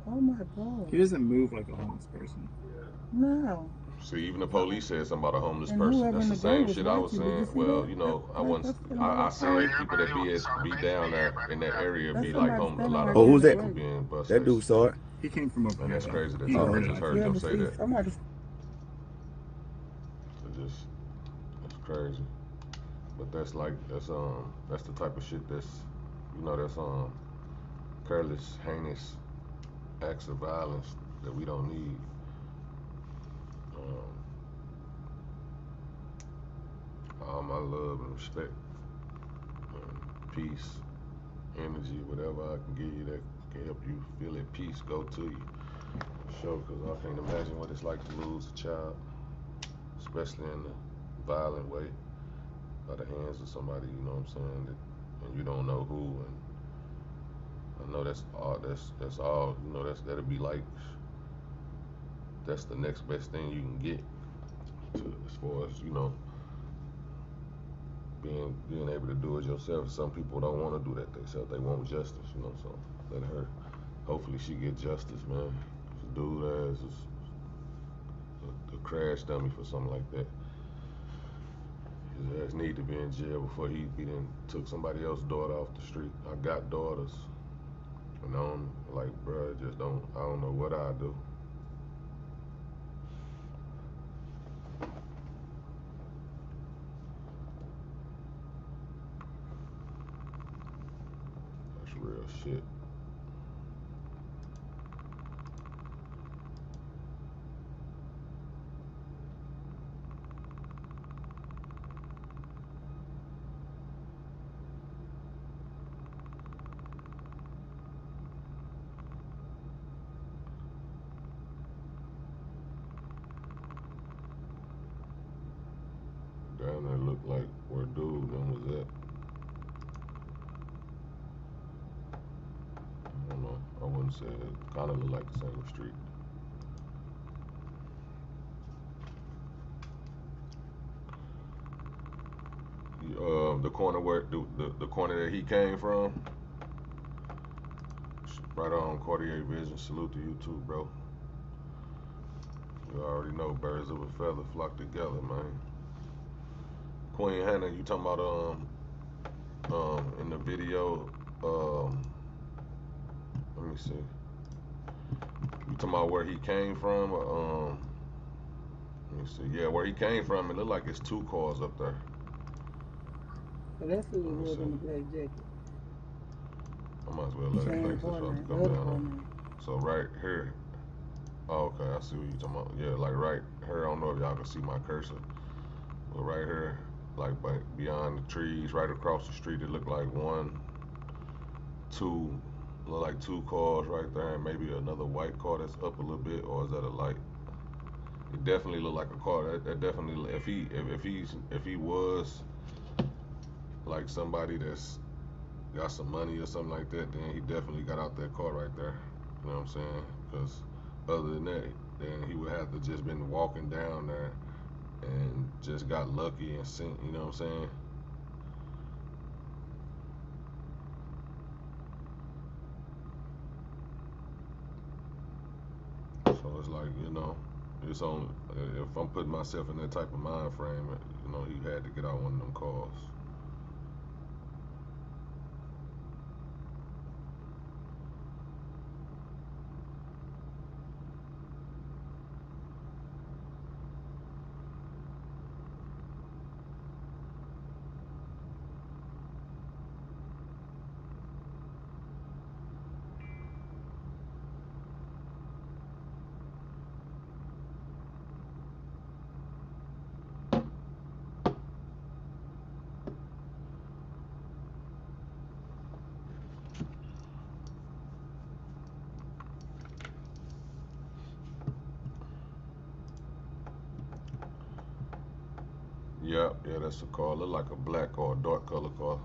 Oh my God. He doesn't move like a homeless person. Yeah. No. See, even the police said something about a homeless person. That's the same shit I was saying. Well, you know, I said people that be down there in that area be like homeless. A lot of who's that? people being bust. That dude saw it. He came from up and here. that's crazy that y'all just heard them say that. It's crazy. But that's the type of shit that's, you know, that's careless, heinous acts of violence that we don't need. All my love and respect and peace, energy, whatever I can give you that can help you feel at peace, go to you. Sure, because I can't imagine what it's like to lose a child, especially in a violent way, by the hands of somebody, you know what I'm saying, and you don't know who. And I know that's all, you know, that'll be like, that's the next best thing you can get to, as far as, you know, being able to do it yourself. Some people don't want to do that themselves. They want justice, you know, so let her, hopefully she get justice, man. This dude is a crash dummy for something like that. His ass need to be in jail before he then took somebody else's daughter off the street. I got daughters, and I'm like, bro, I don't know what I do. That's real shit. Down there looked like where dude then was at. I don't know. I wouldn't say it. Kind of looked like the same street. The corner where the corner that he came from, right on Cartier Vision. Salute to you too, bro. You already know birds of a feather flock together, man. Queen Hannah, you talking about in the video, let me see. You talking about where he came from? Let me see. Yeah, where he came from, it looked like it's 2 cars up there. So that's who was in the black jacket. I might as well let it play this one come down. So right here. Oh, okay, I see what you're talking about. Yeah, like right here, I don't know if y'all can see my cursor. But right here, like beyond the trees, right across the street, it looked like 1, 2, Look like two cars right there, and maybe another white car that's up a little bit, or is that a light? It definitely looked like a car. That definitely, if he was like somebody that's got some money or something like that, then he definitely got out that car right there. You know what I'm saying? Because other than that, then he would have to just been walking down there and just got lucky and seen. You know what I'm saying? So it's like, you know, it's on. If I'm putting myself in that type of mind frame, you know, he had to get out one of them cars. Yeah, that's a car. Look like a black or a dark color car.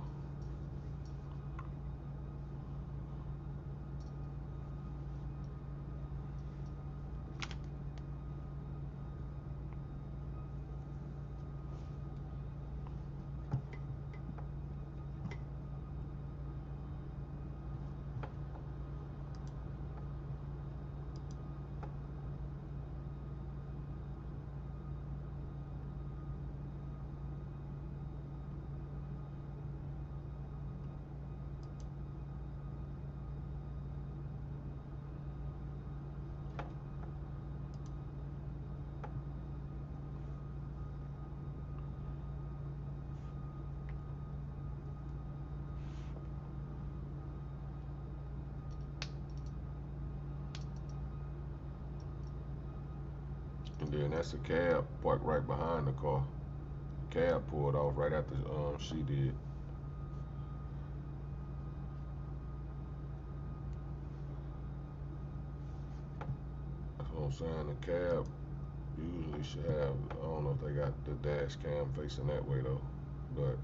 And then that's a cab parked right behind the car. The cab pulled off right after she did. That's what I'm saying. The cab usually should have, I don't know if they got the dash cam facing that way though, but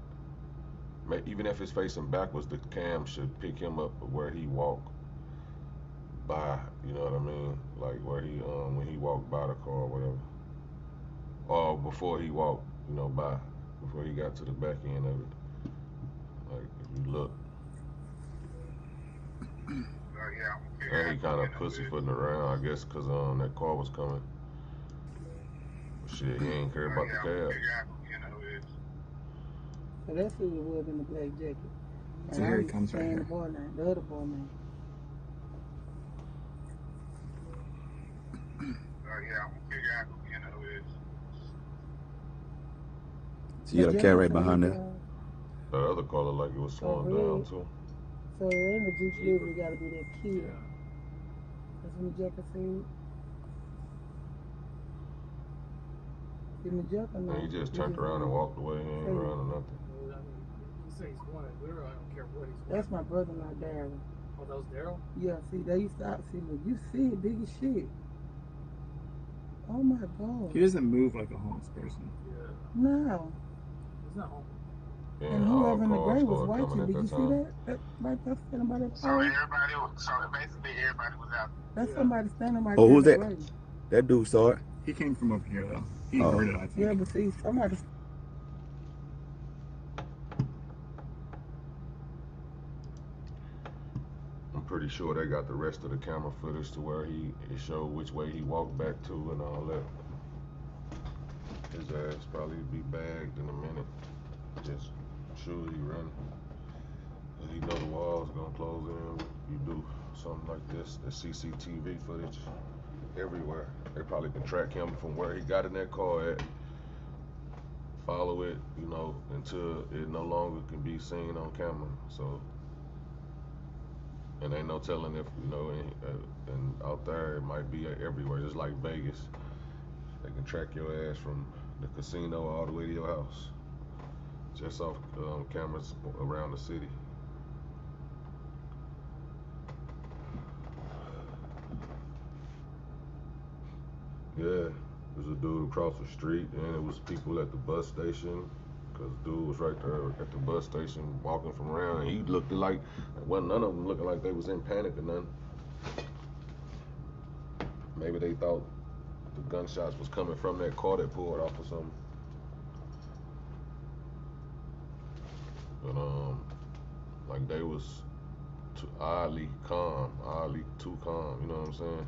even if it's facing backwards, the cam should pick him up where he walked by, you know what I mean? Like where he, when he walked by the car or whatever. Or before he walked, you know, by, before he got to the back end of it. Like, if you look. And he kind of pussyfooting around, I guess, because that car was coming. Shit, he ain't care about the cab. So that's who it was in the black jacket. So here he comes right here. The boy name, the other boy name. So you got a cat right behind there? The other car looked like it was slowing down too. So in the Jeep usually got to be that kid. That's when the jacket said. In the jacket, no. And he just turned around and walked away. He ain't around or nothing. He says he's wanted. Literally, I don't care what he's wanted. That's my brother-in-law, Daryl. Oh, that was Daryl? Yeah, see, they used to see, look, you see it, big as shit. Oh my God. He doesn't move like a homeless person. Yeah. No. He's not home. Yeah, And whoever in the gray was white too. Did you see that? That right there standing by that pole? So basically everybody was out. That's somebody standing right Oh, there. who's that? Gray. That dude saw it. He came from over here though. He heard it, I think. Yeah, but see, somebody. I'm pretty sure they got the rest of the camera footage to where it showed which way he walked back to and all that. His ass probably be bagged in a minute. Just sure he running. Cause he know the walls gonna close in. You do something like this, the CCTV footage everywhere. They probably can track him from where he got in that car at, follow it, you know, until it no longer can be seen on camera. So, and ain't no telling if, you know, and out there it might be everywhere, just like Vegas. They can track your ass from the casino all the way to your house, just off cameras around the city. Yeah, there's a dude across the street, and it was people at the bus station. Cause dude was right there at the bus station walking from around, and he looked like, wasn't none of them looking like they was in panic or nothing. Maybe they thought the gunshots was coming from that car that pulled off or something. But like they was oddly calm, oddly too calm. You know what I'm saying?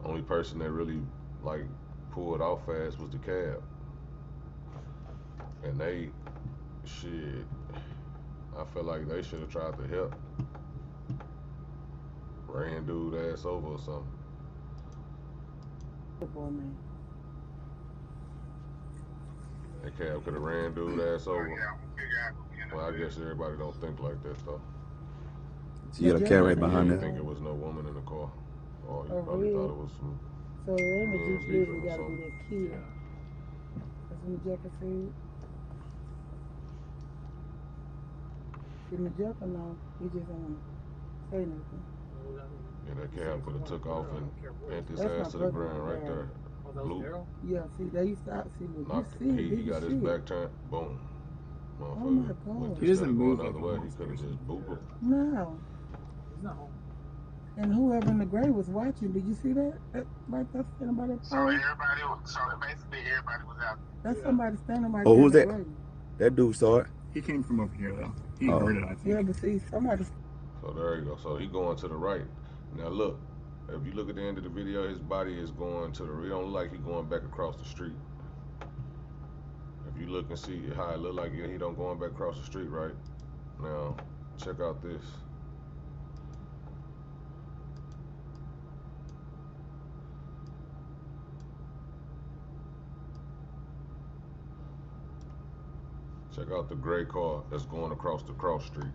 Only person that really like pulled off fast was the cab, and they, shit, I feel like they should have tried to help. Ran dude ass over or something. That cab could have ran dude ass over. Well, I guess everybody don't think like that though. So you got a cat right behind He that. didn't think it was no woman in the car. Or he probably thought it was some So the image beefing usually or gotta be something. that kid. That's when the Jacker said. Didn't the Jacker know? He just don't want to say nothing. Yeah, that cab could have took off and bent his That's ass to my the brother ground right there. there. Oh, that was Blue. Daryl? Yeah, see, they used to see, look, you Knocked, see it, he big got as his shit. back turned, boom. Oh my Motherfucker God. went He instead doesn't of move going the like other a way, he homeless could have person. just booped him. No. He's not home. And whoever in the grave was watching, did you see that? That right there standing by that So pole? basically everybody was out. That's somebody standing right Oh, there in who's the that? grave. That dude saw it. He came from over here though. He Oh. heard it, I think. Yeah, but see, somebody. So there you go. So he going to the right. Now look, if you look at the end of the video, his body is going to the, it don't look like he going back across the street. If you look and see how it look like, yeah, he don't going back across the street, right? Now, check out this. Check out the gray car that's going across the cross street.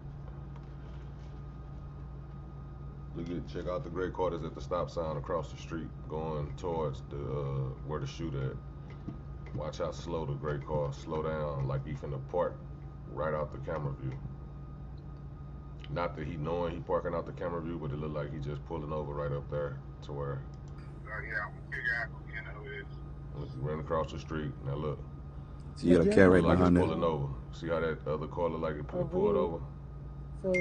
Check out the gray car that's at the stop sign across the street, going towards the where the shoot at. Watch how slow the gray car slow down, like he finna park right out the camera view. Not that he knowing he parking out the camera view, but it look like he just pulling over right up there to where. Yeah, I'm gonna figure out who it is. Look, he ran across the street. Now look. So you got a cat right Look like behind it's that. pulling over. See how that other car look like it pulled over? So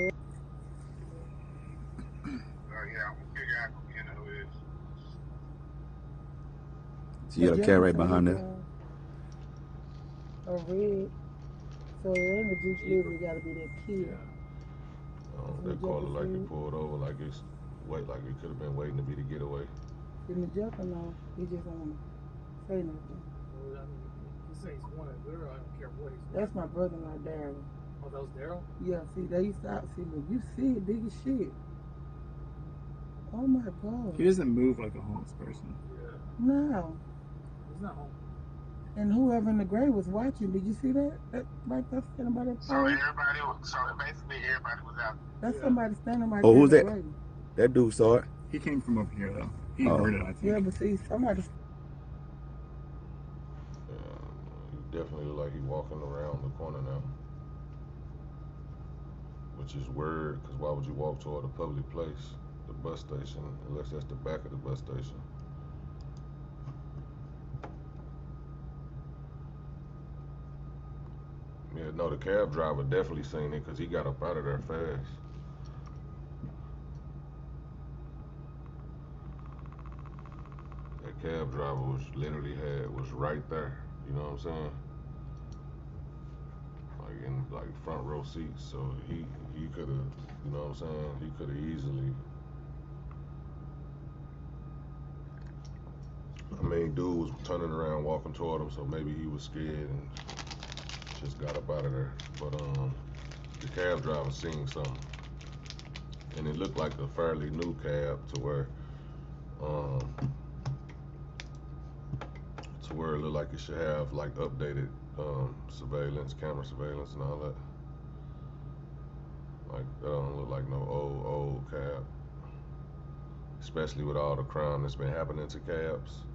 Yeah, I'm gonna figure out who it is. So you got a cat right behind that. A red. So the image usually gotta be that kid. That car look like it pulled over, like it's like it could have been waiting to be the getaway. Didn't the Jacker know? He just don't want to say nothing. Well, I mean, he says he's wanted. Literally, I don't care what he's That's my brother-in-law, Daryl. Oh, that was Daryl? Yeah, see, they used to see, look, you see it, big as shit. Oh my God. He doesn't move like a homeless person. Yeah. No. He's not home. And whoever in the grave was watching, did you see that? That right there standing by that pole? So basically everybody was out. That's somebody standing right Oh, there who's in the that? grave. That dude saw it. He came from over here though. He Oh. heard it, I think. Yeah, but see, somebody. Yeah, he definitely look like he walking around the corner now. Which is weird, because why would you walk toward a public place, the bus station, unless that's the back of the bus station? Yeah, no, the cab driver definitely seen it because he got up out of there fast. That cab driver was right there. You know what I'm saying? Like in front row seats. So he could have, you know what I'm saying? He could have easily. I mean, dude was turning around, walking toward him, so maybe he was scared and just got up out of there. But the cab driver seen something, and it looked like a fairly new cab to where it looked like it should have like updated surveillance, camera surveillance, and all that. Like that don't look like no old cab, especially with all the crime that's been happening to cabs.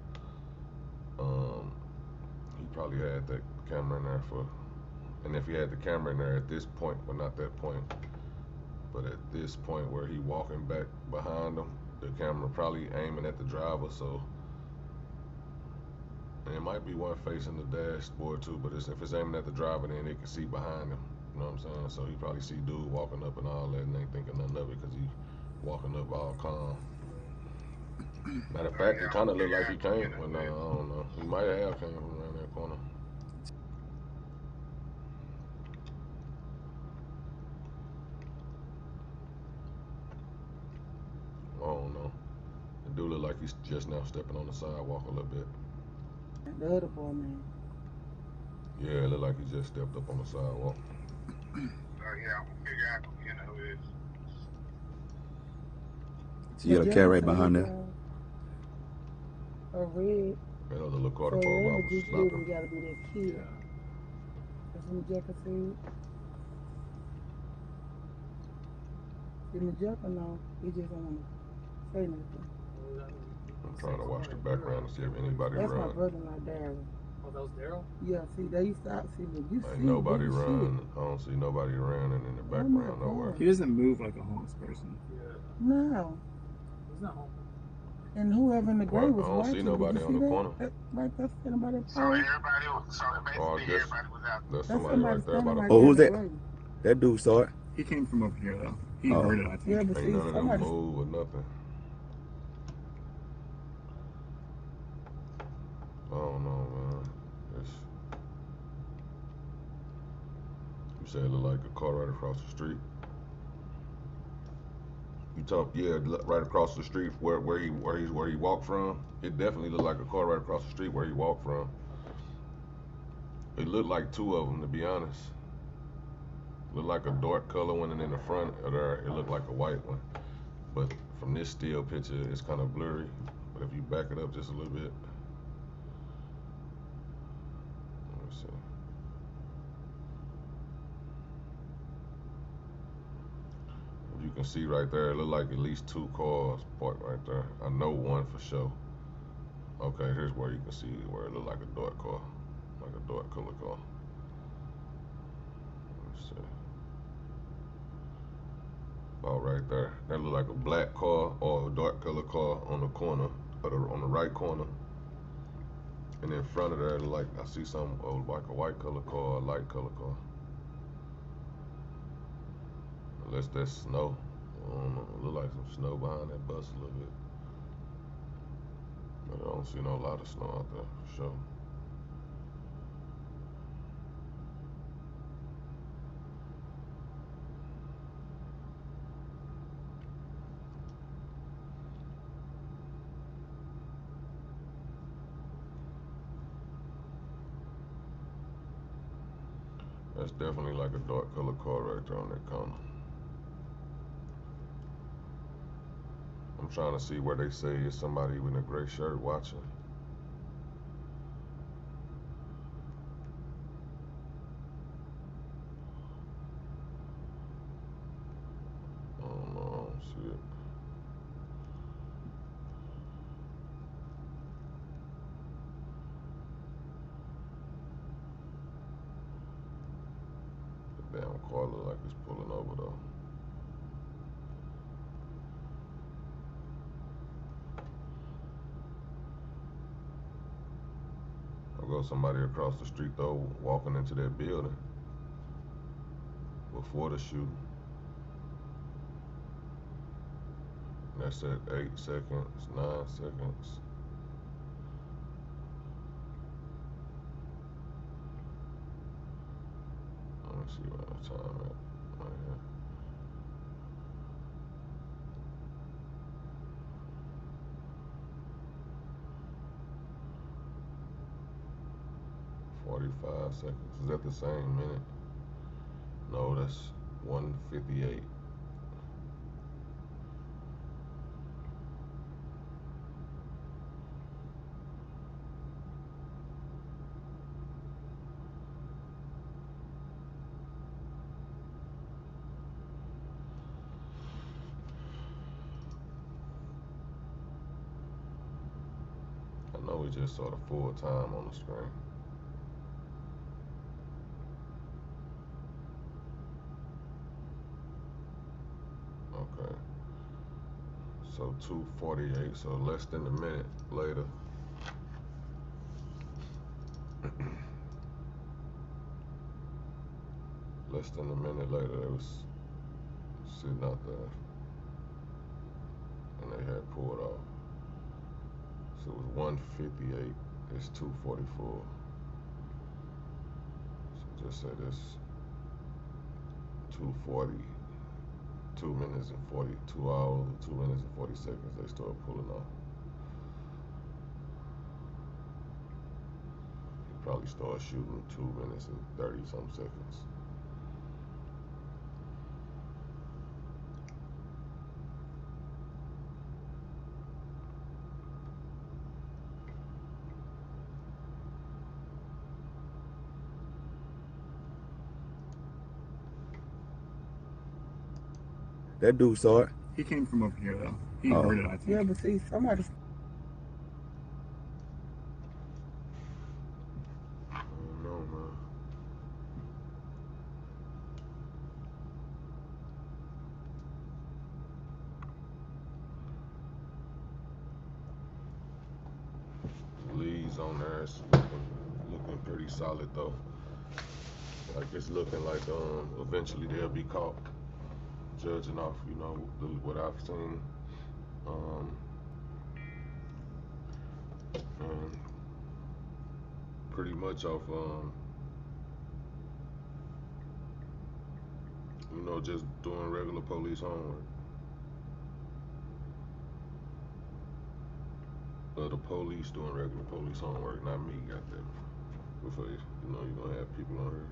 He probably had that camera in there and if he had the camera in there at this point, well, not that point, but at this point where he walking back behind him, the camera probably aiming at the driver, so And it might be one facing the dashboard too, but if it's aiming at the driver, then they can see behind him. You know what I'm saying? So he probably see dude walking up and all that, and ain't thinking nothing of it because he walking up all calm. Matter of fact, it kind of looked like he came. Well, no, I don't know. He might have came from around that corner. I don't know. The dude look like he's just now stepping on the sidewalk a little bit. The other boy, man. Yeah, it look like he just stepped up on the sidewalk. Yeah, I'm gonna figure out who it is. See a cat right behind there. A red. That other little quarter So pole whoever was just stopping. living gotta be that kid. That's what Jack said. Didn't Jack know? He just don't want to say nothing. I'm trying to watch the background to see if anybody That's run. my brother-in-law, Daryl. Oh, that was Daryl? Yeah, see, they used to see me. You Ain't see nobody this run. I don't see nobody running in the background nowhere. He doesn't move like a homeless person. Yeah. No. He's not home. And whoever in the grave was I don't see watching. nobody on the corner. Right there, standing by that So pole. everybody was, so basically Oh, I guess everybody was out. that's somebody right there by the standing Oh, who's there that? in the grave. That dude saw it. He came from over here though. He Oh. heard it, I think. Yeah, but Ain't see, none of them somebody. move or nothing. I don't know, man. You said it looked like a car right across the street. You talk, yeah, right across the street where he walked from. It definitely looked like a car right across the street where he walked from. It looked like two of them, to be honest. Looked like a dark color one, and in the front of there, it looked like a white one. But from this still picture, it's kind of blurry. But if you back it up just a little bit, let me see. You can see right there, it looked like at least two cars parked right there. I know one for sure. Okay, here's where you can see where it looked like a dark car, like a dark color car. Let's see. About right there. That looked like a black car or a dark color car on the corner, or on the right corner. And in front of there, like I see some like a white color car, a light color car. Unless that's snow. I don't know. It look like some snow behind that bus a little bit. But I don't see no lot of snow out there, for sure. That's definitely like a dark color car right there on that corner. I'm trying to see where they say is somebody with a gray shirt watching. I don't know, I don't see it. The damn car look like it's pulling over though. I'll go somebody across the street though, walking into that building before the shooting. That's at 8 seconds, 9 seconds. Let me see what time at. Right here. "45 seconds. Is that the same minute? No, that's 1:58. I know we just saw the full time on the screen. Okay. So 2:48, so less than a minute later. Less than a minute later, they was sitting out there, and they had pulled off. So it was 1:58. It's 2:44. So just say this 2:40, 2 minutes and 42 hours, 2 minutes and 40 seconds. They started pulling off. He probably started shooting 2 minutes and 30 some seconds. That dude saw it. He came from over here though. He Oh. heard it, I think. Yeah, but see, somebody. I don't know, man. Leads on there, it's looking pretty solid though. Like it's looking like eventually they'll be caught. Judging off, what I've seen. And pretty much off just doing regular police homework. The police doing regular police homework, not me, goddamn. Before you're gonna have people on here.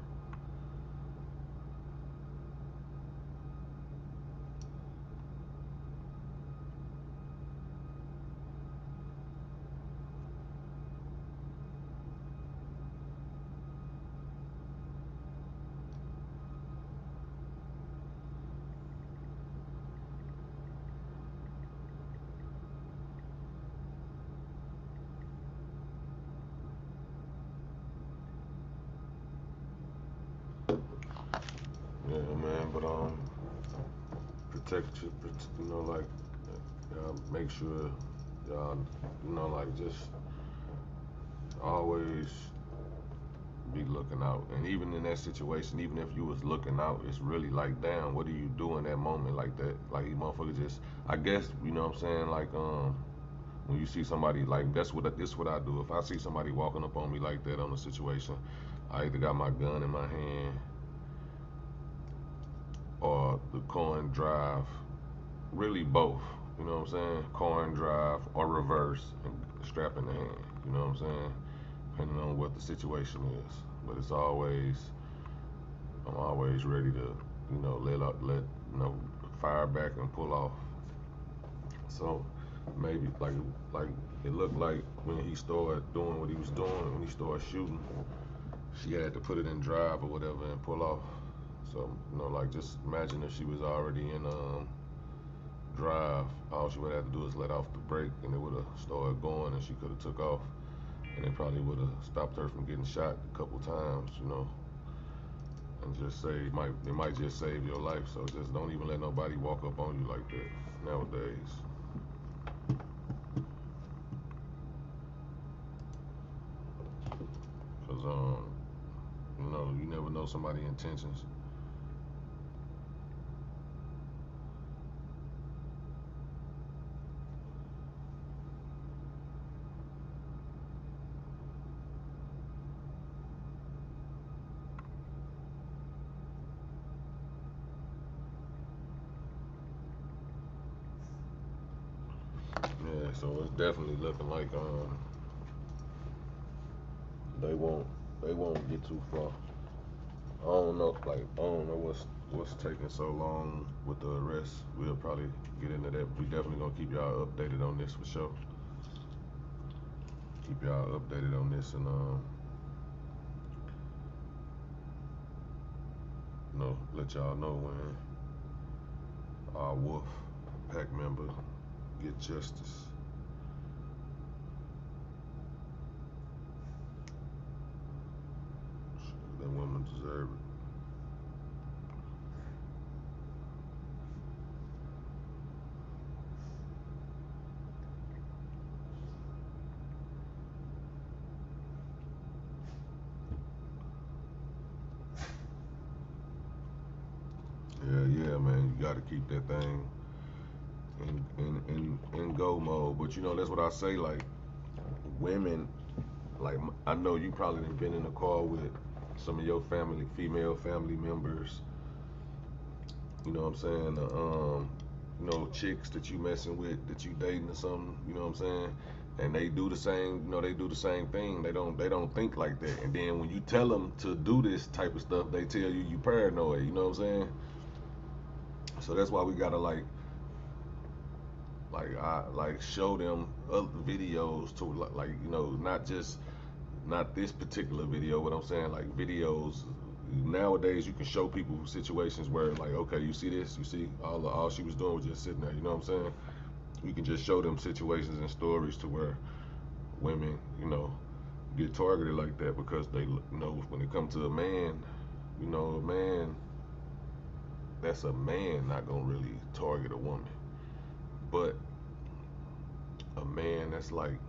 Yeah, man, but protect you, like y'all make sure y'all, like just always be looking out. And even in that situation, even if you was looking out, it's really like, damn, what do you do in that moment like that? Like you motherfucker just, I guess, you know what I'm saying, like when you see somebody, like this what I do. If I see somebody walking up on me like that on a situation, I either got my gun in my hand or the coin drive, really both, you know what I'm saying? Coin drive or reverse and strap in the hand, you know what I'm saying? Depending on what the situation is. But it's always, I'm always ready to, let fire back and pull off. So maybe like it looked like when he started doing what he was doing, when he started shooting, she had to put it in drive or whatever and pull off. So, like just imagine if she was already in drive, all she would have to do is let off the brake and it would have started going and she could have took off and it probably would have stopped her from getting shot a couple times, and just it might just save your life. So just don't even let nobody walk up on you like that nowadays. Cause you never know somebody's intentions. Yeah, so it's definitely looking like they won't get too far. I don't know what's taking so long with the arrest. We'll probably get into that. We definitely gonna keep y'all updated on this for sure. Keep y'all updated on this and let y'all know when our Wolf Pack member get justice. That woman deserve it. keep that thing in go mode. But you know, that's what I say. Like women, like I know you probably done been in a car with some of your family, female family members. You know what I'm saying? You know, chicks that you messing with, that you dating or something. You know what I'm saying? And they do the same. You know, they do the same thing. They don't think like that. And then when you tell them to do this type of stuff, they tell you paranoid. You know what I'm saying? So that's why we gotta like show them other videos to like you know, not this particular video. What I'm saying, like videos. Nowadays, you can show people situations where, like, okay, you see this, you see all she was doing was just sitting there. You know what I'm saying? You can just show them situations and stories to where women, you know, get targeted like that because they, you know, when it comes to a man, you know, a man, that's a man not gonna really target a woman, but a man that's like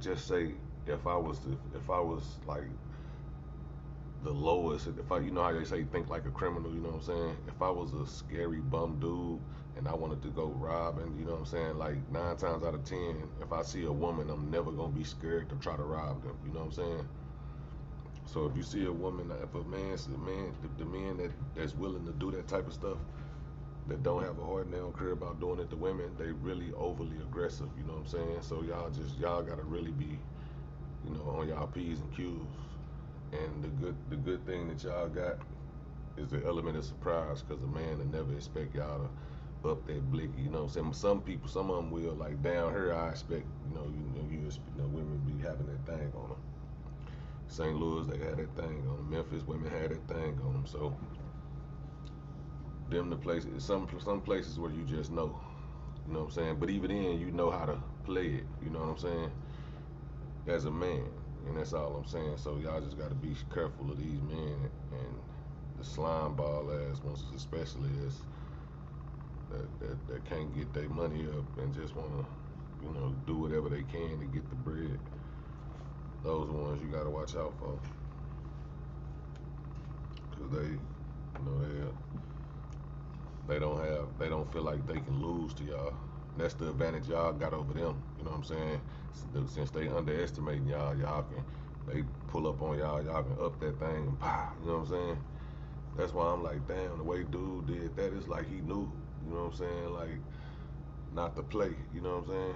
just say if I was like the lowest, if I, you know how they say think like a criminal, you know what I'm saying? If I was a scary bum dude and I wanted to go robbing, you know what I'm saying? Like 9 times out of 10, if I see a woman, I'm never gonna be scared to try to rob them, you know what I'm saying? So if you see a woman, if a man's the men that's willing to do that type of stuff, that don't have a heart and they don't care about doing it to women, they really overly aggressive, you know what I'm saying? So y'all gotta really be, you know, on y'all P's and Q's. And the good thing that y'all got is the element of surprise, because a man will never expect y'all to up that blicky, you know what I'm saying? Some people, some of them will, like down here, I expect, you know, women be having that thing on them. St. Louis, they had that thing on them. Memphis, women had that thing on them. So them the places, some places where you just know, you know what I'm saying? But even then, you know how to play it, you know what I'm saying? As a man, and that's all I'm saying. So y'all just got to be careful of these men and the slime ball ass ones, especially as that can't get their money up and just want to, you know, do whatever they can to get the bread. Those are the ones you got to watch out for, because you know, they don't feel like they can lose to y'all. That's the advantage y'all got over them. You know what I'm saying? Since they underestimating y'all can, they pull up on y'all can up that thing and pow. You know what I'm saying? That's why I'm like, damn, the way dude did that is like he knew. You know what I'm saying? Like not to play. You know what I'm saying?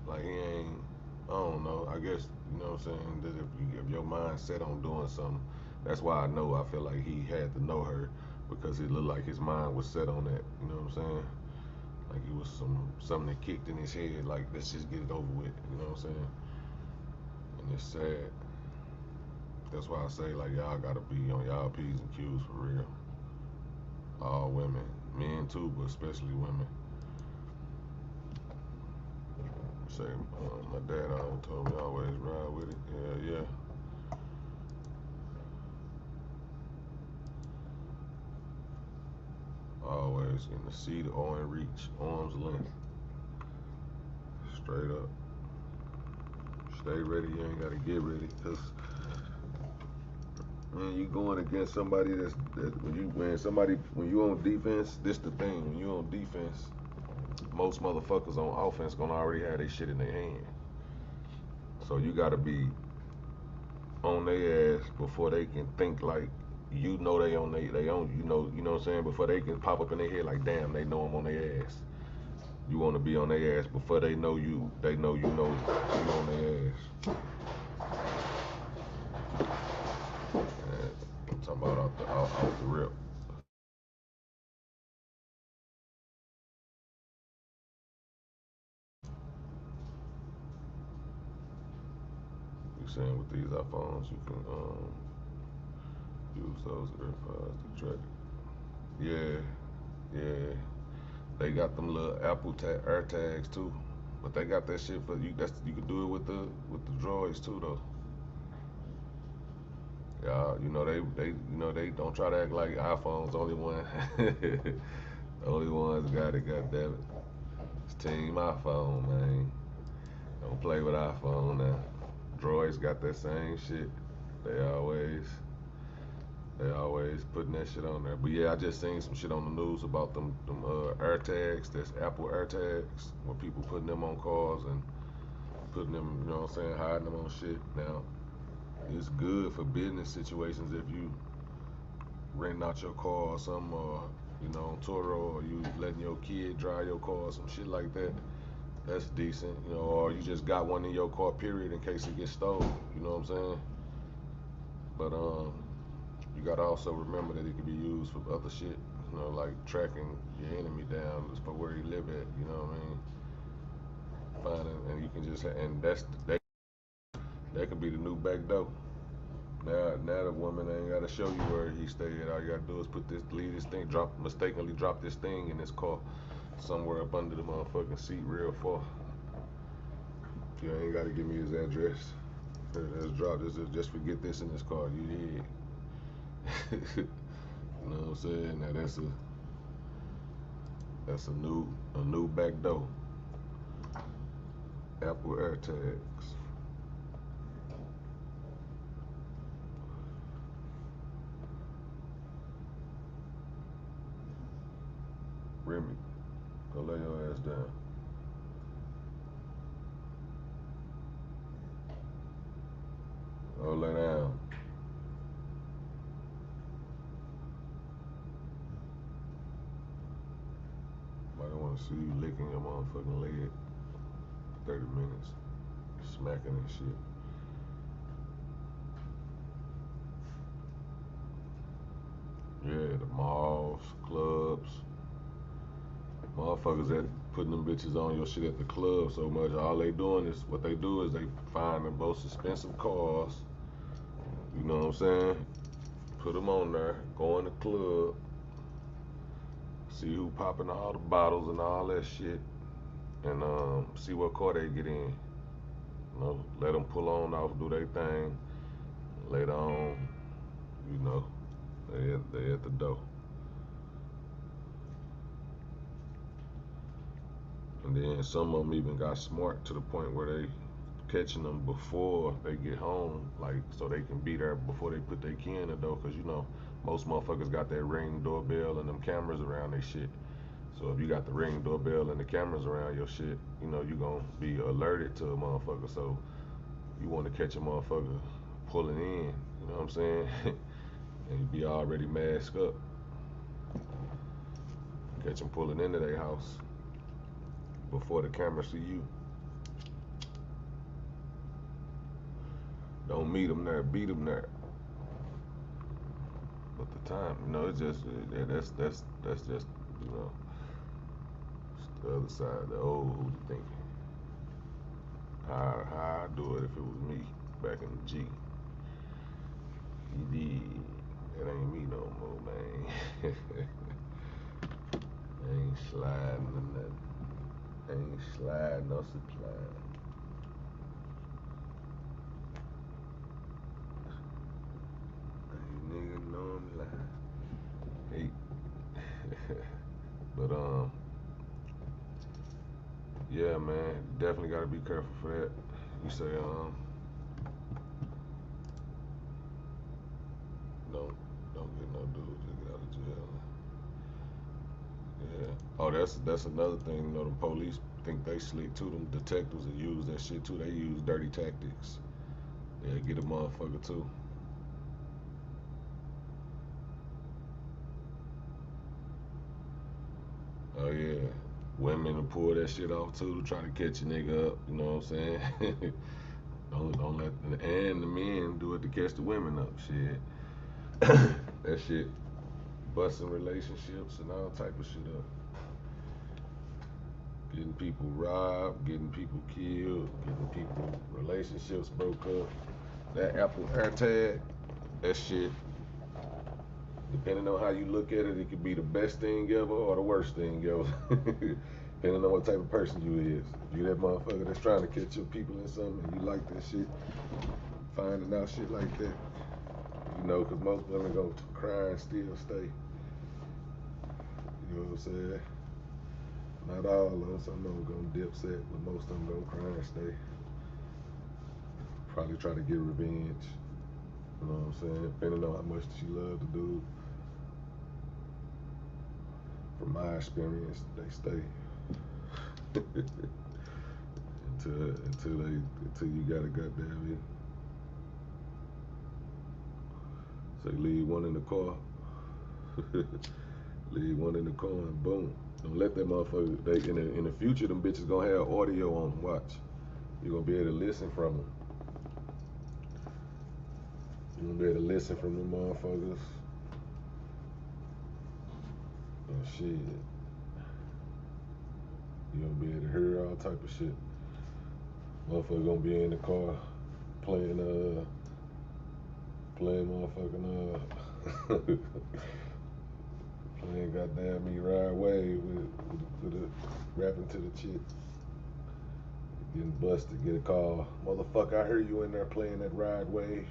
Like he ain't. I don't know. I guess you know what I'm saying. That if your mind set on doing something, that's why I know. I feel like he had to know her, because it looked like his mind was set on that. You know what I'm saying? Like it was something that kicked in his head. Like let's just get it over with. You know what I'm saying? And it's sad. That's why I say like y'all gotta be on y'all P's and Q's for real. All women, men too, but especially women. Say my dad always told me always ride with it. Yeah. Always in the seat or in reach, arm's length. Straight up. Stay ready, you ain't gotta get ready, cause man, you going against somebody when you on defense, this the thing. When you on defense, most motherfuckers on offense gonna already have their shit in their hand. So you gotta be on their ass before they can think like you know they on they own, you know what I'm saying, before they can pop up in their head like damn they know I'm on their ass. You wanna be on their ass before they know you know you on their ass. I'm talking about off the rip. You saying with these iPhones you can use those AirPods to track it. Yeah. They got them little Apple Air tags too, but they got that shit for you. You can do it with the droids too though. Yeah, you know they don't try to act like iPhone's only one. The only ones got it. Goddamn it, it's Team iPhone, man. Don't play with iPhone now. Droids got that same shit. They always They always putting that shit on there. But yeah, I just seen some shit on the news about them air tags. That's Apple air tags. Where people putting them on cars and putting them, you know what I'm saying, hiding them on shit. Now, it's good for business situations if you renting out your car or something, or you know, on Toro, or you letting your kid drive your car or some shit like that. That's decent, you know, or you just got one in your car, period, in case it gets stolen. You know what I'm saying? But you gotta also remember that it can be used for other shit. You know, like tracking your enemy down for where he live at. You know what I mean? Finding, and you can just, and that could be the new back door. Now the woman ain't gotta show you where he stay at. All you gotta do is leave this thing, mistakenly drop this thing in his car somewhere up under the motherfucking seat real far. You ain't gotta give me his address. Let's drop this. Just forget this in his car. You did. You know what I'm saying? Now that's a new back door. Apple AirTags. Remy, go lay your ass down. Go lay down. I don't want to see you licking your motherfucking leg. 30 minutes. Smacking and shit. Yeah, the malls, clubs. Motherfuckers that putting them bitches on your shit at the club so much. All they doing is, what they do is they find the most expensive cars. You know what I'm saying? Put them on there, go in the club, see who popping all the bottles and all that shit, and see what car they get in. You know, let them pull on off, do their thing. Later on, you know, they at the door. And then some of them even got smart to the point where they catching them before they get home, like so they can be there before they put their key in the door. Cause you know, most motherfuckers got that Ring doorbell and them cameras around their shit. So if you got the Ring doorbell and the cameras around your shit, you know you gonna be alerted to a motherfucker. So you want to catch a motherfucker pulling in, you know what I'm saying? And you be already masked up. Catch them pulling into their house before the camera see you. Don't meet them there, beat them there. But the time, you know, it's just that's just, you know, it's the other side, the old who thinking. How I do it if it was me back in the G. That ain't me no more, man. Ain't sliding or nothing. Ain't sliding or supplying. Ain't nigga know I'm lying. Hey. But yeah, man, definitely gotta be careful for that. You say don't get no dude, just get out of jail. Yeah. Oh, that's another thing. You know, the police think they slick too. Them detectives that use that shit too. They use dirty tactics. Yeah, get a motherfucker too. Oh yeah, women will pull that shit off too to try to catch a nigga up. You know what I'm saying? don't let and the men do it to catch the women up. Shit, that shit busting relationships and all type of shit up. Getting people robbed, getting people killed, getting people relationships broke up. That Apple AirTag, that shit, depending on how you look at it, it could be the best thing ever or the worst thing ever. Depending on what type of person you is. If you that motherfucker that's trying to catch your people in something and you like that shit, finding out shit like that, you know, because most women go cry and still stay. You know what I'm saying? Not all of them, some of them gonna dip set, but most of them gonna cry and stay. Probably try to get revenge. You know what I'm saying? Depending on how much she loved the dude. From my experience, they stay. until you gotta goddamn it. Say leave one in the car. Leave one in the car and boom. Don't let that motherfucker. In the future, them bitches gonna have audio on them. Watch. You're gonna be able to listen from them. You're gonna be able to listen from them motherfuckers. And shit. You're gonna be able to hear all type of shit. Motherfucker gonna be in the car playing motherfucking playing goddamn me ride wave with a rapping to the chick. Getting busted, get a call. Motherfucker, I heard you in there playing that ride wave.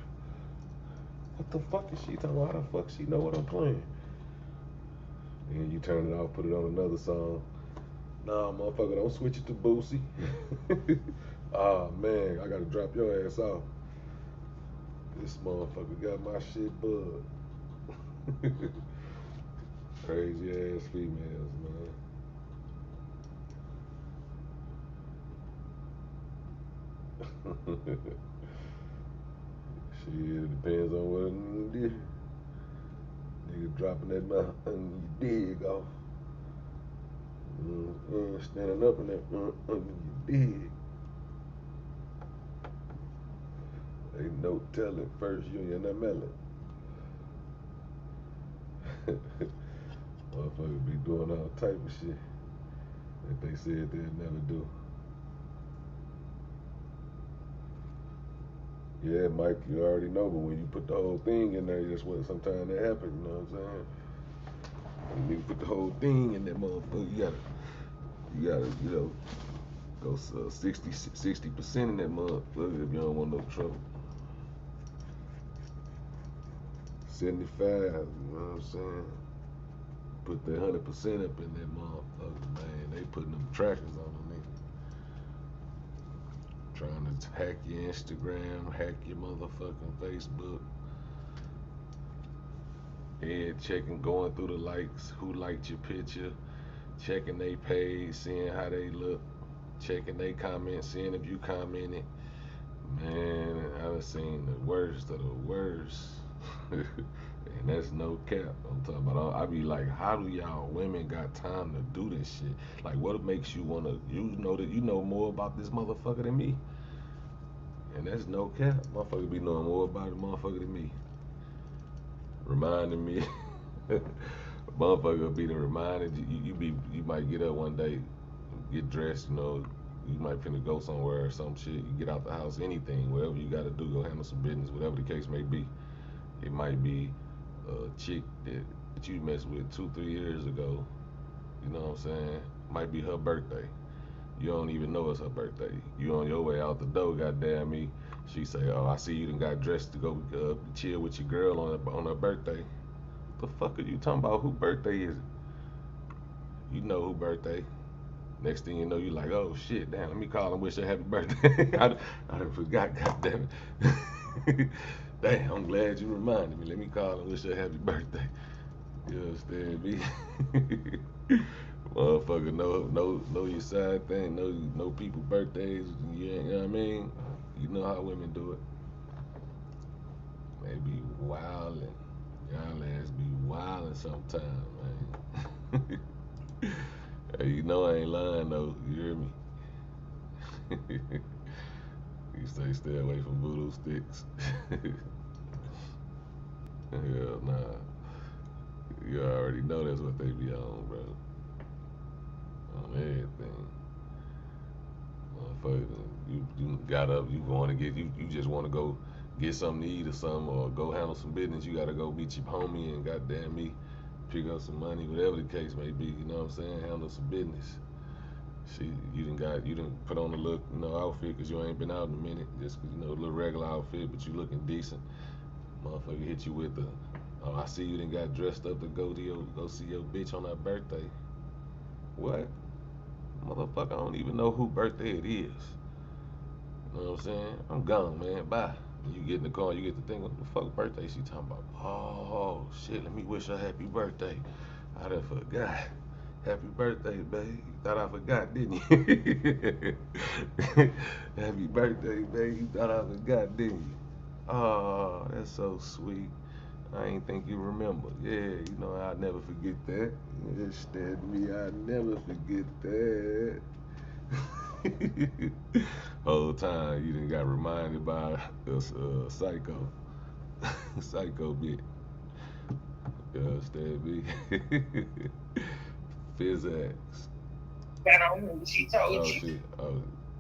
What the fuck is she talking about? How the fuck she know what I'm playing? And you turn it off, put it on another song. Nah, motherfucker, don't switch it to Boosie. Oh man, I gotta drop your ass off. This motherfucker got my shit bugged. Crazy ass females, man. Shit, it depends on what a nigga did. Nigga dropping that mouth and you dig off. Standing up in that you dig. Ain't no telling first you in that melon. Motherfuckers be doing all type of shit that they said they'd never do. Yeah, Mike, you already know, but when you put the whole thing in there, that's what sometimes that happens, you know what I'm saying? When you put the whole thing in that motherfucker, you gotta, go 60% in that motherfucker if you don't want no trouble. 75, you know what I'm saying? Put that 100% up in that motherfucker, man. They putting them trackers on them niggas. Trying to hack your Instagram, hack your motherfucking Facebook. Head checking, going through the likes, who liked your picture, checking they page, seeing how they look, checking they comments, seeing if you commented. Man, I done seen the worst of the worst. And that's no cap. I'm talking about. I be like, how do y'all women got time to do this shit? Like, what makes you wanna? You know more about this motherfucker than me. And that's no cap. Motherfucker be knowing more about the motherfucker than me. Reminding me. Motherfucker be the reminded you might get up one day, get dressed, you might finna go somewhere or some shit. You get out the house, anything, whatever you gotta do, go handle some business, whatever the case may be. It might be a chick that you messed with 2-3 years ago. You know what I'm saying? Might be her birthday. You don't even know it's her birthday. You on your way out the door, goddamn me. She say, "Oh, I see you done got dressed to go chill with your girl on her birthday." What the fuck are you talking about? Who birthday is it? You know who birthday. Next thing you know, you like, "Oh shit, damn, let me call and wish her happy birthday." I done forgot, goddamn it. Damn, I'm glad you reminded me. Let me call and wish her happy birthday. You understand me? Motherfucker, know your side thing, know people birthdays. You know what I mean? You know how women do it. They be wildin'. Y'all ass be wildin' sometime, man. Hey, you know I ain't lying though. You hear me? You say stay away from voodoo sticks. Hell nah. You already know that's what they be on, bro. On everything. Motherfucker, you got up, you going to get, you just want to go get something to eat or something, or go handle some business. You got to go meet your homie and goddamn me, pick up some money, whatever the case may be. You know what I'm saying? Handle some business. You done put on a little, outfit because you ain't been out in a minute. Just, a little regular outfit, but you looking decent. Motherfucker hit you with the, "Oh, I see you done got dressed up to go see your bitch on her birthday." What? Motherfucker, I don't even know who birthday it is. You know what I'm saying? I'm gone, man. Bye. You get in the car, you get to think, what the fuck birthday she talking about? Oh shit, let me wish her happy birthday. I done forgot. Happy birthday, babe. You thought I forgot, didn't you? Happy birthday, babe. You thought I forgot, didn't you? Oh, that's so sweet. I ain't think you remember. Yeah, you know, I'll never forget that. Instead me, I'll never forget that. Whole time you done got reminded by a psycho. Psycho bit. You understand me? Physics. She told Oh, you.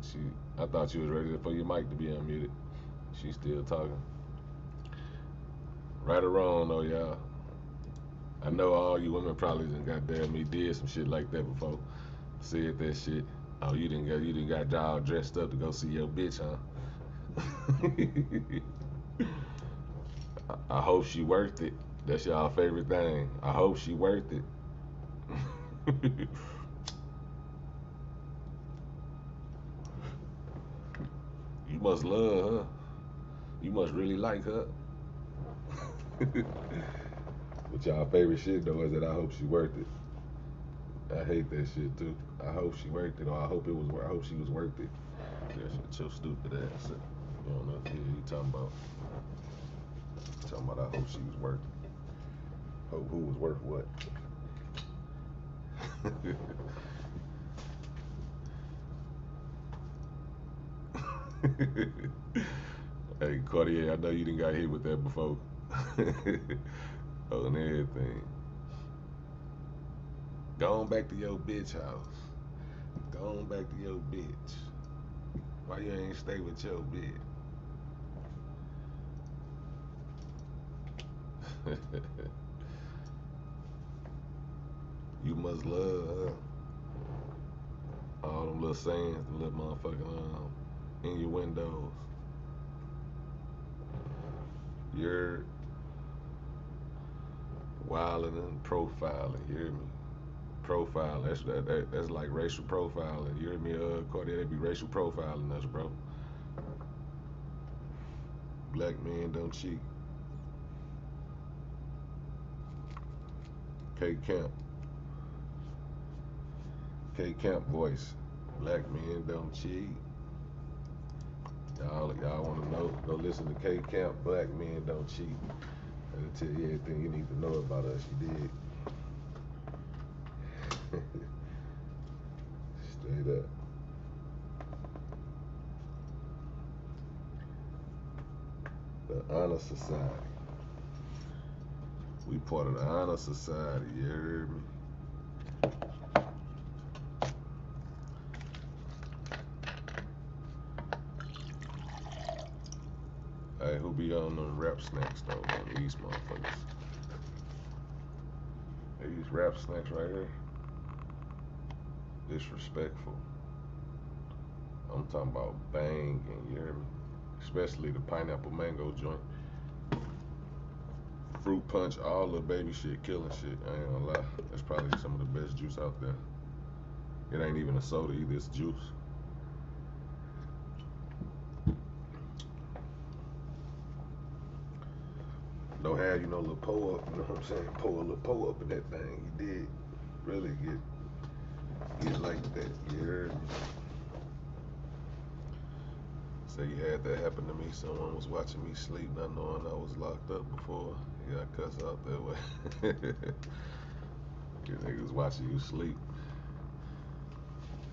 she. I thought you was ready for your mic to be unmuted. She's still talking. Right or wrong, though, y'all. I know all you women probably done goddamn me did some shit like that before. Said that shit. Oh, you didn't got y'all dressed up to go see your bitch, huh? I hope she worth it. That's y'all favorite thing. I hope she worth it. You must love her. You must really like her. But y'all favorite shit though is that I hope she worth it. I hate that shit too. I hope she worked it, or I hope she was worth it. That shit so stupid ass. You don't know what the hell you talking about. Talking about I hope she was worth it. Hope who was worth what? Hey Cartier, I know you done got hit with that before. On everything. Go on back to your bitch house. Go on back to your bitch. Why you ain't stay with your bitch? You must love her. All them little sayings, the little motherfucking in your windows. You're wilding and profiling, you hear me? Profile, that's like racial profiling. You hear me, Cartier? They be racial profiling us, bro. Black men don't cheat. K Camp voice. Black men don't cheat. Y'all want to know? Go listen to K Camp. Black men don't cheat. It'll tell you everything you need to know about us. You dig? Straight up. The Honor Society. We part of the Honor Society. You heard me? Hey, who be on them rap snacks though, man? These motherfuckers. These rap snacks right here. Disrespectful. I'm talking about banging, you hear me? Especially the pineapple mango joint. Fruit punch, all the baby shit, killing shit. I ain't gonna lie. That's probably some of the best juice out there. It ain't even a soda either, it's juice. Don't have you no little pull up, you know what I'm saying? Pull a little pull up in that thing. You did really get like that. You heard me? Say you had that happen to me. Someone was watching me sleep, not knowing I was locked up before he got cussed out that way. You niggas watching you sleep.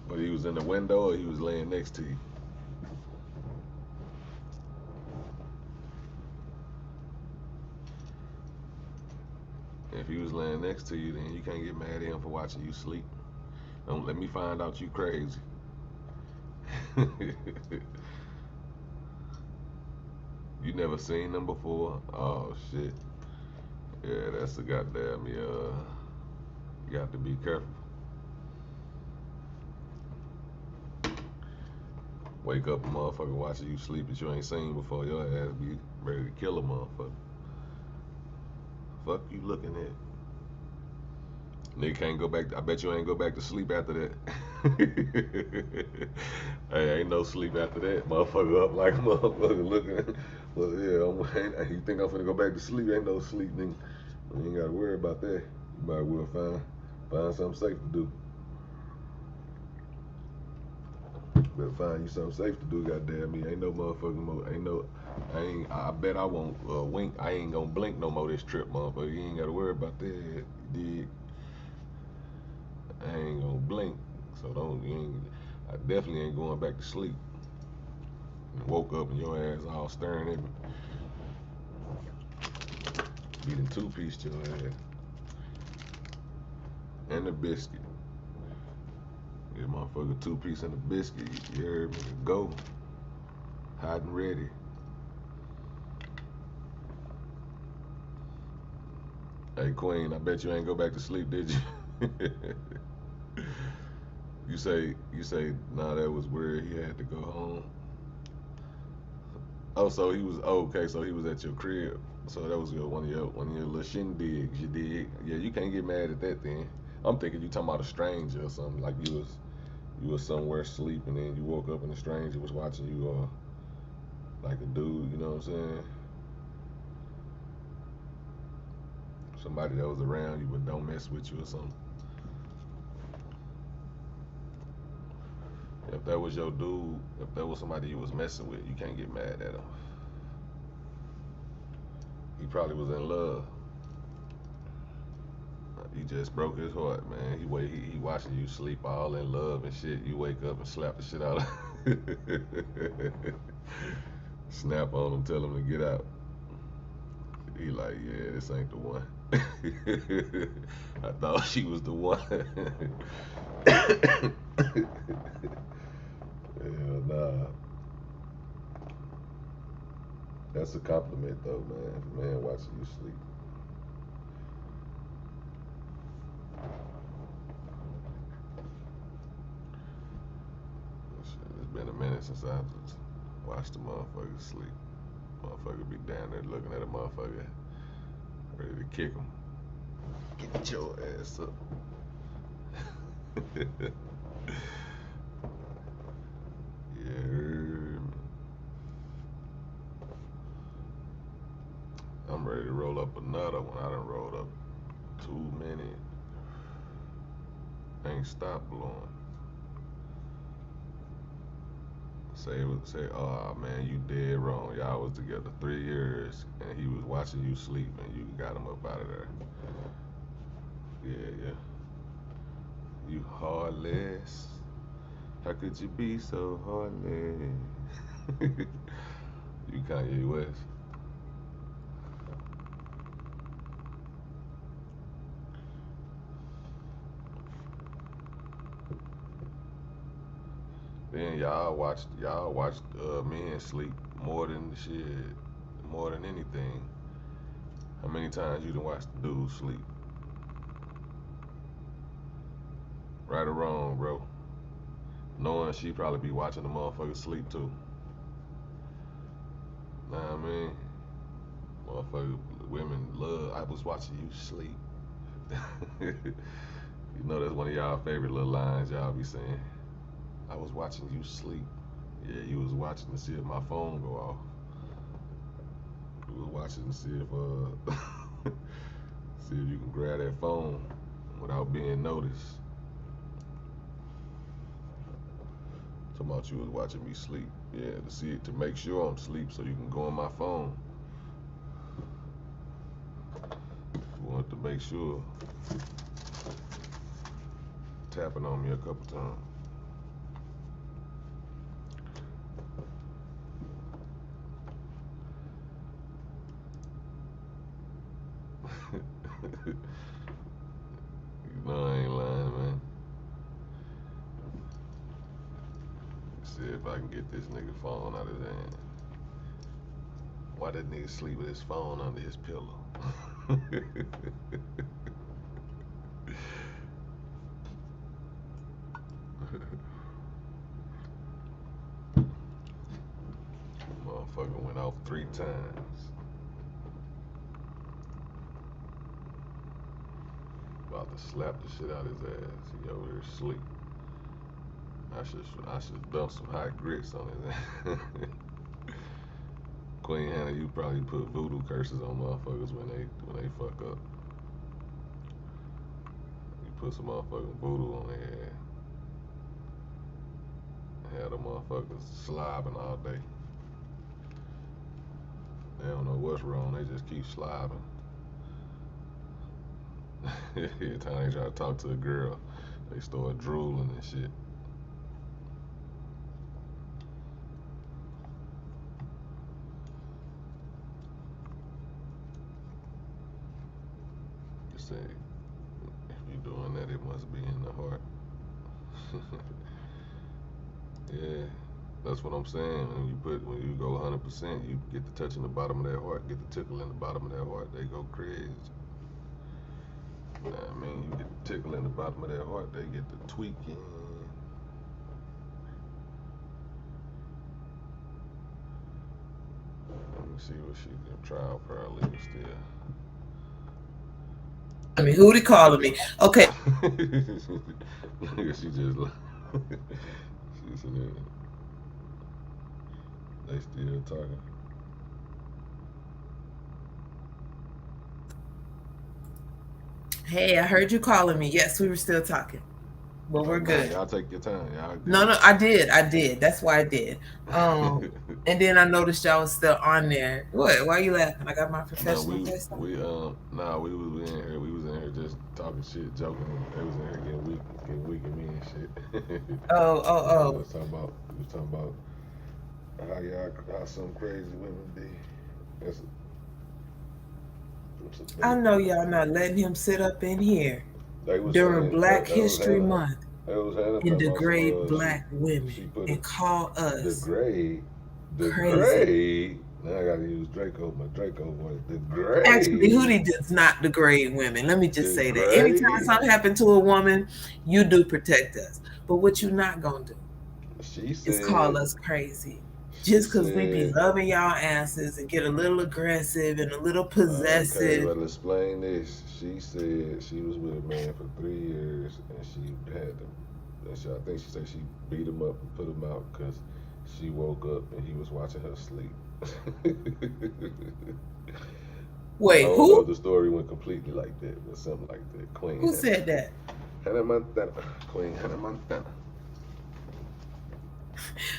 But he was in the window or he was laying next to you? If he was laying next to you, then you can't get mad at him for watching you sleep. Don't let me find out you crazy. You never seen them before? Oh shit. Yeah, that's a goddamn, you got to be careful. Wake up a motherfucker watching you sleep that you ain't seen before, your ass be ready to kill a motherfucker. Fuck you looking at? Nigga can't go back. I bet you ain't go back to sleep after that. Hey, ain't no sleep after that. Motherfucker up like a motherfucker looking. Well, yeah, you think I'm finna go back to sleep? Ain't no sleep, nigga. You ain't gotta worry about that. You might well find something safe to do. Better find you something safe to do, goddamn me. Ain't no motherfucking more. I bet I won't wink. I ain't gonna blink no more this trip, motherfucker. You ain't gotta worry about that. You dig? I ain't gonna blink. So I definitely ain't going back to sleep. And woke up and your ass all staring at me. Beating two-piece your ass. And the biscuit. Yeah, motherfucker, two-piece and a biscuit. You heard me? Go. Hot and ready. Hey, Queen, I bet you ain't go back to sleep, did you? You say, nah, that was weird. He had to go home. Oh, so he was okay. So he was at your crib. So that was one of your little shindigs. You did. Yeah, you can't get mad at that then. I'm thinking you talking about a stranger or something. Like you was somewhere asleep and then you woke up and the stranger was watching you, like a dude. You know what I'm saying? Somebody that was around you but don't mess with you or something. If that was your dude, if that was somebody you was messing with, you can't get mad at him. He probably was in love. He just broke his heart, man. He watching you sleep all in love and shit. You wake up and slap the shit out of snap on him, tell him to get out. He like, yeah, this ain't the one. I thought she was the one. Hell nah. That's a compliment though, man. If a man watching you sleep. It's been a minute since I just watched a motherfucker sleep. Motherfucker be down there looking at a motherfucker, ready to kick him. Get your ass up. Yeah. I'm ready to roll up another one. I done rolled up too many. Ain't stopped blowing. Say, oh man, you dead wrong. Y'all was together 3 years and he was watching you sleep and you got him up out of there. Yeah. You heartless. How could you be so heartless? You Kanye West. Then y'all watched men sleep more than anything. How many times you done watched the dude sleep? Right or wrong, bro? Knowing she probably be watching the motherfucker sleep too. Nah, I mean, motherfucker, women love. I was watching you sleep. You know that's one of y'all favorite little lines y'all be saying. I was watching you sleep. Yeah, you was watching to see if my phone go off. You was watching to see if see if you can grab that phone without being noticed. Talking about you was watching me sleep. Yeah, to make sure I'm asleep so you can go on my phone. You want to make sure. Tapping on me a couple times. You know I ain't lying, man. See if I can get this nigga phone out of his hand. Why that nigga sleep with his phone under his pillow? Motherfucker went off 3 times. About slap the shit out of his ass. He over there asleep. I should dump some hot grits on his ass. Queen Hannah, you probably put voodoo curses on motherfuckers when they fuck up. You put some motherfucking voodoo on their ass. Had them motherfuckers slobbing all day. They don't know what's wrong, they just keep slobbing. Every time they try to talk to a girl, they start drooling and shit. Just say, if you're doing that, it must be in the heart. Yeah, that's what I'm saying. When you go 100%, you get the touch in the bottom of their heart, get the tickle in the bottom of their heart, they go crazy. You know what I mean? You get the tickle in the bottom of their heart, they get the tweaking. Let me see what she can trial paralegal still. I mean, who they calling me? Okay. She just like she's in there. They still talking. Hey, I heard you calling me. Yes, we were still talking. But we're good. Y'all take your time. No, I did. That's why I did. And then I noticed y'all was still on there. What? Why are you laughing? I got my professional face on. We was in here. We was in here just talking shit, joking. They was in here getting weak at me and shit. Oh. We was talking about how some crazy women be. I know y'all not letting him sit up in here during Black History Month and degrade black women and call us crazy. Now I gotta use my Draco voice. Degrade. Actually, Hootie does not degrade women. Let me just say that. Anytime something happened to a woman, you do protect us. But what you not gonna do is call us crazy. Just because we be loving y'all asses and get a little aggressive and a little possessive. Okay, well, explain this. She said she was with a man for 3 years and she had them. I think she said she beat him up and put him out because she woke up and he was watching her sleep. Wait, I don't who? know if the story went completely like that, but something like that. Queen. Who said that? Hannah Montana. Queen Hannah Montana.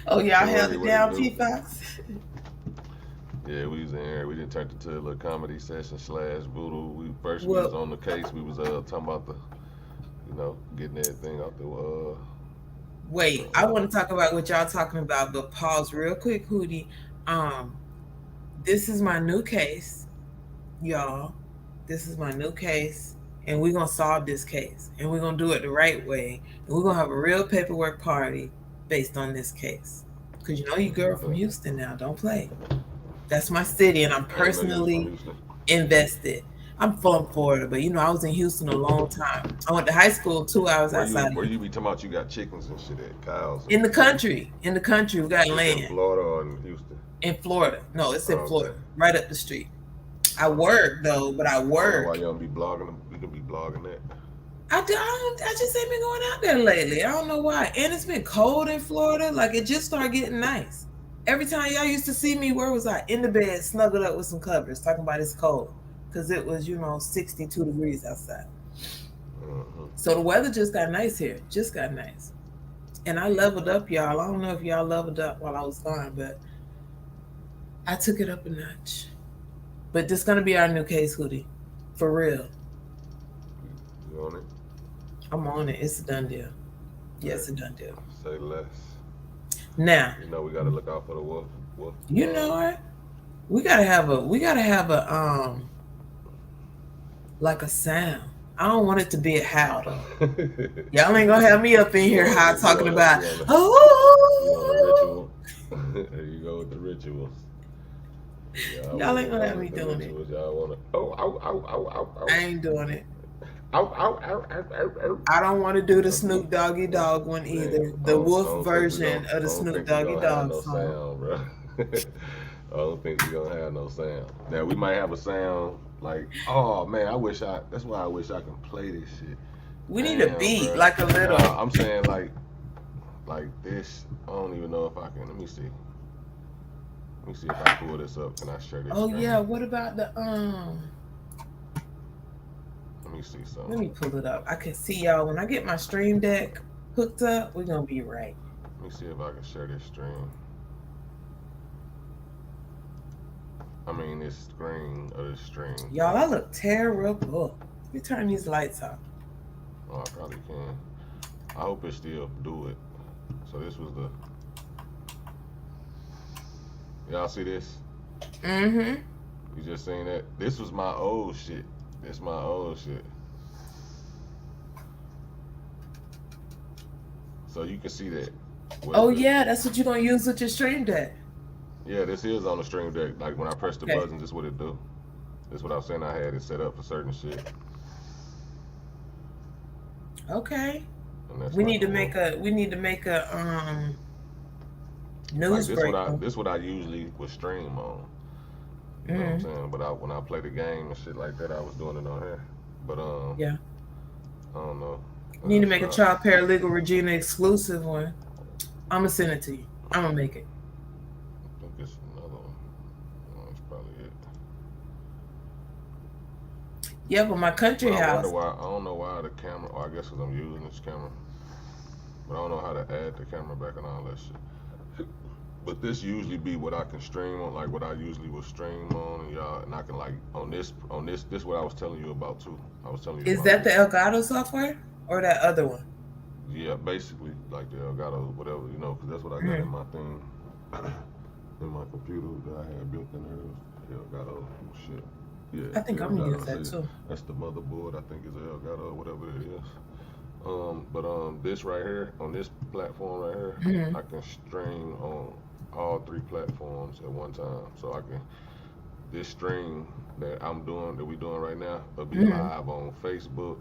Oh, y'all held it down, P-Fox? Yeah, we was in here. We didn't turn it into a little comedy session / voodoo. We was on the case. We was talking about the, getting everything out the. Wait, I want to talk about what y'all talking about, but pause real quick, Hootie. This is my new case, y'all. This is my new case, and we're gonna solve this case, and we're gonna do it the right way, and we're gonna have a real paperwork party based on this case. Because you girl from Houston now, don't play. That's my city, and I'm personally invested. I'm from Florida, but I was in Houston a long time. I went to high school 2 hours outside. Where you be talking about you got chickens and shit at, cows? In the country, we got land. In Florida or in Houston? In Florida. No, it's in Florida, right up the street. I work though, but I work. Why you don't be blogging? You can be blogging that. I just ain't been going out there lately. I don't know why. And it's been cold in Florida. Like, it just started getting nice. Every time y'all used to see me, where was I? In the bed, snuggled up with some covers, talking about it's cold. Because it was, 62 degrees outside. So the weather just got nice here. Just got nice. And I leveled up, y'all. I don't know if y'all leveled up while I was gone, but I took it up a notch. But this is going to be our new case, Hootie. For real. You on it? I'm on it. It's a done deal. Yeah, it's a done deal. Say less. Now, we gotta look out for the wolf. You know what? We gotta have a like a sound. I don't want it to be a howl though. Y'all ain't gonna have me up in here talking about oh. There you go with the rituals. Y'all ain't gonna have me doing it. Y'all wanna I ain't doing it. I don't want to do the Snoop Doggy Dogg one either. The wolf version of the Snoop Doggy Dogg song. Sound, bro. I don't think we're gonna have no sound. Now we might have a sound Like, oh man, that's why I wish I could play this shit. We need a Damn, beat, bruh. like a little. Nah, I'm saying like this. I don't even know if I can. Let me see. Let me see if I pull this up. Can I share this? Oh screen? yeah, what about the Let me see something. Let me pull it up. I can see y'all when I get my stream deck hooked up. We're gonna be right. Let me see if I can share this stream. I mean, this screen of this stream. Y'all, I look terrible. Let me turn these lights off. Oh, I probably can. I hope it still do it. So this was the. Y'all see this? Mm-hmm. You just seen that? This was my old shit. This my old shit. So you can see that. Oh yeah, that's what you're gonna use with your stream deck. Yeah, this is on the stream deck. Like when I press the Okay. button, this is what it do. This is what I was saying. I had it set up for certain shit. Okay. And that's We not need to cool. make a news Like, break. this what I usually would stream on. You know what I'm saying? But when I play the game and shit like that, I was doing it on here. But Yeah. I don't know. You need to make a Child Paralegal Regina exclusive one. I'm gonna send it to you. I'm gonna make it. I think it's another one. Oh, that's probably it. Yeah, but my country But I house. wonder why. I don't know why the camera. Or I guess because I'm using this camera. But I don't know how to add the camera back and all that shit. But this usually be what I can stream on, like what I usually would stream on, and y'all, and I can like on this what I was telling you about too. I was telling you. Is about that the Elgato software or that other one? Yeah, basically like the Elgato, whatever, you know, because that's what I got in my thing, in my computer that I had built in there. Elgato shit. Yeah. I think I'm gonna use that see, too. That's the motherboard. I think is Elgato or whatever it is. But this right here on this platform right here, I can stream on all 3 platforms at one time. So I can this stream that we doing right now will be live on Facebook,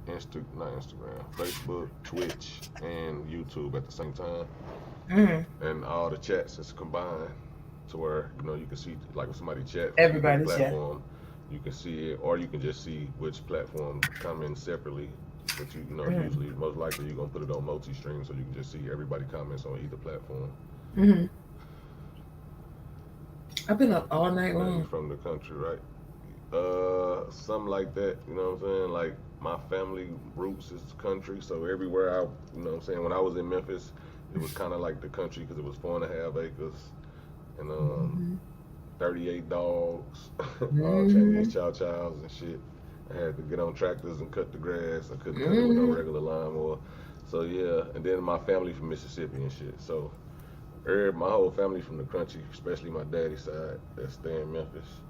Facebook, Twitch, and YouTube at the same time. And all the chats is combined to where you can see like if somebody chat Everybody's platform, you can see it, or you can just see which platform come in separately. But usually, most likely, you're gonna put it on multi-stream, so you can just see everybody comments on either platform. I've been up all night You long. from the country, right? Something like that. You know what I'm saying? Like my family roots is country, so everywhere when I was in Memphis, it was kind of like the country because it was 4.5 acres and 38 dogs, all Chinese chow-chows and shit. I had to get on tractors and cut the grass. I couldn't cut it with no regular lawnmower. So yeah, and then my family from Mississippi and shit. So my whole family from the country, especially my daddy's side, that stay in Memphis,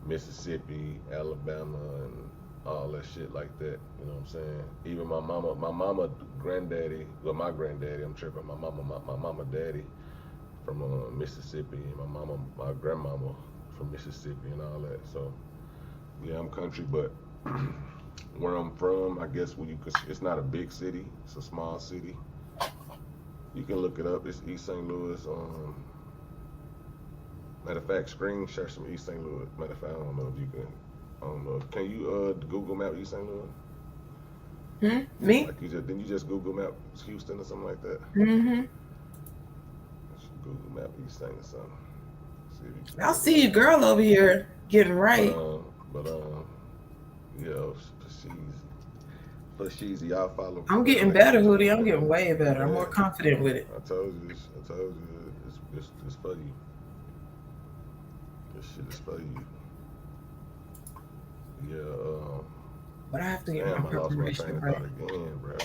Mississippi, Alabama, and all that shit like that. You know what I'm saying? Even my mama, granddaddy, well my granddaddy, I'm tripping. My mama, daddy from Mississippi, and my grandmama from Mississippi and all that. So yeah, I'm country, but where I'm from, I guess it's not a big city, it's a small city. You can look it up. It's East St. Louis. Matter of fact, screen share some East St. Louis. Matter of fact, I don't know if you can. I don't know. Can you Google Map East St. Louis? Me? Like didn't you just Google Map Houston or something like that? Google Map East St. or something. See if you can. I'll see you, girl, over here getting right. But for she's y'all follow. I'm getting better, Hootie. I'm getting way better. I'm more confident with it. I told you, it's for you. This shit is for you. Yeah. But I have to get my I lost my preparation train of right. thought again, bro.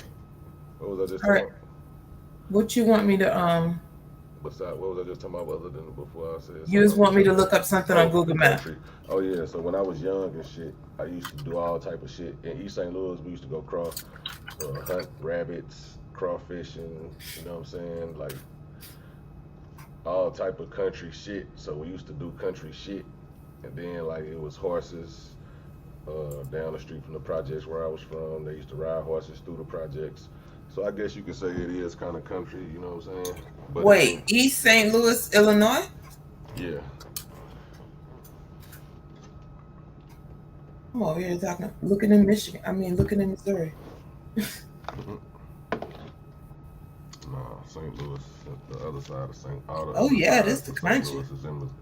What was I just All right. talking about? What you want me to What was I just talking about other than before I said? You just want me to look up something on Google Maps. Oh yeah, so when I was young and shit, I used to do all type of shit. In East St. Louis, we used to go hunt rabbits, crawfishing, you know what I'm saying? Like all type of country shit. So we used to do country shit. And then like it was horses down the street from the projects where I was from. They used to ride horses through the projects. So I guess you could say it is kind of country, you know what I'm saying? But wait, East St. Louis, Illinois? Yeah. I'm over here looking in Michigan. Looking in Missouri. No, St. Louis, the other side of St. All the Oh other yeah, sides this the of St. country. Louis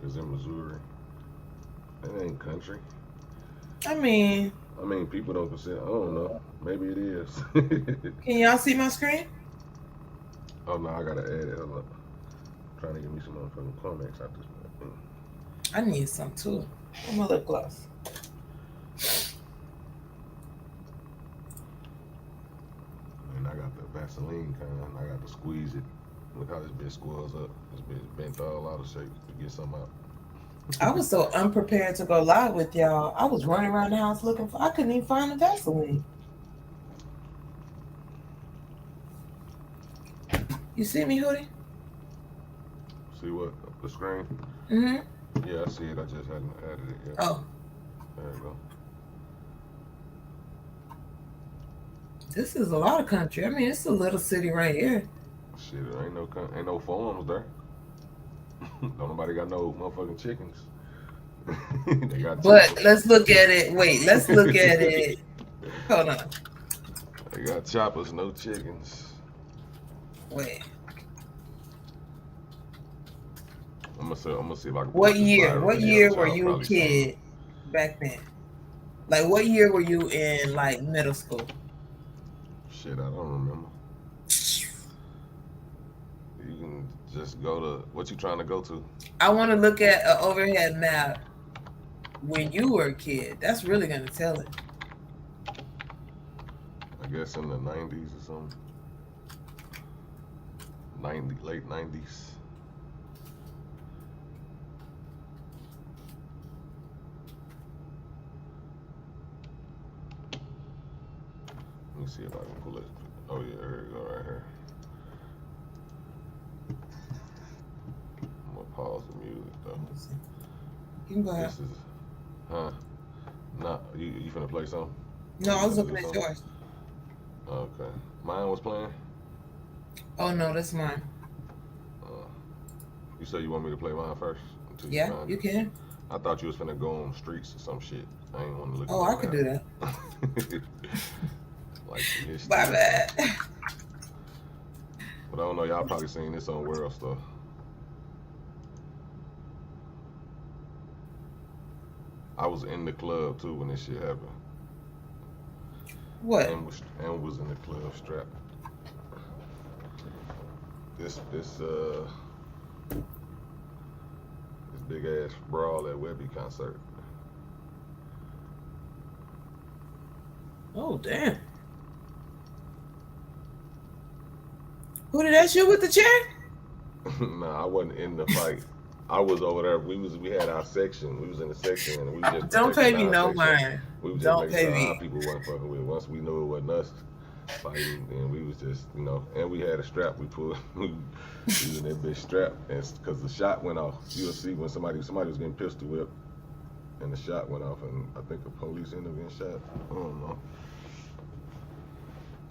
is in Missouri. It ain't country. I mean, people don't consider. I don't know. Maybe it is. can y'all see my screen? Oh no, I gotta add it. Hold up. I'm trying to get me some motherfucking Cormex out this point. I need some too. I'm my lip gloss. And I got the Vaseline kind. I got to squeeze it. Look how this bitch squirrels up. This bitch bent all out of shape to get something out. I was so unprepared to go live with y'all. I was running around the house looking for. I couldn't even find the Vaseline. You see me, Hootie? See what? The screen? Mm-hmm. Yeah, I see it. I just hadn't added it yet. Oh. There you go. This is a lot of country. It's a little city right here. Shit, there ain't no farms there. Don't nobody got no motherfucking chickens. They got But let's look at it. Wait, let's look at it. Hold on. They got choppers, no chickens. Wait. I'm gonna see if I can. What year were you a kid back then? Like, what year were you in, like, middle school? Shit, I don't remember. You can just go to, what you trying to go to? I want to look at an overhead map when you were a kid. That's really going to tell it. I guess in the 90s or something. Late 90s. Let me see if I can pull it. Oh yeah, here you go, right here. I'm gonna pause the music though. You can go ahead. This is, huh? Nah, you finna play something? No, I was looking at yours. Okay. Mine was playing? Oh no, that's mine. You said you want me to play mine first? Yeah, you can. I thought you was finna go on the streets or some shit. I ain't want to look at I could do that. Like some history. My bad. But I don't know, y'all probably seen this on World Stuff. I was in the club too when this shit happened. What? And was in the club strapped. This big ass brawl at Webby concert. Oh damn. Who did that shoot with the chair? Nah, I wasn't in the fight. I was over there. We had our section. We was in the section, and we just don't pay me no mind. We was just don't making pay sure me. our people wasn't fucking with it. Once we knew it wasn't us fighting, then we was just, and we had a strap. We pulled. we was in that bitch strapped, and because the shot went off. You'll see when somebody was getting pistol whipped, and the shot went off, and I think the police ended up getting shot. I don't know.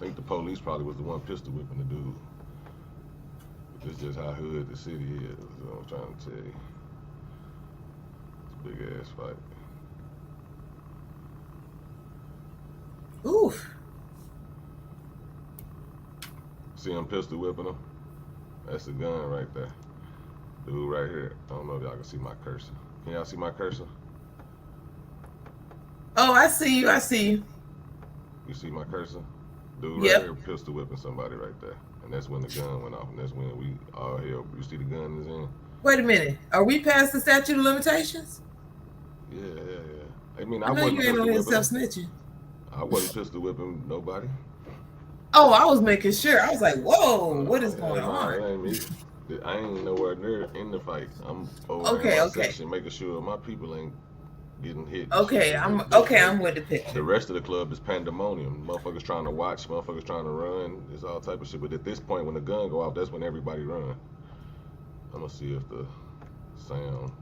I think the police probably was the one pistol whipping the dude. It's just how hood the city is. That's what I'm trying to tell you. It's a big ass fight. Oof. See him pistol whipping him? That's the gun right there. Dude right here. I don't know if y'all can see my cursor. Can y'all see my cursor? Oh, I see you. I see you. You see my cursor? Dude Yep. right here pistol whipping somebody right there. And that's when the gun went off. And that's when we all hell. You see the gun in his hand? Wait a minute. Are we past the statute of limitations? Yeah. I mean, I know wasn't you ain't pistol on here whipping him. self-snitching. I wasn't pistol whipping nobody. Oh, I was making sure. I was like, whoa, what is going on? That ain't me. I ain't nowhere near in the fight. I'm over Okay, in my okay. section making sure my people ain't getting hit. Okay, I'm with the picture. The rest of the club is pandemonium. Motherfuckers trying to watch, motherfuckers trying to run. There's all type of shit. But at this point, when the gun go off, that's when everybody run. I'm gonna see if the sound.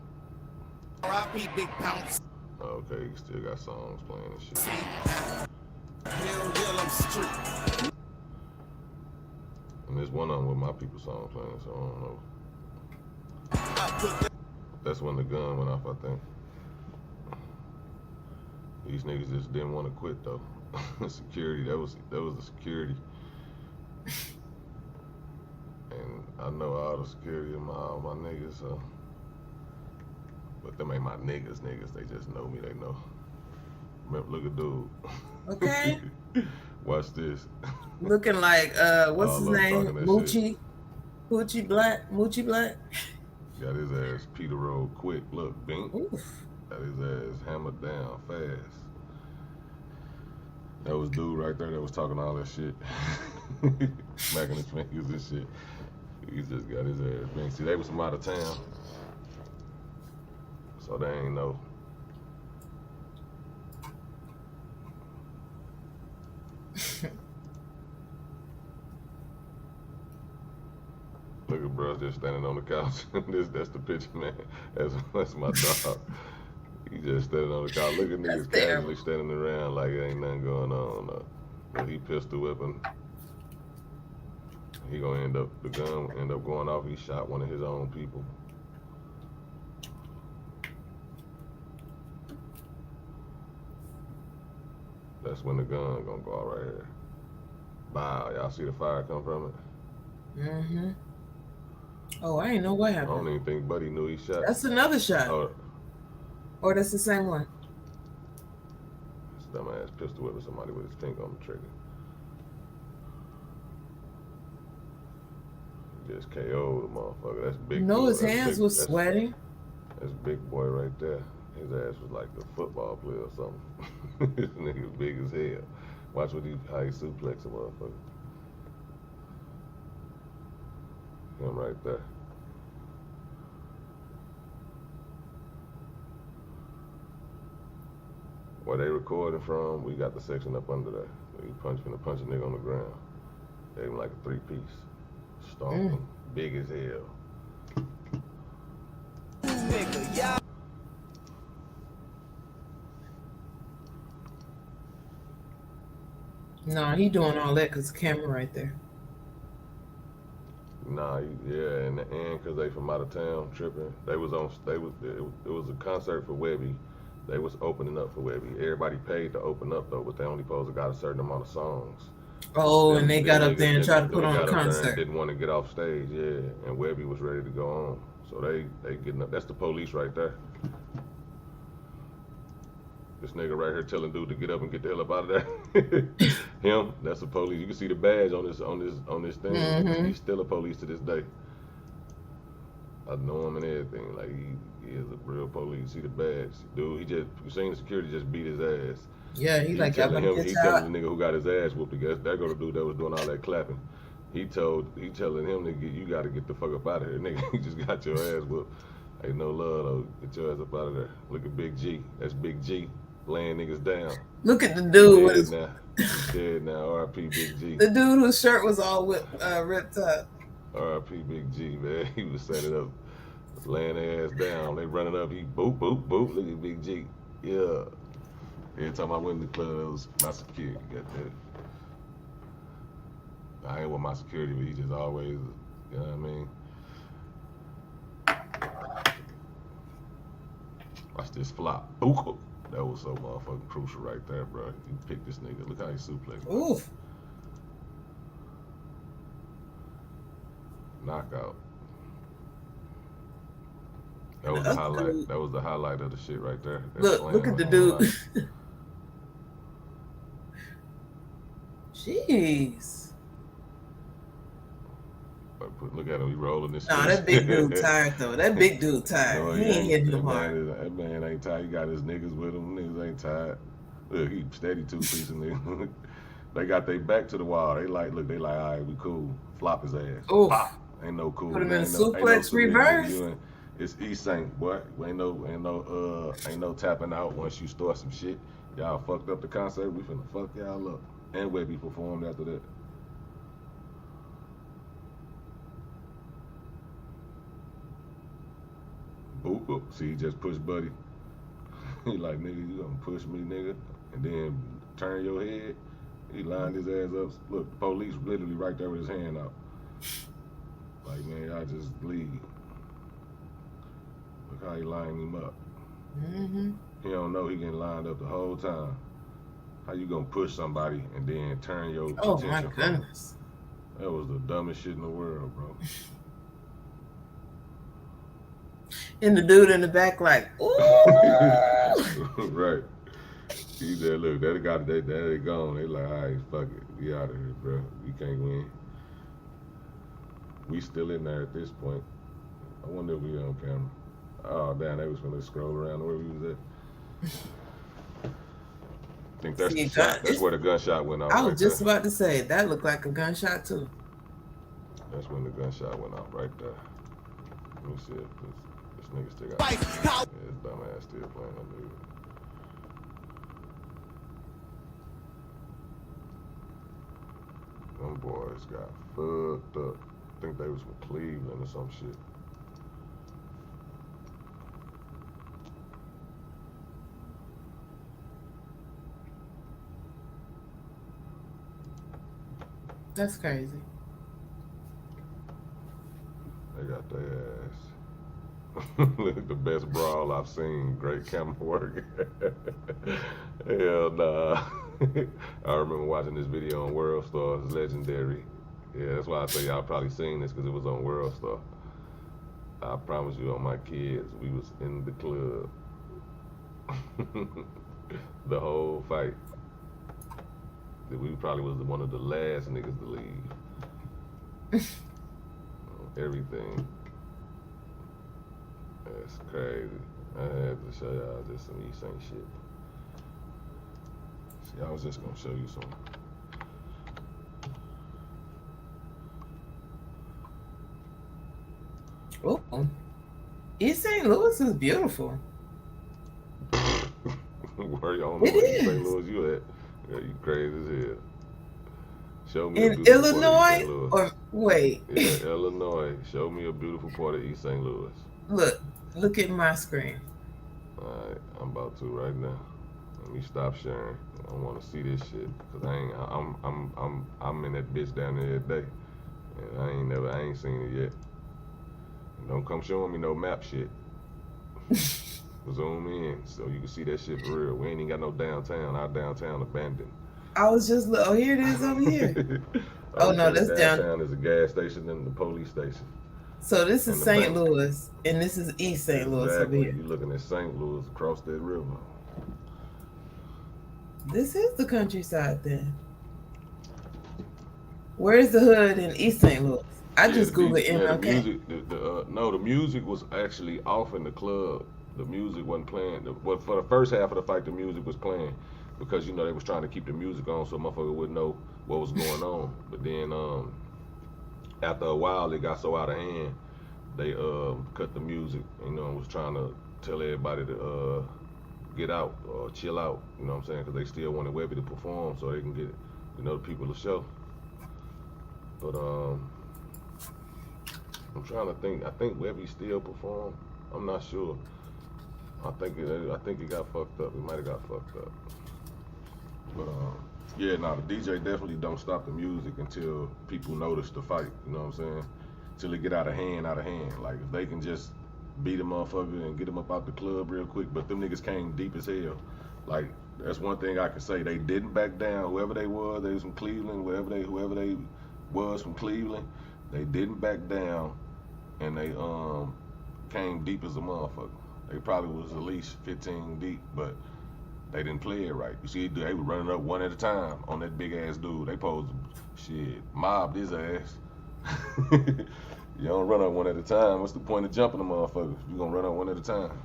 R.I.P. Big Pounce. Okay, you still got songs playing and shit. And there's one of them with my people song playing, so I don't know. That's when the gun went off, I think. These niggas just didn't want to quit though. Security, that was the security. And I know all the security of all my niggas, so. But them ain't my niggas. They just know me, they know. Remember, look at dude. Okay. Watch this. Looking like, what's his name? Moochie Black. Got his ass Peter Roll quick. Look, bink. Oof. Got his ass hammered down fast. That was dude right there that was talking all that shit. Smacking his fingers and shit. He just got his ass bink. See, they was from out of town. So they ain't know. Look at bro just standing on the couch. That's the picture, man. That's my dog. He just standing on the couch. Look at niggas casually standing around like ain't nothing going on. But he pistol whipping. He gonna the gun end up going off. He shot one of his own people. That's when the gun gonna go out right here. Wow, y'all see the fire come from it? Mm-hmm. Oh, I ain't know what happened. I don't even think Buddy knew he shot. That's another shot. Or that's the same one. This dumbass pistol whipping somebody with his finger on the trigger. He just KO'd the motherfucker. That's big. No, his hands was sweating. That's big boy right there. His ass was like a football player or something. This nigga big as hell. Watch how he suplex a motherfucker. Him right there. Where they recording from, we got the section up under there. He finna punch a nigga on the ground. Gave him like a 3-piece. Stomped him. Big as hell. No, he doing all that because the camera right there. Nah, yeah, and because they from out of town tripping. It was a concert for Webby. They was opening up for Webby. Everybody paid to open up though, but they only supposed to got a certain amount of songs. Oh, and they got up there and tried to put on a concert. Didn't want to get off stage, yeah. And Webby was ready to go on. So they getting up. That's the police right there. This nigga right here telling dude to get up and get the hell up out of there. Him, that's the police. You can see the badge on this thing. Mm-hmm. He's still a police to this day. I know him and everything. Like he is a real police. See the badge, dude. You seen the security just beat his ass. Yeah, he like telling him. He telling the nigga who got his ass whooped. That go to dude that was doing all that clapping. He telling him you got to get the fuck up out of here, nigga. You just got your ass whooped. Ain't no love though. Get your ass up out of there. Look at Big G. That's Big G. Laying niggas down. Look at the dude with his... He's dead now. R.I.P. Big G. The dude whose shirt was all ripped up. R.I.P. Big G, man. He was setting up, laying their ass down. They running up. He boop, boop, boop. Look at Big G. Yeah. Every time I went in the club, that was my security. Got that. I ain't with my security, but he just always, you know what I mean? Watch this flop. Ooh. That was so motherfucking crucial right there, bro. You picked this nigga. Look how he suplexed. Oof. Knockout. That was the highlight. That was the highlight of the shit right there. Look at the dude. Jeez. Look at him, he rolling this shit. Nah, that big dude tired though. That big dude tired. No, he ain't hitting him hard. That man ain't tired. He got his niggas with him. Niggas ain't tired. Look, he steady 2-piecing niggas. They got their back to the wall. They like, all right, we cool. Flop his ass. Oof. Pop. Ain't no cool. Put him in suplex reverse. It's East Saint, boy. Ain't no tapping out once you start some shit. Y'all fucked up the concert. We finna fuck y'all up. And Webby performed after that. Boop, boop. See, he just pushed Buddy. He like, nigga, you gonna push me, nigga? And then turn your head. He lined his ass up. Look, the police literally right there with his hand out. Like, man, y'all just leave. Look how he lined him up. Mm-hmm. He don't know he getting lined up the whole time. How you gonna push somebody and then turn your Oh my attention from them? goodness. That was the dumbest shit in the world, bro. And the dude in the back like, ooh. Right. He said, look, that got they gone. They like, all right, fuck it. We out of here, bro. We can't win. We still in there at this point. I wonder if we on camera. Oh, damn, they was gonna scroll around where we was at. I think that's See, the shot. That's where the gunshot went off. I was right just there. about to say, that looked like a gunshot too. That's when the gunshot went off right there. Let me see if this nigga still got. Yeah, his dumb ass still playing that dude. Them boys got fucked up. I think they was from Cleveland or some shit. That's crazy. They got their ass. The best brawl I've seen. Great camera work. Hell nah. I remember watching this video on World Star. It's legendary. Yeah, that's why I say y'all probably seen this because it was on World Star. I promise you on my kids, we was in the club. The whole fight. We probably was one of the last niggas to leave. Everything. That's crazy. I had to show y'all just some East Saint shit. See, I was just gonna show you some. Oh, East St. Louis is beautiful. Where y'all know where East St. Louis you at? Yeah, you crazy as hell. Show me a In beautiful part of East Illinois? St. Louis. Or wait. Yeah, Illinois. Show me a beautiful part of East St. Louis. Look at my screen. Alright, I'm about to right now. Let me stop sharing. I want to see this shit because I'm in that bitch down there every day, and I ain't seen it yet. And don't come showing me no map shit. Zoom in so you can see that shit for real. We ain't even got no downtown. Our downtown abandoned. I was just oh, here it is over here. Oh no, that's downtown is a gas station and the police station. So this is St. Louis, and this is East St. Louis over here. You're looking at St. Louis across that river. This is the countryside then. Where is the hood in East St. Louis? I just Googled MLK. No, the music was actually off in the club. The music wasn't playing. For the first half of the fight, the music was playing because you know they was trying to keep the music on so motherfucker wouldn't know what was going on. But then after a while, it got so out of hand, they cut the music. You know, and was trying to tell everybody to get out or chill out. You know what I'm saying? Because they still wanted Webby to perform so they can get the people to show. But I'm trying to think. I think Webby still performed. I'm not sure. I think it got fucked up. It might have got fucked up. But yeah, no, the DJ definitely don't stop the music until people notice the fight. You know what I'm saying? Till it get out of hand. Like if they can just beat a motherfucker and get him up out the club real quick. But them niggas came deep as hell. Like that's one thing I can say. They didn't back down. Whoever they was from Cleveland. Whoever they was from Cleveland, they didn't back down, and they came deep as a motherfucker. They probably was at least 15 deep, but they didn't play it right. You see, they were running up one at a time on that big ass dude. They posed mobbed his ass. You don't run up one at a time. What's the point of jumping a motherfucker? You gonna run up one at a time.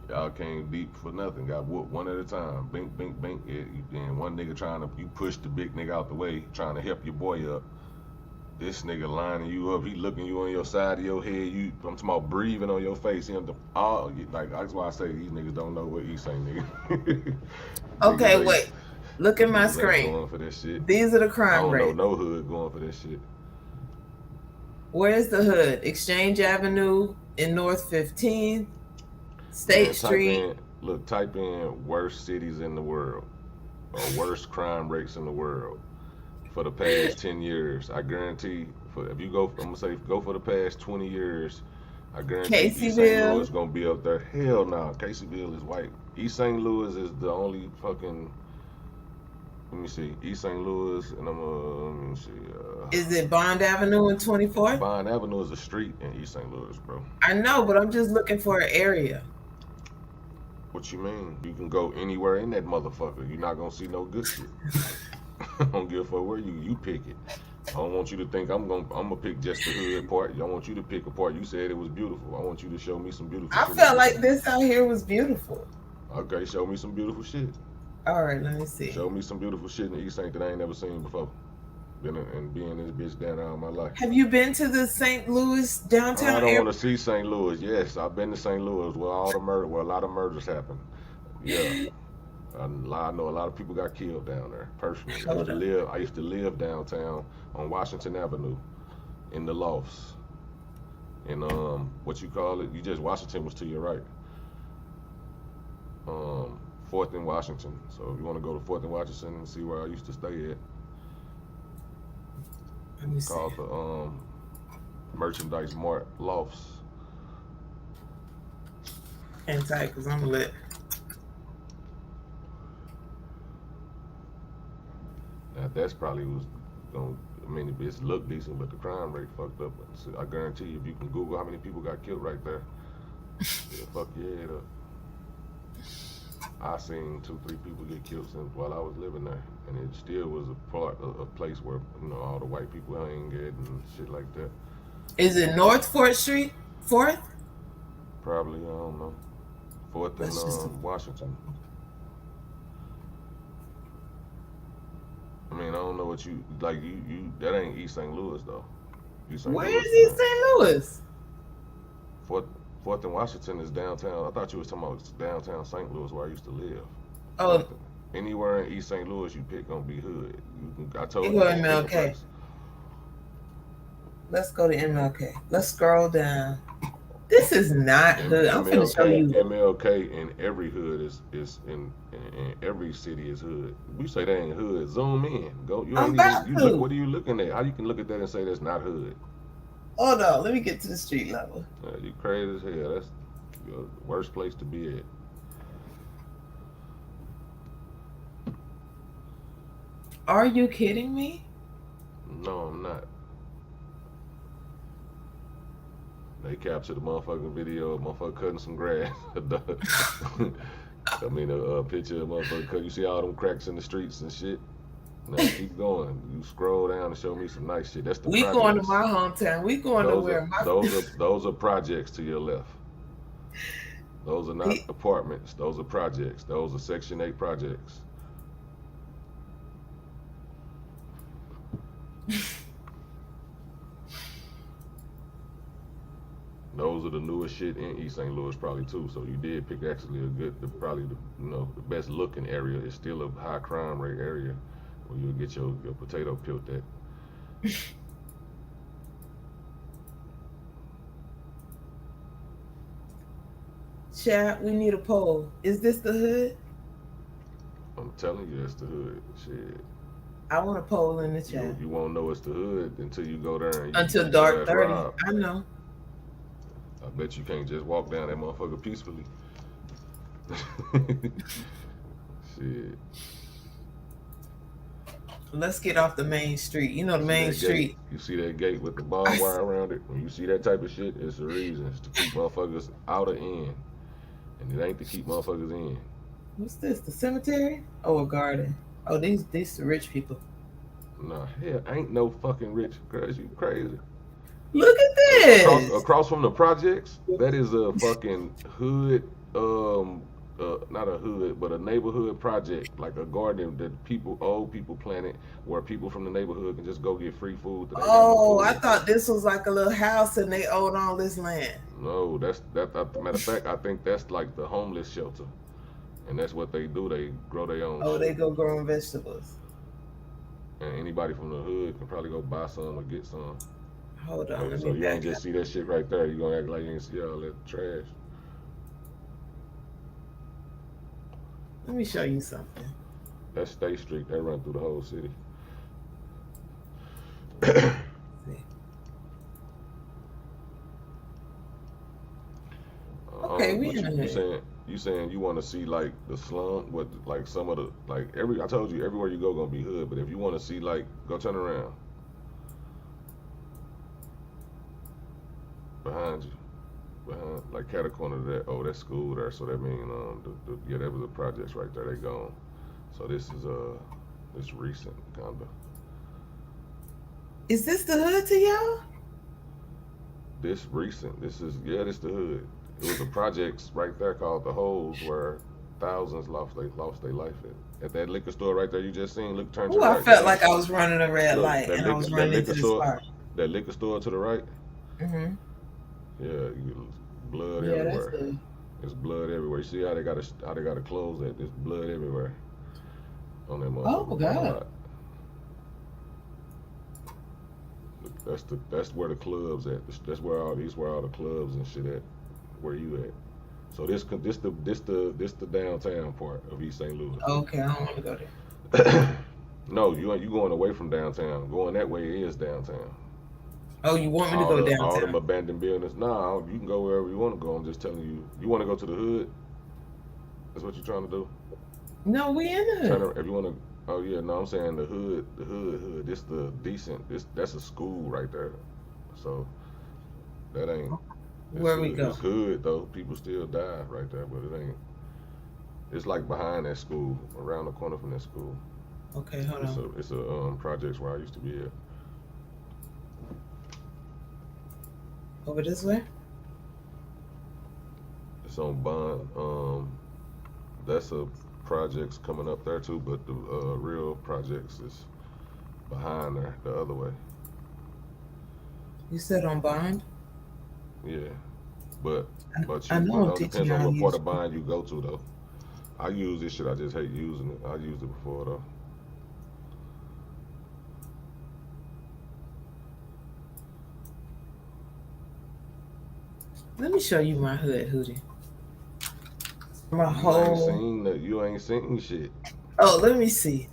Y'all came deep for nothing. Got whooped one at a time. Bink, bink, bink. And one nigga you push the big nigga out the way, trying to help your boy up. This nigga lining you up. He looking you on your side of your head. I'm talking about breathing on your face. That's why I say these niggas don't know what he's saying, nigga. Okay, wait. Look at my screen. Going for that shit. These are the crime rates. I don't know no hood going for that shit. Where's the hood? Exchange Avenue in North 15th, State Street. Type in worst cities in the world or worst crime rates in the world for the past 10 years. I guarantee if you go, I'm gonna say go for the past 20 years, I guarantee East St. Caseyville. Louis gonna be up there. Hell no, Caseyville is white. East St. Louis is the only fucking. Let me see. East St. Louis, and let me see. Is it Bond Avenue and 24th? Bond Avenue is a street in East St. Louis, bro. I know, but I'm just looking for an area. What you mean? You can go anywhere in that motherfucker. You're not gonna see no good shit. I don't give a fuck where you pick it. I don't want you to think I'm gonna pick just the hood part. I want you to pick a part. You said it was beautiful. I want you to show me some beautiful I shit. felt like this out here was beautiful. Okay, show me some beautiful shit. All right, let me see. Show me some beautiful shit in the East St. that I ain't never seen before. Being this bitch down all my life. Have you been to the St. Louis downtown I don't area? want to see St. Louis. Yes, I've been to St. Louis where a lot of murders happen. Yeah. I know a lot of people got killed down there personally. I used to live downtown on Washington Avenue in the lofts. And what you call it? Washington was to your right. 4th and Washington. So if you want to go to 4th and Washington and see where I used to stay at. It's called the Merchandise Mart Lofts. Hang tight, because I'm lit. Now that's probably was going. I mean, it looked decent, but the crime rate fucked up. So I guarantee you, if you can Google how many people got killed right there, it'll fuck your head up. I seen 2-3 people get killed while I was living there, and it still was a place where all the white people hang at and shit like that. Is it North 4th Street? 4th? Probably, I don't know. 4th and Washington. I mean, I don't know what you like. You that ain't East St. Louis though. Where is East St. Louis? 4th and Washington is downtown. I thought you was talking about downtown St. Louis where I used to live. Oh. Anywhere in East St. Louis you pick gonna be hood. I told you. Go to MLK. Let's go to MLK. Let's scroll down. This is not hood. I'm gonna show you. MLK in every hood is in every city is hood. We say that ain't hood. Zoom in. Go. You look. What are you looking at? How you can look at that and say that's not hood? Hold on. Let me get to the street level. You crazy as hell. That's the worst place to be at. Are you kidding me? No, I'm not. They captured a motherfucking video of motherfucker cutting some grass. I mean, a picture of motherfucker cut. You see all them cracks in the streets and shit? Now keep going. You scroll down and show me some nice shit. That's the projects. Going to my hometown. We going to where my those are projects to your left. Those are not apartments. Those are projects. Those are Section 8 projects. Those are the newest shit in East St. Louis probably too. So you did pick actually the best looking area. It's still a high crime rate area where you'll get your potato peeled at. Chat, we need a poll. Is this the hood? I'm telling you, that's the hood. Shit. I want a poll in the chat. You won't know it's the hood until you go there. Until dark 30. I know. I bet you can't just walk down that motherfucker peacefully. Shit. Let's get off the main street. You know the main street. You see that gate with the barbed wire around it? When you see that type of shit, it's a reason. It's to keep motherfuckers out or in. And it ain't to keep motherfuckers in. What's this? The cemetery? Oh, a garden. Oh, these the rich people. Nah, hell, ain't no fucking rich. Cause you crazy. Look at this. Across from the projects, that is a fucking hood, not a hood, but a neighborhood project, like a garden that old people planted, where people from the neighborhood can just go get free food. I thought this was like a little house and they own all this land. No, that's matter of fact, I think that's like the homeless shelter, and that's what they do. They grow their own. Oh, they go growing vegetables. And anybody from the hood can probably go buy some or get some. Hold on. So you ain't just see that shit right there. You gonna act like you ain't see all that trash. Let me show you something. That's State Street. They run through the whole city. Okay, we in the hood. You saying you want to see like the slum, what like some of the like I told you everywhere you go gonna be hood, but if you want to see like go turn around behind you, behind like cat a corner to that. Oh, that's school there, so that means yeah, that was the projects right there. They gone. So this is this recent kinda. Is this the hood to y'all? This recent. This is this the hood. It was a projects right there called the Holes where thousands lost their life at that liquor store right there you just seen. Look, turn to the I right. felt like I was running a red Look, light and I was running into this park. That liquor store to the right. Mm-hmm. Yeah, blood Yeah, everywhere. that's good. There's blood everywhere. You see how they gotta close that? There's blood everywhere on that motherfucker. Oh God. That's where the clubs at. That's where all the clubs and shit at. Where you at? So this the downtown part of East St. Louis. Okay, I don't want to go there. No, you going away from downtown. Going that way is downtown. Oh, you want me to go downtown? All them abandoned buildings. Nah, you can go wherever you want to go. I'm just telling you. You want to go to the hood? That's what you're trying to do? No, we in the hood. If you want to. Oh yeah, no, I'm saying the hood. This the decent. That's a school right there. So that ain't. Where we go? It's hood though. People still die right there, but it ain't. It's like behind that school, around the corner from that school. Okay, hold on. It's a projects where I used to be at. Over this way? It's on Bond. That's a projects coming up there too, but the real projects is behind there, the other way. You said on Bond? Yeah, but I know it depends on what part of Bond you go to though. I use this shit. I just hate using it. I used it before though. Let me show you my hood hoodie. My You whole. You ain't seen shit. Oh, let me see.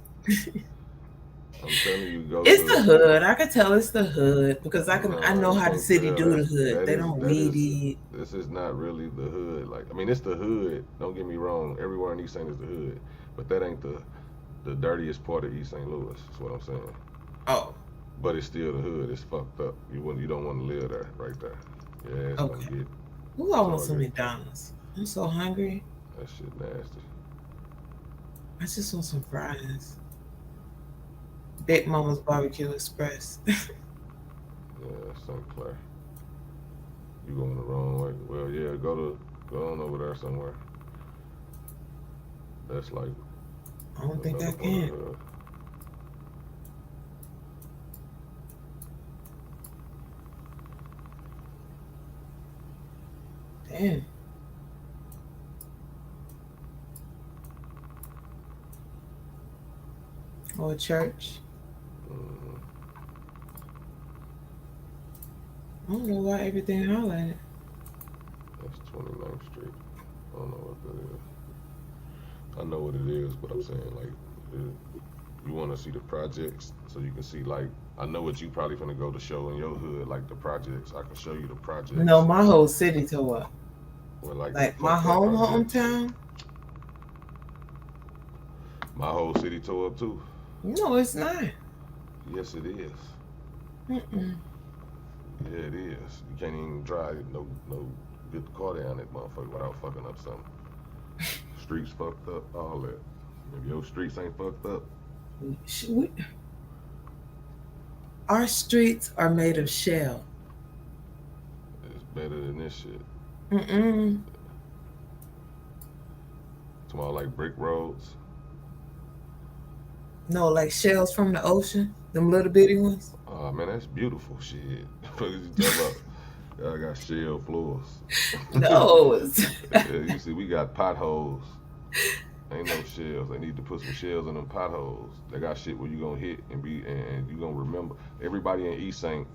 I'm telling you, go. It's the hood. I can tell it's the hood because I know how the city do the hood. They don't weed eat. This is not really the hood. Like I mean, it's the hood. Don't get me wrong. Everywhere in East St. is the hood, but that ain't the dirtiest part of East St. Louis. That's what I'm saying. Oh. But it's still the hood. It's fucked up. You don't want to live there, right there. Yeah, it's Okay. gonna get. Ooh, I want some McDonald's. I'm so hungry. That shit nasty. I just want some fries. Big Mama's Barbecue Express. Yeah, St. Clair. You going the wrong way. Well, yeah, go on over there somewhere. That's like. I don't think I can. Damn. Or a church. I don't know why everything highlighted. That's 29th Street. I don't know what that is. I know what it is, but I'm saying like, you want to see the projects so you can see like, I know what you probably finna go to show in your hood, like the projects. I can show you the projects. No, my whole city tore up. Well, like my hometown. My whole city tore up too. No, it's not. Yes, it is. Mm-mm. Yeah, it is. You can't even drive no get the car down that motherfucker without fucking up something. Streets fucked up, all that. If your streets ain't fucked up. Our streets are made of shell. It's better than this shit. Mm-mm. Tomorrow like brick roads. No, like shells from the ocean. Them little bitty ones. Oh man, that's beautiful shit. What you talking about? I got shell floors. No. Yeah, you see, we got potholes. Ain't no shells. They need to put some shells in them potholes. They got shit where you gonna hit and you gonna remember. Everybody in East St.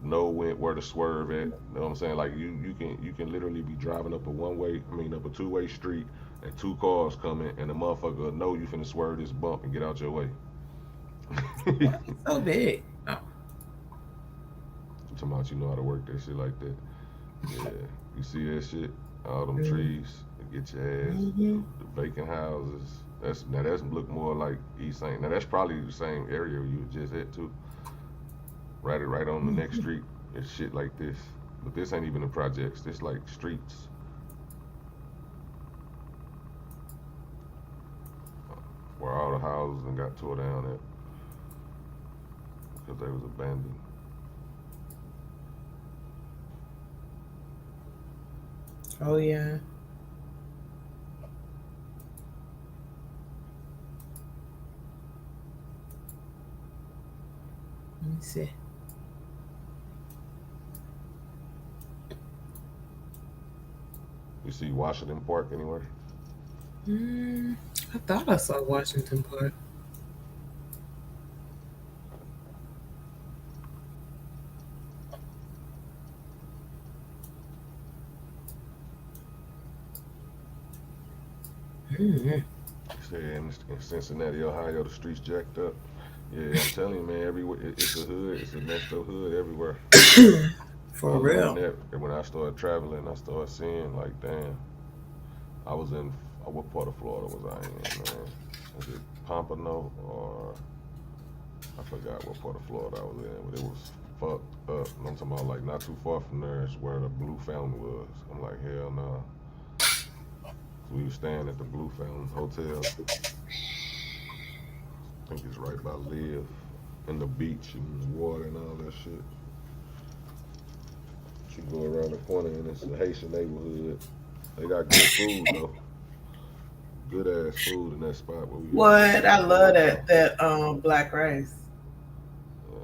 know where to swerve at. You know what I'm saying? Like you can literally be driving up a two-way street and two cars coming and the motherfucker know you finna swerve this bump and get out your way. It's so big. Oh. I'm talking about you know how to work that shit like that. Yeah. You see that shit? All them trees to get your ass. The vacant houses. That's look more like East St. Now that's probably the same area you were just at too. Right on the next street. It's shit like this. But this ain't even the projects. This like streets. Where all the houses and got tore down at because they was abandoned. Oh yeah. Let me see. You see Washington Park anywhere? I thought I saw Washington Park. In Cincinnati, Ohio, the streets jacked up. Yeah, I'm telling you, man, everywhere it's a hood, it's a messed up hood everywhere. For real. And when I started traveling, I started seeing like, damn, I was in what part of Florida was I in, man? Was it Pompano or I forgot what part of Florida I was in, but it was fucked up. And I'm talking about like not too far from there is where the Blue Fountain was. I'm like, hell no. So we were staying at the Blue Fountain Hotel. I think it's right by Live and the beach and the water and all that shit. You go around the corner and it's a Haitian neighborhood. They got good food though. Good ass food in that spot where we. What? I love that black rice.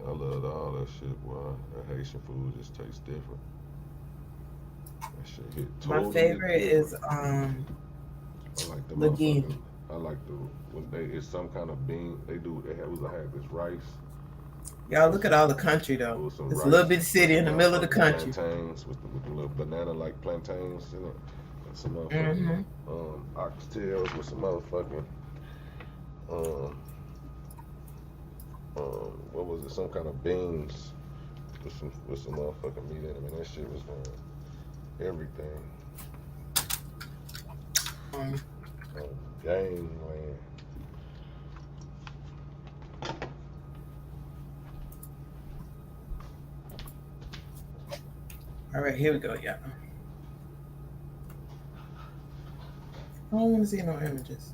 I love all that shit, boy. That Haitian food just tastes different. That shit hit totally. My favorite is I like the Laguine. I like it's some kind of bean. They have this rice. Y'all look at all the country though. It's a little bit city in the middle of the country. Plantains with the little banana-like plantains in it. And some motherfucking oxtails with some motherfucking what was it? Some kind of beans with some motherfucking meat in them. And that shit was everything. Game land. All right, here we go, y'all. I don't want to see no images.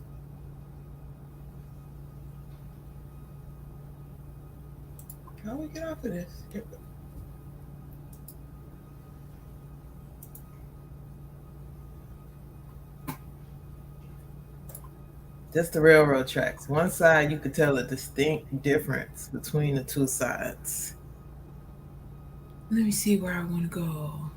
How do we get off of this? Here we go. Just the railroad tracks. One side, you could tell a distinct difference between the two sides. Let me see where I want to go.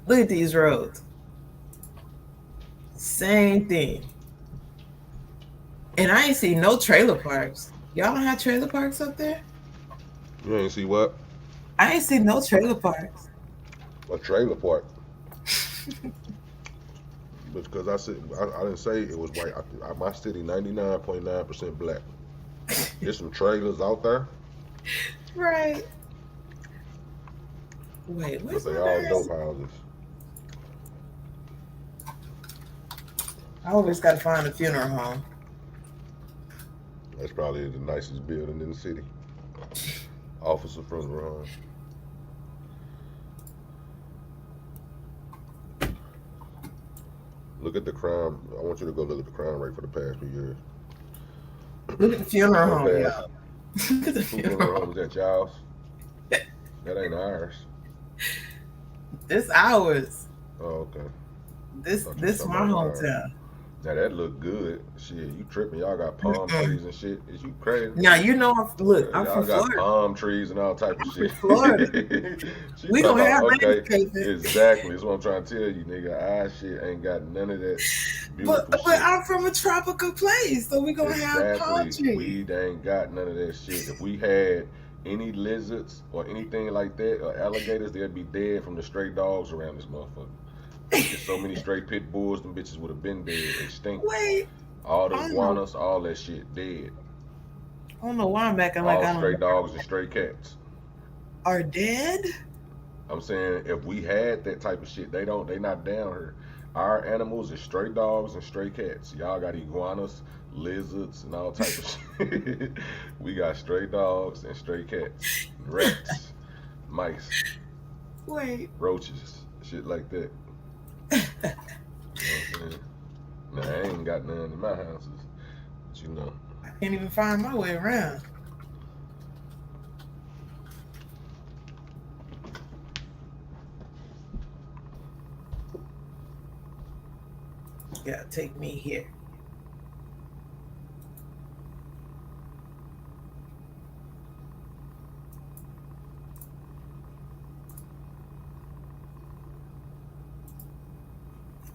Look at these roads. Same thing. And I ain't see no trailer parks. Y'all don't have trailer parks up there? You ain't see what? I ain't see no trailer parks. A trailer park. Because I didn't say it was white. My city 99.9% black. There's some trailers out there. Right. Wait, what's but they all dope houses. I always got to find a funeral home. That's probably the nicest building in the city. Officer funeral home. Look at the crime. I want you to go look at the crime rate for the past few years. Look at the funeral home, yeah. Look at the funeral home. Is that y'all's? That ain't ours. This ours. Oh, okay. This my hometown. Now that look good. Shit, you tripping? Y'all got palm trees and shit. Is you crazy? Now you know I'm from got Florida. Palm trees and all type of shit. Florida. We don't have landscaping. Exactly. That's what I'm trying to tell you, nigga. Our shit ain't got none of that beautiful but I'm from a tropical place, so we gonna have palm trees. We ain't got none of that shit. If we had any lizards or anything like that, or alligators, they'd be dead from the stray dogs around this motherfucker. There's so many stray pit bulls, them bitches would have been dead. They stink. Wait, All the I don't know. iguanas, all that shit dead. I don't know why I'm acting like All I don't stray know. dogs and stray cats. Are dead? I'm saying if we had that type of shit, they not down here. Our animals is stray dogs and stray cats. Y'all got iguanas, lizards, and all type of shit. We got stray dogs and stray cats, rats, mice, Wait. roaches, shit like that. You know what I'm saying? Now I ain't got none in my houses, but you know. I can't even find my way around. Yeah, take me here.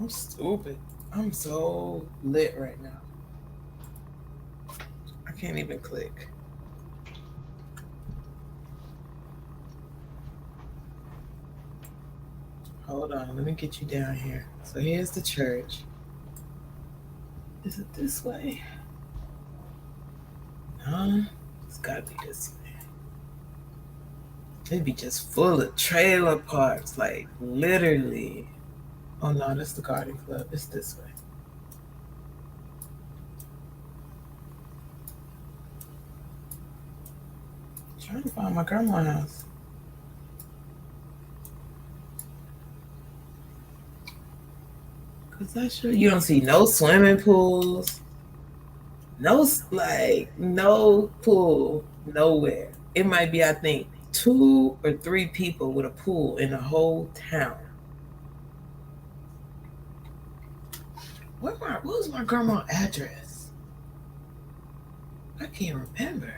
I'm stupid. I'm so lit right now. I can't even click. Hold on, let me get you down here. So here's the church. Is it this way? No, it's gotta be this way. It'd be just full of trailer parks, like literally. Oh no, that's the garden club. It's this way. Trying to find my grandma's house. Cause that's sure you don't see no swimming pools, no pool nowhere. It might be, I think, 2 or 3 people with a pool in the whole town. What was my grandma's address? I can't remember.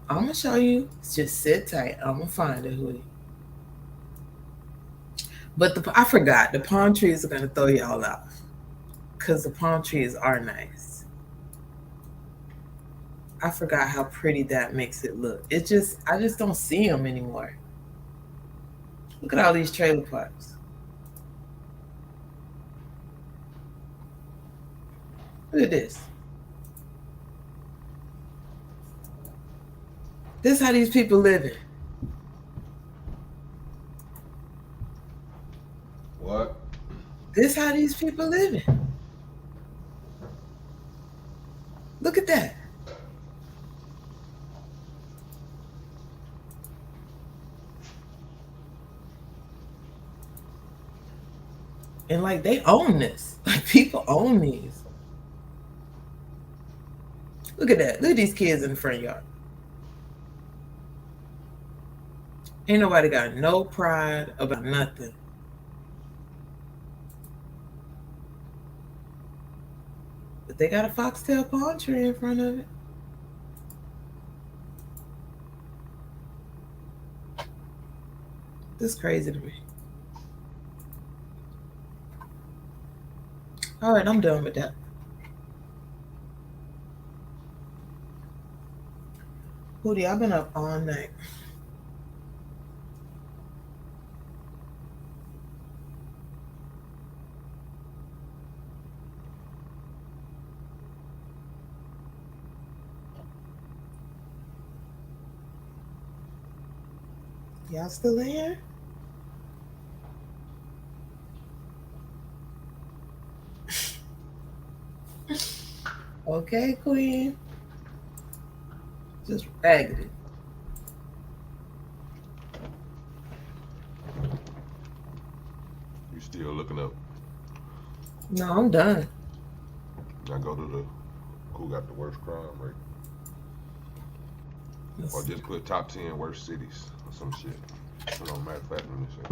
I'm gonna show you. Just sit tight. I'm gonna find it, Hootie. But I forgot. The palm trees are gonna throw y'all off, cause the palm trees are nice. I forgot how pretty that makes it look. I just don't see them anymore. Look at all these trailer parks. Look at this. This is how these people living. What? This how these people living. Look at that. And like they own this. Like people own these. Look at that. Look at these kids in the front yard. Ain't nobody got no pride about nothing. But they got a foxtail palm tree in front of it. This is crazy to me. All right, I'm done with that. Hootie, I've been up all night. Y'all still in here? Okay, Queen. Just raggedy. You still looking up? No, I'm done. I go to the who got the worst crime rate. Or just put top 10 worst cities or some shit. It don't matter fact when this shit.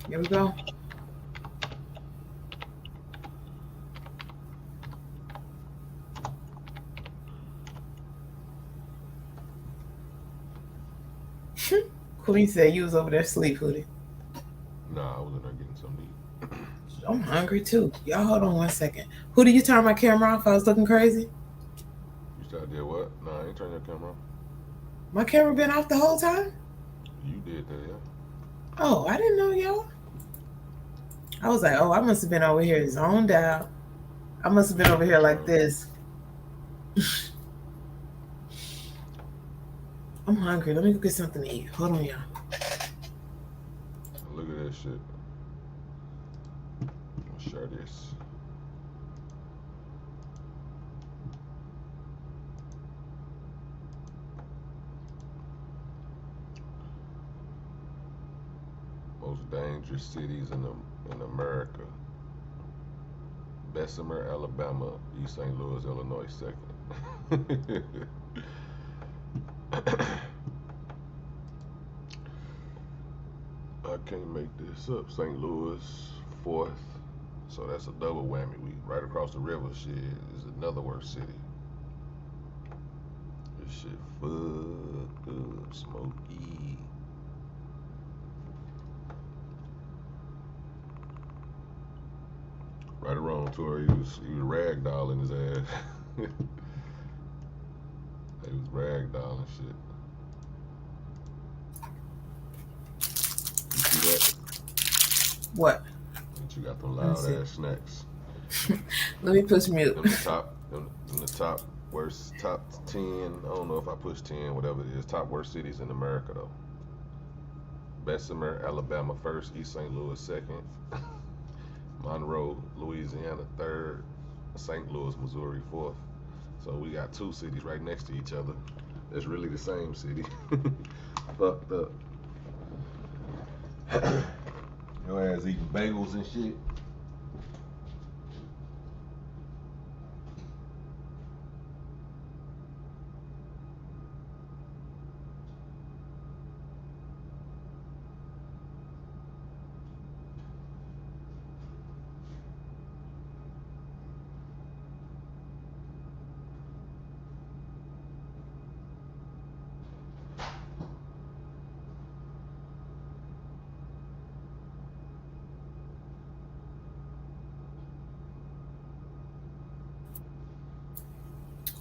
Here we go. Queen said you was over there asleep, Hootie. Nah, I was in there getting something to eat. I'm hungry too. Y'all hold on one second. Hootie, you turn my camera off? I was looking crazy. I did what? No, I ain't turn your camera off. My camera been off the whole time? You did that, yeah. Oh, I didn't know, y'all. I was like, oh, I must have been over here zoned out. I must have been over here like this. I'm hungry. Let me go get something to eat. Hold on, y'all. Look at that shit. I'll share this. Most dangerous cities in America. Bessemer, Alabama. East St. Louis, Illinois, second. I can't make this up. St. Louis, fourth. So that's a double whammy. We right across the river. Shit is another worst city. This shit fucked up, smoky. Right or wrong, Tori, he was ragdolling his ass. He was ragdolling shit. You see that? What? That you got them loud ass snacks. Let me push mute. In the top worst, top 10, I don't know if I push 10, whatever it is, top worst cities in America though. Bessemer, Alabama first, East St. Louis second, Monroe, Louisiana third, St. Louis, Missouri fourth. So we got two cities right next to each other. It's really the same city. Fucked up. Your ass eating bagels and shit.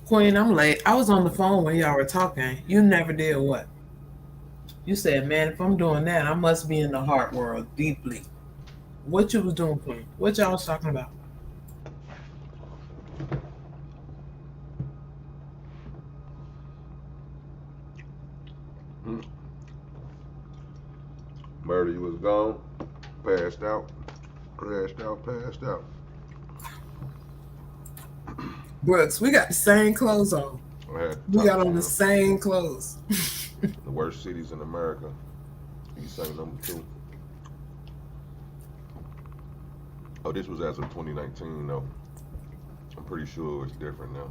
Queen, I'm late. I was on the phone when y'all were talking. You never did what? You said, man, if I'm doing that, I must be in the heart world deeply. What you was doing, Queen? What y'all was talking about? Murder, you was gone, passed out, crashed out, passed out. Brooks, we got the same clothes on. We got on the same clothes. The worst cities in America. East St. number 2. Oh, this was as of 2019 though. I'm pretty sure it's different now.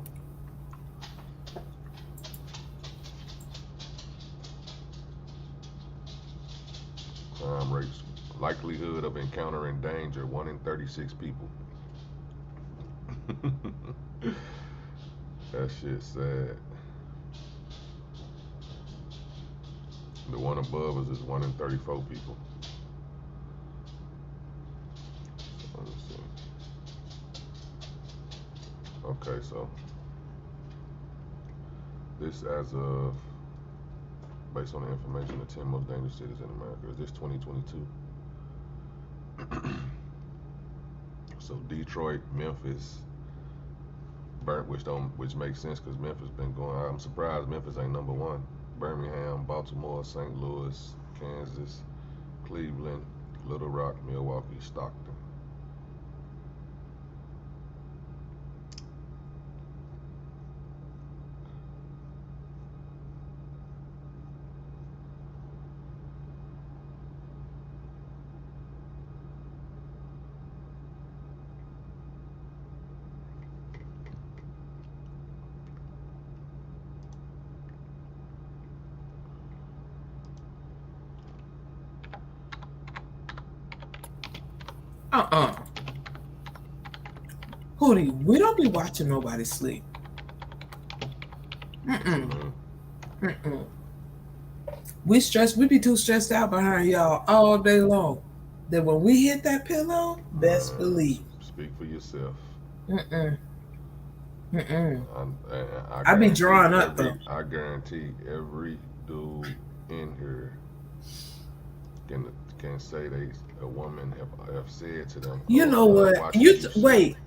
Crime rates, likelihood of encountering danger, 1 in 36 people. That shit's sad. The one above us is 1 in 34 people. Let me see. Okay, so this as of, based on the information, the 10 most dangerous cities in America. Is this 2022? So Detroit, Memphis, which makes sense because Memphis been going. I'm surprised Memphis ain't number 1. Birmingham, Baltimore, St. Louis, Kansas, Cleveland, Little Rock, Milwaukee, Stockton. Hootie, we don't be watching nobody sleep. We be too stressed out behind y'all all day long. That when we hit that pillow, best believe. Speak for yourself. I be drawing up though. I guarantee every dude in here can say a woman have said to them. You know what? Wait.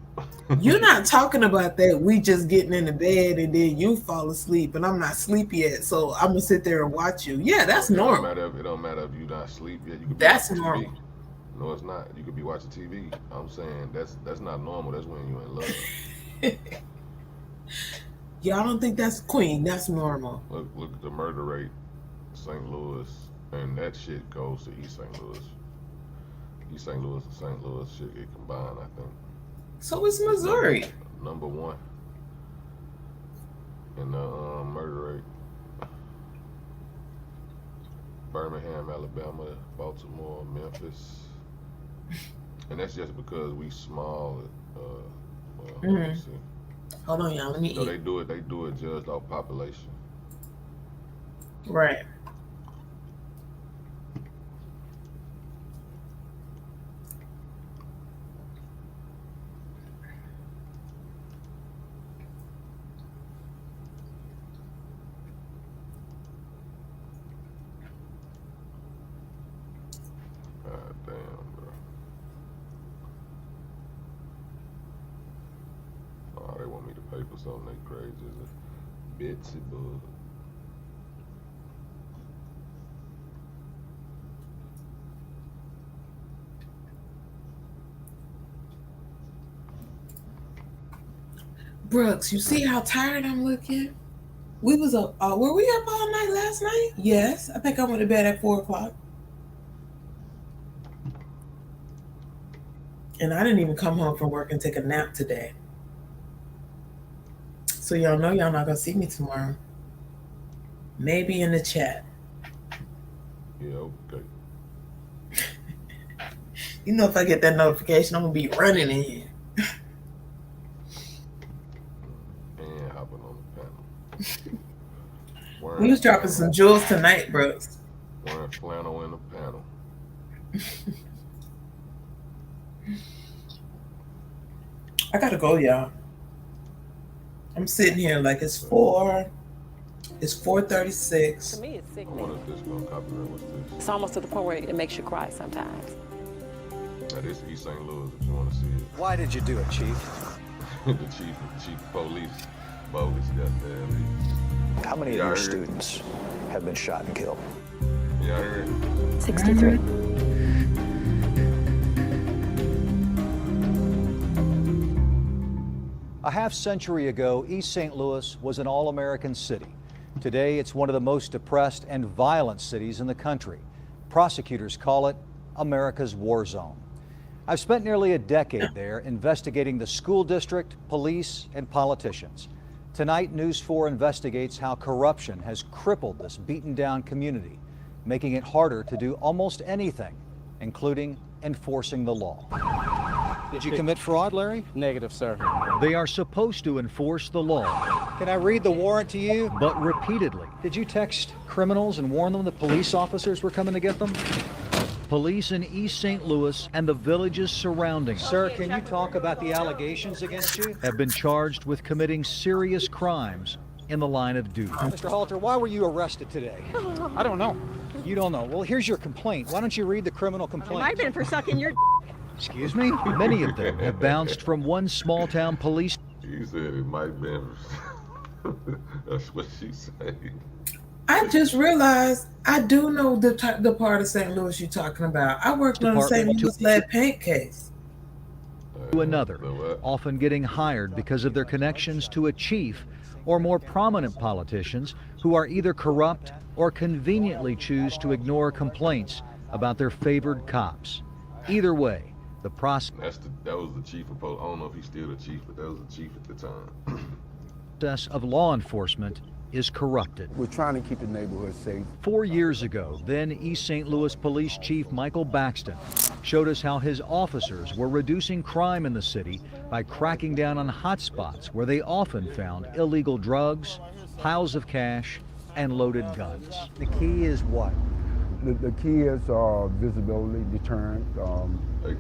You're not talking about that. We just getting into bed and then you fall asleep and I'm not sleepy yet, so I'm gonna sit there and watch you. Yeah, that's normal. It don't matter if you're not asleep yet. You could be that's watching normal. TV. No, it's not. You could be watching TV. I'm saying that's not normal. That's when you're in love. Y'all don't think that's Queen? That's normal. Look at the murder rate, St. Louis, and that shit goes to East St. Louis. East St. Louis and St. Louis should get combined, I think. So it's Missouri. Number one in the murder rate. Birmingham, Alabama, Baltimore, Memphis. And that's just because we small. Let me see. Hold on, y'all. Let me eat. They do it judged off population. Right. God damn, bro. Oh, they want me to pay for something they crazy as a Bitsy bug. Brooks, you see how tired I'm looking? We was up. Were we up all night last night? Yes. I think I went to bed at 4 o'clock. And I didn't even come home from work and take a nap today. So y'all know y'all not gonna see me tomorrow. Maybe in the chat. Yeah, okay. You know, if I get that notification, I'm gonna be running in here. And hopping on the panel. We was dropping some jewels tonight, Brooks. Wearing flannel in the panel. I gotta go, y'all. I'm sitting here like it's 4:36. To me, it's I sickening. wonder if this is gonna copyright. What's this? It's almost to the point where it makes you cry sometimes. That is East St. Louis if you want to see it. Why did you do it, Chief? The chief of police, bogus, goddamn. How many of your students have been shot and killed? Yeah, I heard. 63. A half century ago, East St. Louis was an all-American city. Today, it's one of the most depressed and violent cities in the country. Prosecutors call it America's war zone. I've spent nearly a decade there investigating the school district, police, and politicians. Tonight, News 4 investigates how corruption has crippled this beaten-down community, making it harder to do almost anything, including enforcing the law. Did you commit fraud, Larry? Negative, sir. They are supposed to enforce the law. Can I read the warrant to you? But repeatedly. Did you text criminals and warn them that police officers were coming to get them? Police in East St. Louis and the villages surrounding. Sir, can you talk about the allegations against you? Have been charged with committing serious crimes in the line of duty. Mr. Halter, why were you arrested today? I don't know. You don't know. Well, here's your complaint. Why don't you read the criminal complaint? I've been for sucking your Excuse me? Many of them have bounced from one small town police. She said it might be. That's what she said. I just realized I do know the part of St. Louis you're talking about. I worked on the St. Louis lead paint case. To another, often getting hired because of their connections to a chief or more prominent politicians who are either corrupt or conveniently choose to ignore complaints about their favored cops. Either way, the process That was the chief of police. I don't know if he's still the chief, but that was the chief at the time. of law enforcement is corrupted. We're trying to keep the neighborhood safe. 4 years ago, then East St. Louis Police Chief Michael Baxton showed us how his officers were reducing crime in the city by cracking down on hotspots where they often found illegal drugs, piles of cash, and loaded guns. The key is what? The key is visibility, deterrent,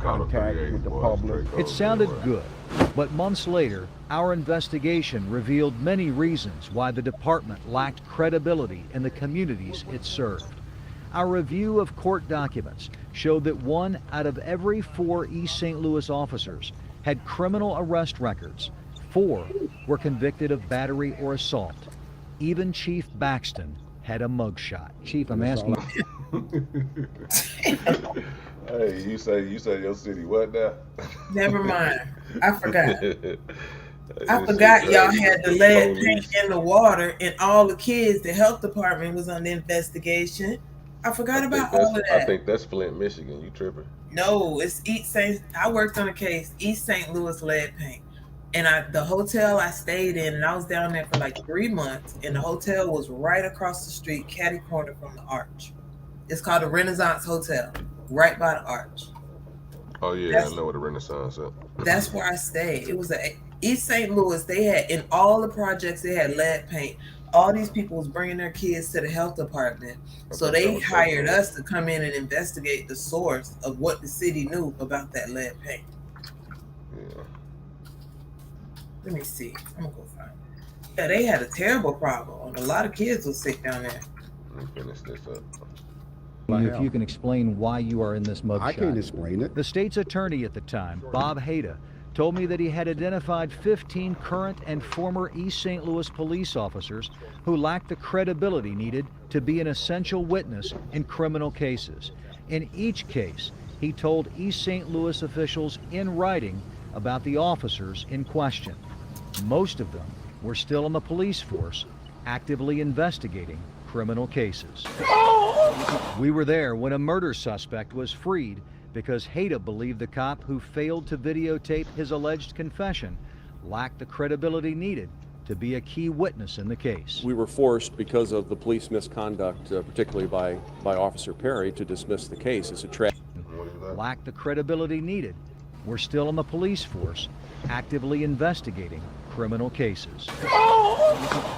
contact with the public. It sounded good, but months later, our investigation revealed many reasons why the department lacked credibility in the communities it served. Our review of court documents showed that 1 out of every 4 East St. Louis officers had criminal arrest records. 4 were convicted of battery or assault. Even Chief Baxton had a mugshot. Chief, I'm asking. Hey, you say your city what now? Never mind. I forgot. I forgot y'all had the lead paint in the water, and all the kids, the health department was under investigation. I forgot about all of that. I think that's Flint, Michigan. You tripping? No, it's East St. I worked on a case, East St. Louis lead paint. And the hotel I stayed in, and I was down there for like 3 months, and the hotel was right across the street, catty corner from the Arch. It's called the Renaissance Hotel, right by the Arch. Oh yeah, I know what the Renaissance is. That's where I stayed. It was East St. Louis. They had, in all the projects, they had lead paint. All these people was bringing their kids to the health department. So they hired us to come in and investigate the source of what the city knew about that lead paint. Yeah. Let me see. I'm gonna go find it. Yeah, they had a terrible problem. A lot of kids were sick down there. Let me finish this up. If you can explain why you are in this mugshot. I can't explain it. The state's attorney at the time, Bob Haida, told me that he had identified 15 current and former East St. Louis police officers who lacked the credibility needed to be an essential witness in criminal cases. In each case, he told East St. Louis officials in writing about the officers in question. Most of them were still in the police force, actively investigating criminal cases. We were there when a murder suspect was freed because Haida believed the cop who failed to videotape his alleged confession lacked the credibility needed to be a key witness in the case. We were forced, because of the police misconduct, particularly by Officer Perry, to dismiss the case. It's a tragedy. Lacked the credibility needed. We're still in the police force, actively investigating criminal cases.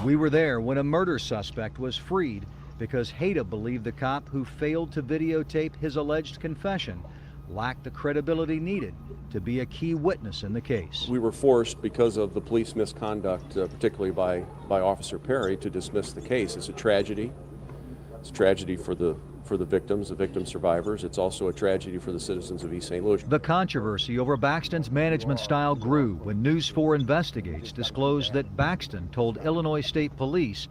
We were there when a murder suspect was freed because Haida believed the cop who failed to videotape his alleged confession lacked the credibility needed to be a key witness in the case. We were forced, because of the police misconduct, particularly by Officer Perry, to dismiss the case. It's a tragedy. It's a tragedy for the victims, the victim survivors. It's also a tragedy for the citizens of East St. Louis. The controversy over Baxton's management style grew when News 4 Investigates disclosed that Baxton told Illinois State Police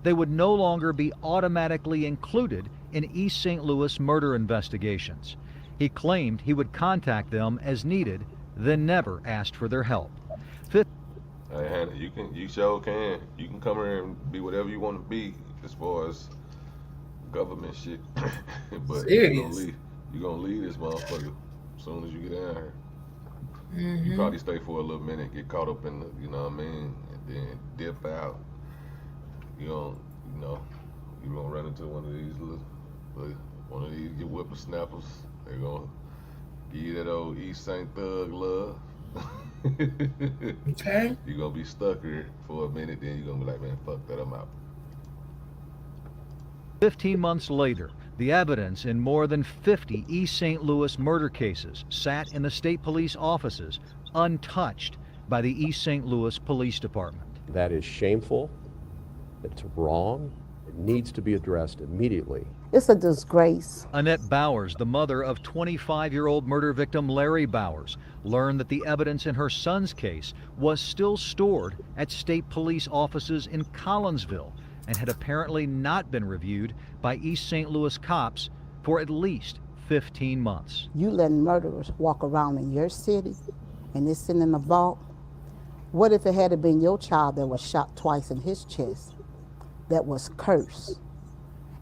they would no longer be automatically included in East St. Louis murder investigations. He claimed he would contact them as needed, then never asked for their help. Hey, Hannah, you sure can. You can come here and be whatever you want to be as far as government shit. But you're gonna leave this motherfucker as soon as you get down here. You probably stay for a little minute, get caught up in the, you know what I mean, and then dip out. You gonna run into one of these your whippersnappers. They're gonna give you that old East St. Thug love. Okay. You're gonna be stuck here for a minute, then you're gonna be like, man, fuck that, I'm out. 15 months later, the evidence in more than 50 East St. Louis murder cases sat in the state police offices, untouched by the East St. Louis Police Department. That is shameful. It's wrong. It needs to be addressed immediately. It's a disgrace. Annette Bowers, the mother of 25-year-old murder victim Larry Bowers, learned that the evidence in her son's case was still stored at state police offices in Collinsville and had apparently not been reviewed by East St. Louis cops for at least 15 months. You letting murderers walk around in your city and it's sitting in a vault? What if it had been your child that was shot twice in his chest, that was cursed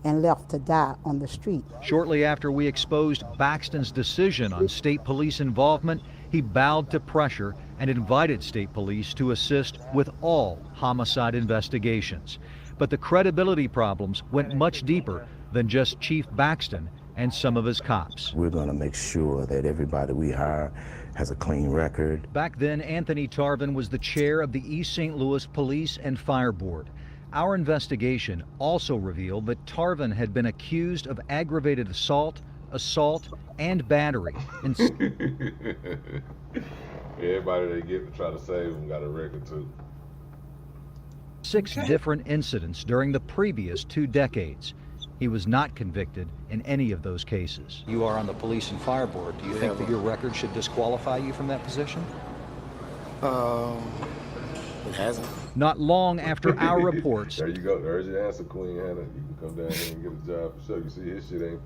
and left to die on the street? Shortly after we exposed Baxton's decision on state police involvement, he bowed to pressure and invited state police to assist with all homicide investigations. But the credibility problems went much deeper than just Chief Baxton and some of his cops. We're going to make sure that everybody we hire has a clean record. Back then, Anthony Tarvin was the chair of the East St. Louis Police and Fire Board. Our investigation also revealed that Tarvin had been accused of aggravated assault, and battery. Everybody they get to try to save him got a record too. 6 different incidents during the previous 2 decades. He was not convicted in any of those cases. You are on the police and fire board. Do you think that your record should disqualify you from that position? It hasn't. Not long after our reports. There you go. There's your answer, Queen Hannah. You can come down here and get a job for sure. You see, his shit ain't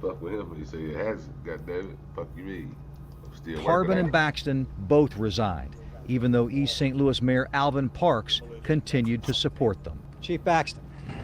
fuck with him, but you say it hasn't. God damn it. Fuck you mean? Still Tarvin and Baxton both resigned, even though East St. Louis Mayor Alvin Parks continued to support them. Chief Baxton.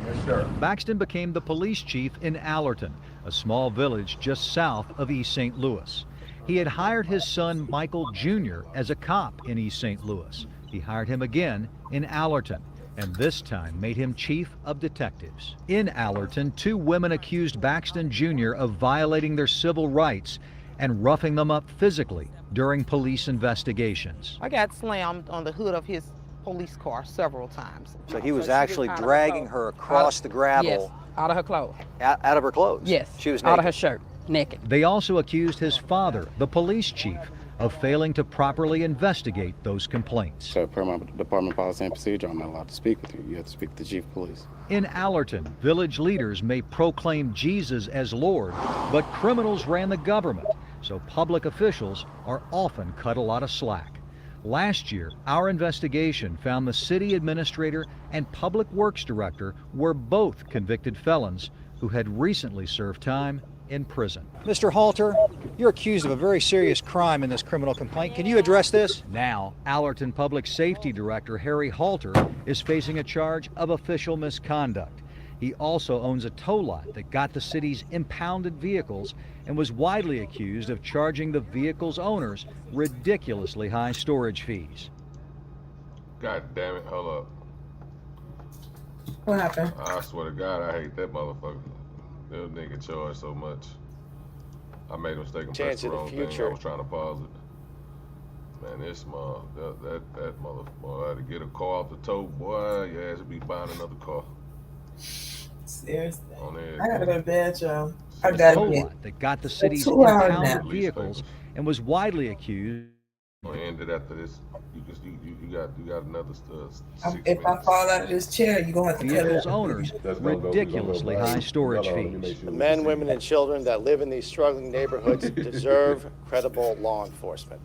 Yes, sir. Baxton became the police chief in Allerton, a small village just south of East St. Louis. He had hired his son Michael Jr. as a cop in East St. Louis. He hired him again in Allerton, and this time made him chief of detectives. In Allerton, 2 women accused Baxton Jr. of violating their civil rights and roughing them up physically during police investigations. I got slammed on the hood of his police car several times. So he was actually dragging her across the gravel? Yes, out of her clothes. Out of her clothes? Yes, she was out of her shirt, naked. They also accused his father, the police chief, of failing to properly investigate those complaints. So per my department policy and procedure, I'm not allowed to speak with you. You have to speak with the chief of police. In Allerton, village leaders may proclaim Jesus as Lord, but criminals ran the government, so public officials are often cut a lot of slack. Last year, our investigation found the city administrator and public works director were both convicted felons who had recently served time in prison. Mr. Halter, you're accused of a very serious crime in this criminal complaint. Can you address this? Now, Allerton Public Safety Director Harry Halter is facing a charge of official misconduct. He also owns a tow lot that got the city's impounded vehicles and was widely accused of charging the vehicle's owners ridiculously high storage fees. God damn it, hold up. What happened? I swear to God, I hate that motherfucker. That nigga charge so much. I made a mistake and pressed the wrong thing. I was trying to pause it. Man, this small, that motherfucker, I had to get a car off the tow, boy, your ass would be buying another car. Seriously. On I gotta go to bed, y'all. I A gotta tow get lot that got the city's 2 hours impounded now. vehicles and was widely accused. Ended after this. You got another 6 If I minutes. fall out of this chair, you're gonna have to cut Vehicles it up. owners ridiculously high storage fees. The men, women, and children that live in these struggling neighborhoods deserve credible law enforcement.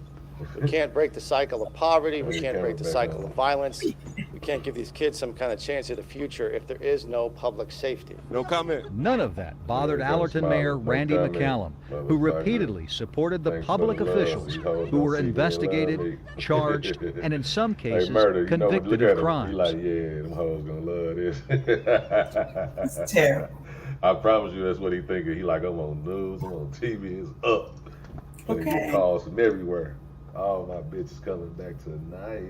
We can't break the cycle of poverty. We can't break the cycle of violence. We can't give these kids some kind of chance at a future if there is no public safety. No comment. None of that bothered Allerton Mayor Randy McCallum, who repeatedly supported the public officials who were investigated, charged, and in some cases convicted of crimes. He like, yeah, them hoes gonna love this. It's terrible. I promise you, that's what he thinking. He like, I'm on news, I'm on TV, it's up. And he Okay. get calls from everywhere. All my bitches coming back tonight.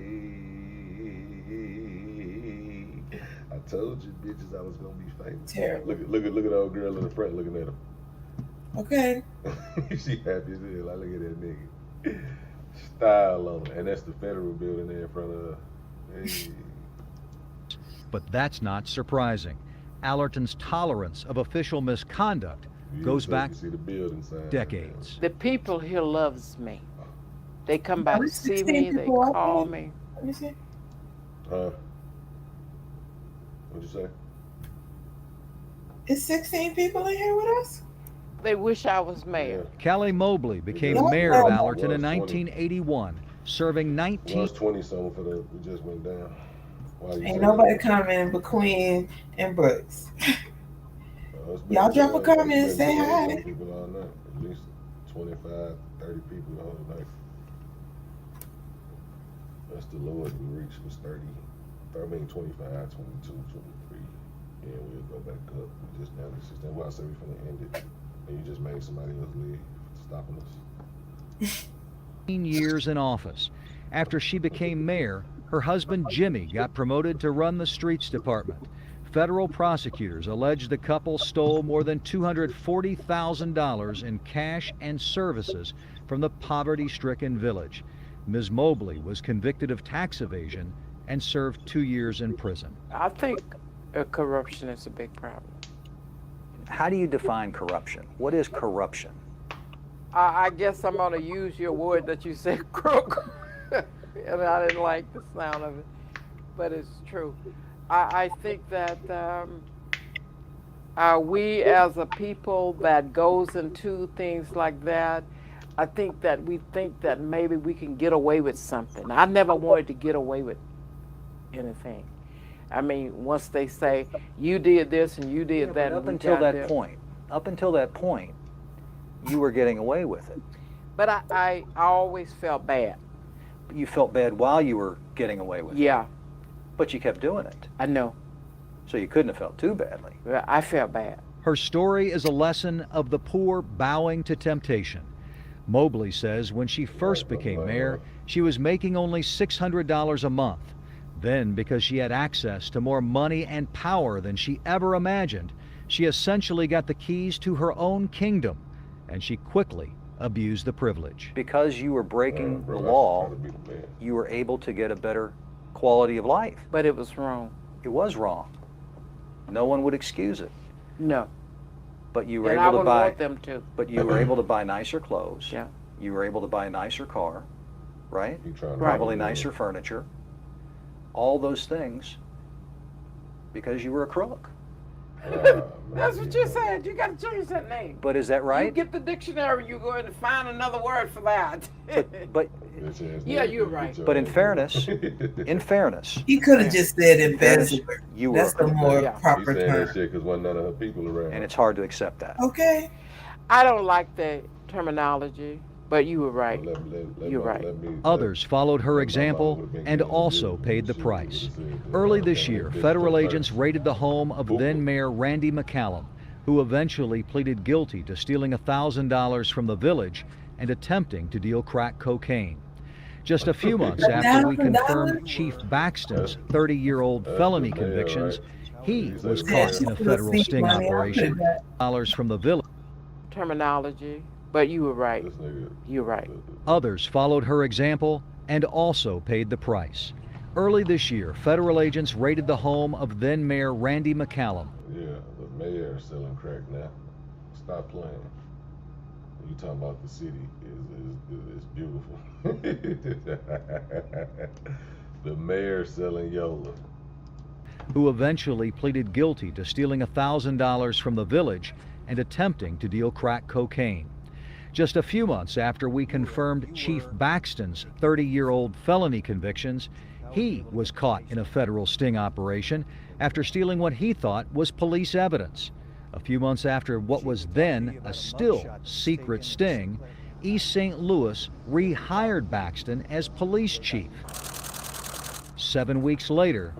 I told you, bitches, I was gonna be famous. Terrible. Look at the old girl in the front looking at him. Okay. She happy as hell. Like, look at that nigga. Style on him. And that's the federal building there in front of her. Hey. But that's not surprising. Allerton's tolerance of official misconduct goes back decades. The people here loves me. They come by to There's see 16 me, they people out call there. me. Let me see. Huh? What'd you say? Is 16 people in here with us? They wish I was mayor. Callie Mobley became Yeah. mayor of Was Allerton in 20. 1981, serving 19. Was 20 something for the, we just went down. Why you Ain't say nobody that? coming but Queen and Brooks. It's been Y'all drop a good. comment and It's say been good. hi. People all night. At least 25, 30 people the whole night. That's the lowest we reached was 30. I mean 25, 22, 23. And we'll go back up. We just now the 16. Well, I said we finna end it. And you just made somebody else leave, stopping us. 15 years in office. After she became mayor, her husband Jimmy got promoted to run the streets department. Federal prosecutors allege the couple stole more than $240,000 in cash and services from the poverty-stricken village. Ms. Mobley was convicted of tax evasion and served 2 years in prison. I think Corruption is a big problem. How do you define corruption? What is corruption? I guess I'm going to use your word that you said, crook. And I didn't like the sound of it, but it's true. I think that we as a people that goes into things like that, I think that we think that maybe we can get away with something. I never wanted to get away with anything. I mean, once they say, you did this and you did that. Up until that point, you were getting away with it. But I always felt bad. You felt bad while you were getting away with it. Yeah. But you kept doing it. I know. So you couldn't have felt too badly. I felt bad. Her story is a lesson of the poor bowing to temptation. Mobley says when she first became mayor, she was making only $600 a month. Then, because she had access to more money and power than she ever imagined, she essentially got the keys to her own kingdom, and she quickly abused the privilege. Because you were breaking the law, you were able to get a better quality of life. But it was wrong. It was wrong. No one would excuse it. No. But you were And able I to would buy. want them to. But you were able to buy nicer clothes. Yeah. You were able to buy a nicer car, right? Right. Probably nicer furniture. All those things because you were a crook. That's what you said. You got to change that name. But is that right? You get the dictionary, you're going to find another word for that. But yeah, you're right. But in fairness, he could have just said embezzler. You were That's the more proper He's saying term. that shit because wasn't none of her people around. And it's hard to accept that. Okay. I don't like the terminology, but you were right. You're right. Others followed her example and also paid the price. Early this year, federal agents raided the home of then-Mayor Randy McCallum, who eventually pleaded guilty to stealing $1,000 from the village and attempting to deal crack cocaine. Just a few months after we confirmed Chief Baxton's 30-year-old felony convictions, he was caught in a federal sting operation. Dollars from the village. Terminology, but you were right. You're right. Others followed her example and also paid the price. Early this year, federal agents raided the home of then-Mayor Randy McCallum. Yeah, the mayor is selling crack now. Stop playing. You talking about the city is beautiful. The mayor selling Yola. Who eventually pleaded guilty to stealing $1,000 from the village and attempting to deal crack cocaine. Just a few months after we confirmed Chief Baxton's 30-year-old felony convictions, he was caught in a federal sting operation after stealing what he thought was police evidence. A few months after what was then a still secret sting, East St. Louis rehired Baxton as police chief. 7 weeks later,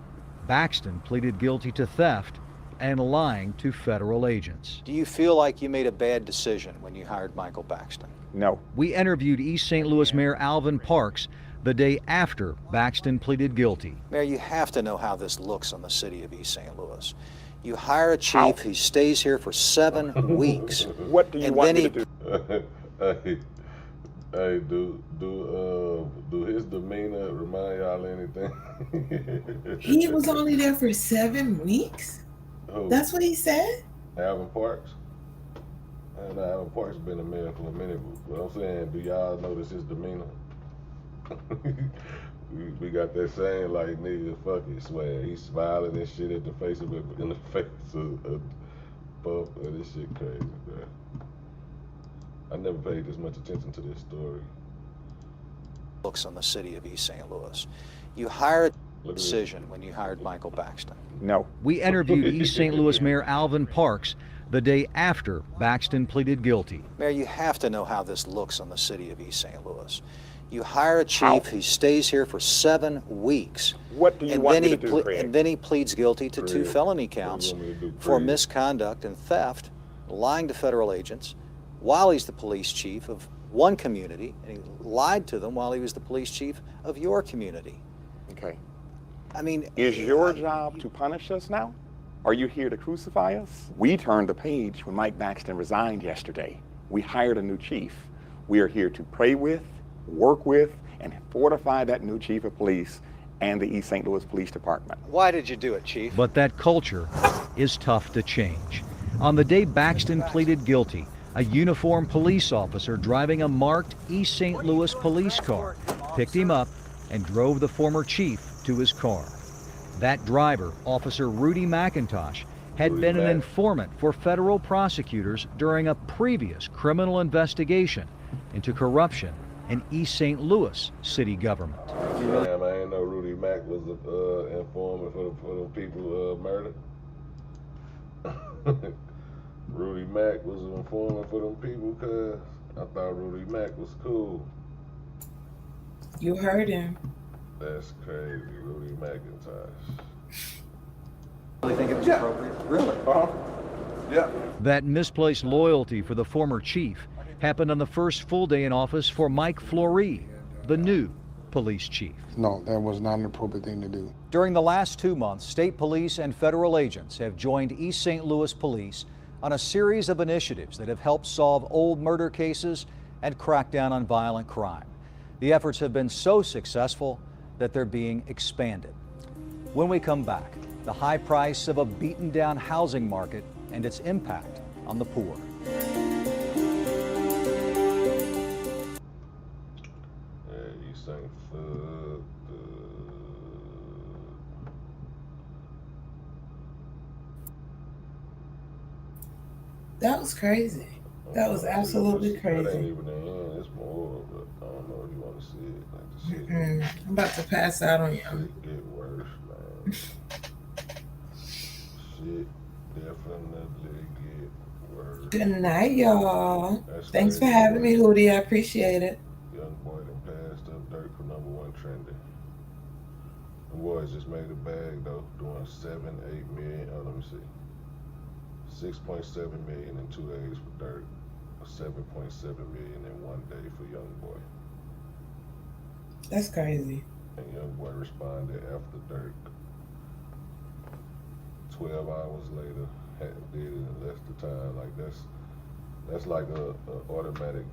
Baxton pleaded guilty to theft and lying to federal agents. Do you feel like you made a bad decision when you hired Michael Baxton? No. We interviewed East St. Louis Mayor Alvin Parks the day after Baxton pleaded guilty. Mayor, you have to know how this looks on the city of East St. Louis. You hire a chief, he stays here for 7 weeks. What do you want me to do? Hey, do his demeanor remind y'all anything? He was only there for 7 weeks? Who? That's what he said? Alvin Parks? And Alvin Parks been a mayor for a minute, but I'm saying, do y'all notice his demeanor? we got that saying like, nigga, fuck it, swear. He's smiling and shit at the face of it, in the face of Bump, and this shit crazy, bro. I never paid this much attention to this story. Looks on the city of East St. Louis. You hired a decision when you hired Michael Baxton. No. We interviewed East St. Louis Mayor Alvin Parks the day after Baxton pleaded guilty. Mayor, you have to know how this looks on the city of East St. Louis. You hire a chief, he stays here for 7 weeks. What do you want me to do, Craig? And then he pleads guilty to 2 felony counts for misconduct and theft, lying to federal agents, while he's the police chief of one community, and he lied to them while he was the police chief of your community. Okay. I mean, is your job to punish us now? Are you here to crucify us? We turned the page when Mike Baxton resigned yesterday. We hired a new chief. We are here to pray with, work with, and fortify that new chief of police and the East St. Louis Police Department. Why did you do it, Chief? But that culture is tough to change. On the day Baxton pleaded guilty, a uniformed police officer driving a marked East St. Louis police car picked him up and drove the former chief to his car. That driver, Officer Rudy McIntosh, had been an informant for federal prosecutors during a previous criminal investigation into corruption in East St. Louis city government. Damn, I didn't know Rudy Mack was an informant for the people murdered. Rudy Mack was an informant for them people, cuz I thought Rudy Mack was cool. You heard him. That's crazy, Rudy McIntosh. I think it was appropriate. Really? Yeah. That misplaced loyalty for the former chief happened on the first full day in office for Mike Flory, the new police chief. No, that was not an appropriate thing to do. During the last 2 months, state police and federal agents have joined East St. Louis Police on a series of initiatives that have helped solve old murder cases and crack down on violent crime. The efforts have been so successful that they're being expanded. When we come back, the high price of a beaten down housing market and its impact on the poor. That was crazy. That was absolutely That crazy. ain't even the end. It's more, but I don't know if you want to see it. Like the shit. I'm about to pass out on you. Shit get worse, man. Shit definitely get worse. Good night, y'all. That's Thanks for crazy, having man. me, Hootie. I appreciate it. Young boy done passed up Dirk for #1 trending. The boys just made a bag though, doing 7-8 million. Oh, let me see. 6.7 million in 2 days for Dirk. 7.7 million in 1 day for Young Boy. That's crazy. And Young Boy responded after Dirk. 12 hours later, did it in less the time. Like that's like a automatic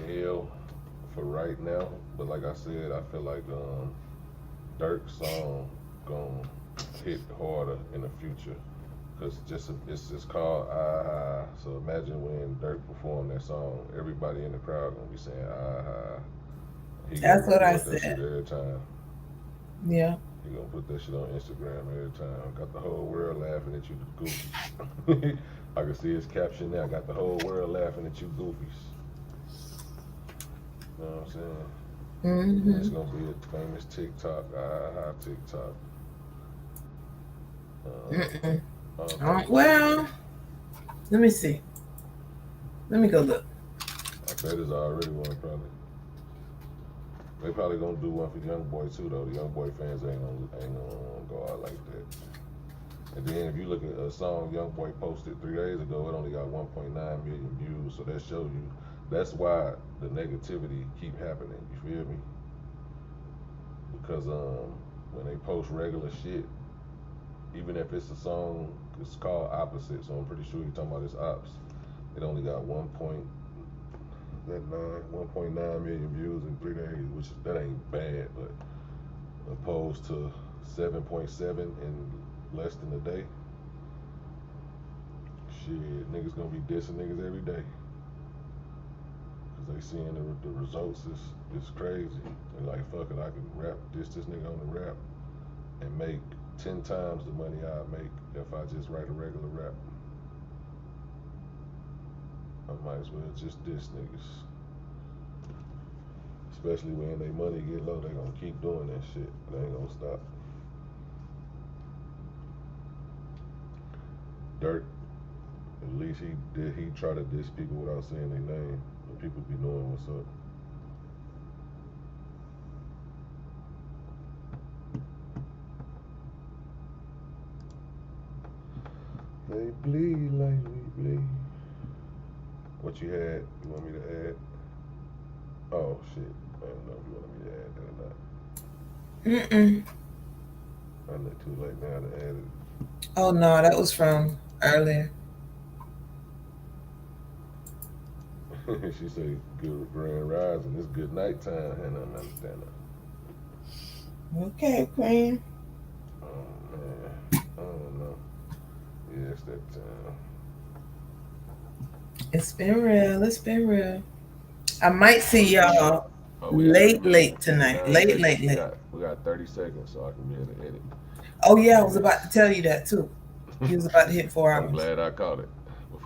L for right now. But like I said, I feel like Dirk's song gonna hit harder in the future. Cause it's called Ah. So imagine when Dirk performed that song, everybody in the crowd gonna be saying Ah. That's what I that said. shit every time. Yeah. He gonna put that shit on Instagram every time. Got the whole world laughing at you, goofies. I can see his caption there. Got the whole world laughing at you, goofies. You know what I'm saying? Mm-hmm. It's gonna be a famous TikTok, Ah TikTok. Well, let me see. Let me go look. I bet there's already one probably. They probably gonna do one for Young Boy too though. The Young Boy fans ain't gonna go out like that. And then if you look at a song Young Boy posted 3 days ago, it only got 1.9 million views. So that shows you that's why the negativity keep happening. You feel me? Because when they post regular shit, even if it's a song, it's called Opposite, so I'm pretty sure you're talking about this Ops. It only got 1.9 million views in 3 days, which that ain't bad, but opposed to 7.7 in less than a day. Shit, niggas gonna be dissing niggas every day. Cause they seeing the results is crazy. They like, fuck it, I can diss this nigga on the rap and make 10 times the money I make if I just write a regular rap. I might as well just diss niggas. Especially when they money get low, they gonna keep doing that shit. They ain't gonna stop. Dirk, at least he try to diss people without saying their name, but people be knowing what's up. They bleed like we bleed. What you had? You want me to add? Oh shit! I don't know if you wanted me to add that or not. I'm not too late now to add it. Oh no, that was from earlier. She said, "Good grand rising. It's good night time," and I don't understand that. Okay, Queen. Oh man, I don't know. Yeah, it's that time. It's been real. It's been real. I might see y'all We late tonight. Late. We got 30 seconds, so I can be able to edit. Oh yeah, I was about to tell you that too. You was about to hit 4 hours. I'm glad I caught it.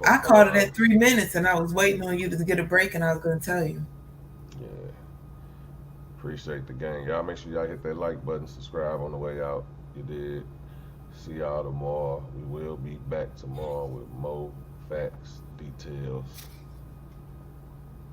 I caught it at 3 minutes, and I was waiting on you to get a break, and I was going to tell you. Yeah. Appreciate the gang. Y'all make sure y'all hit that like button, subscribe on the way out. You did. See y'all tomorrow. We will be back tomorrow with more facts, details.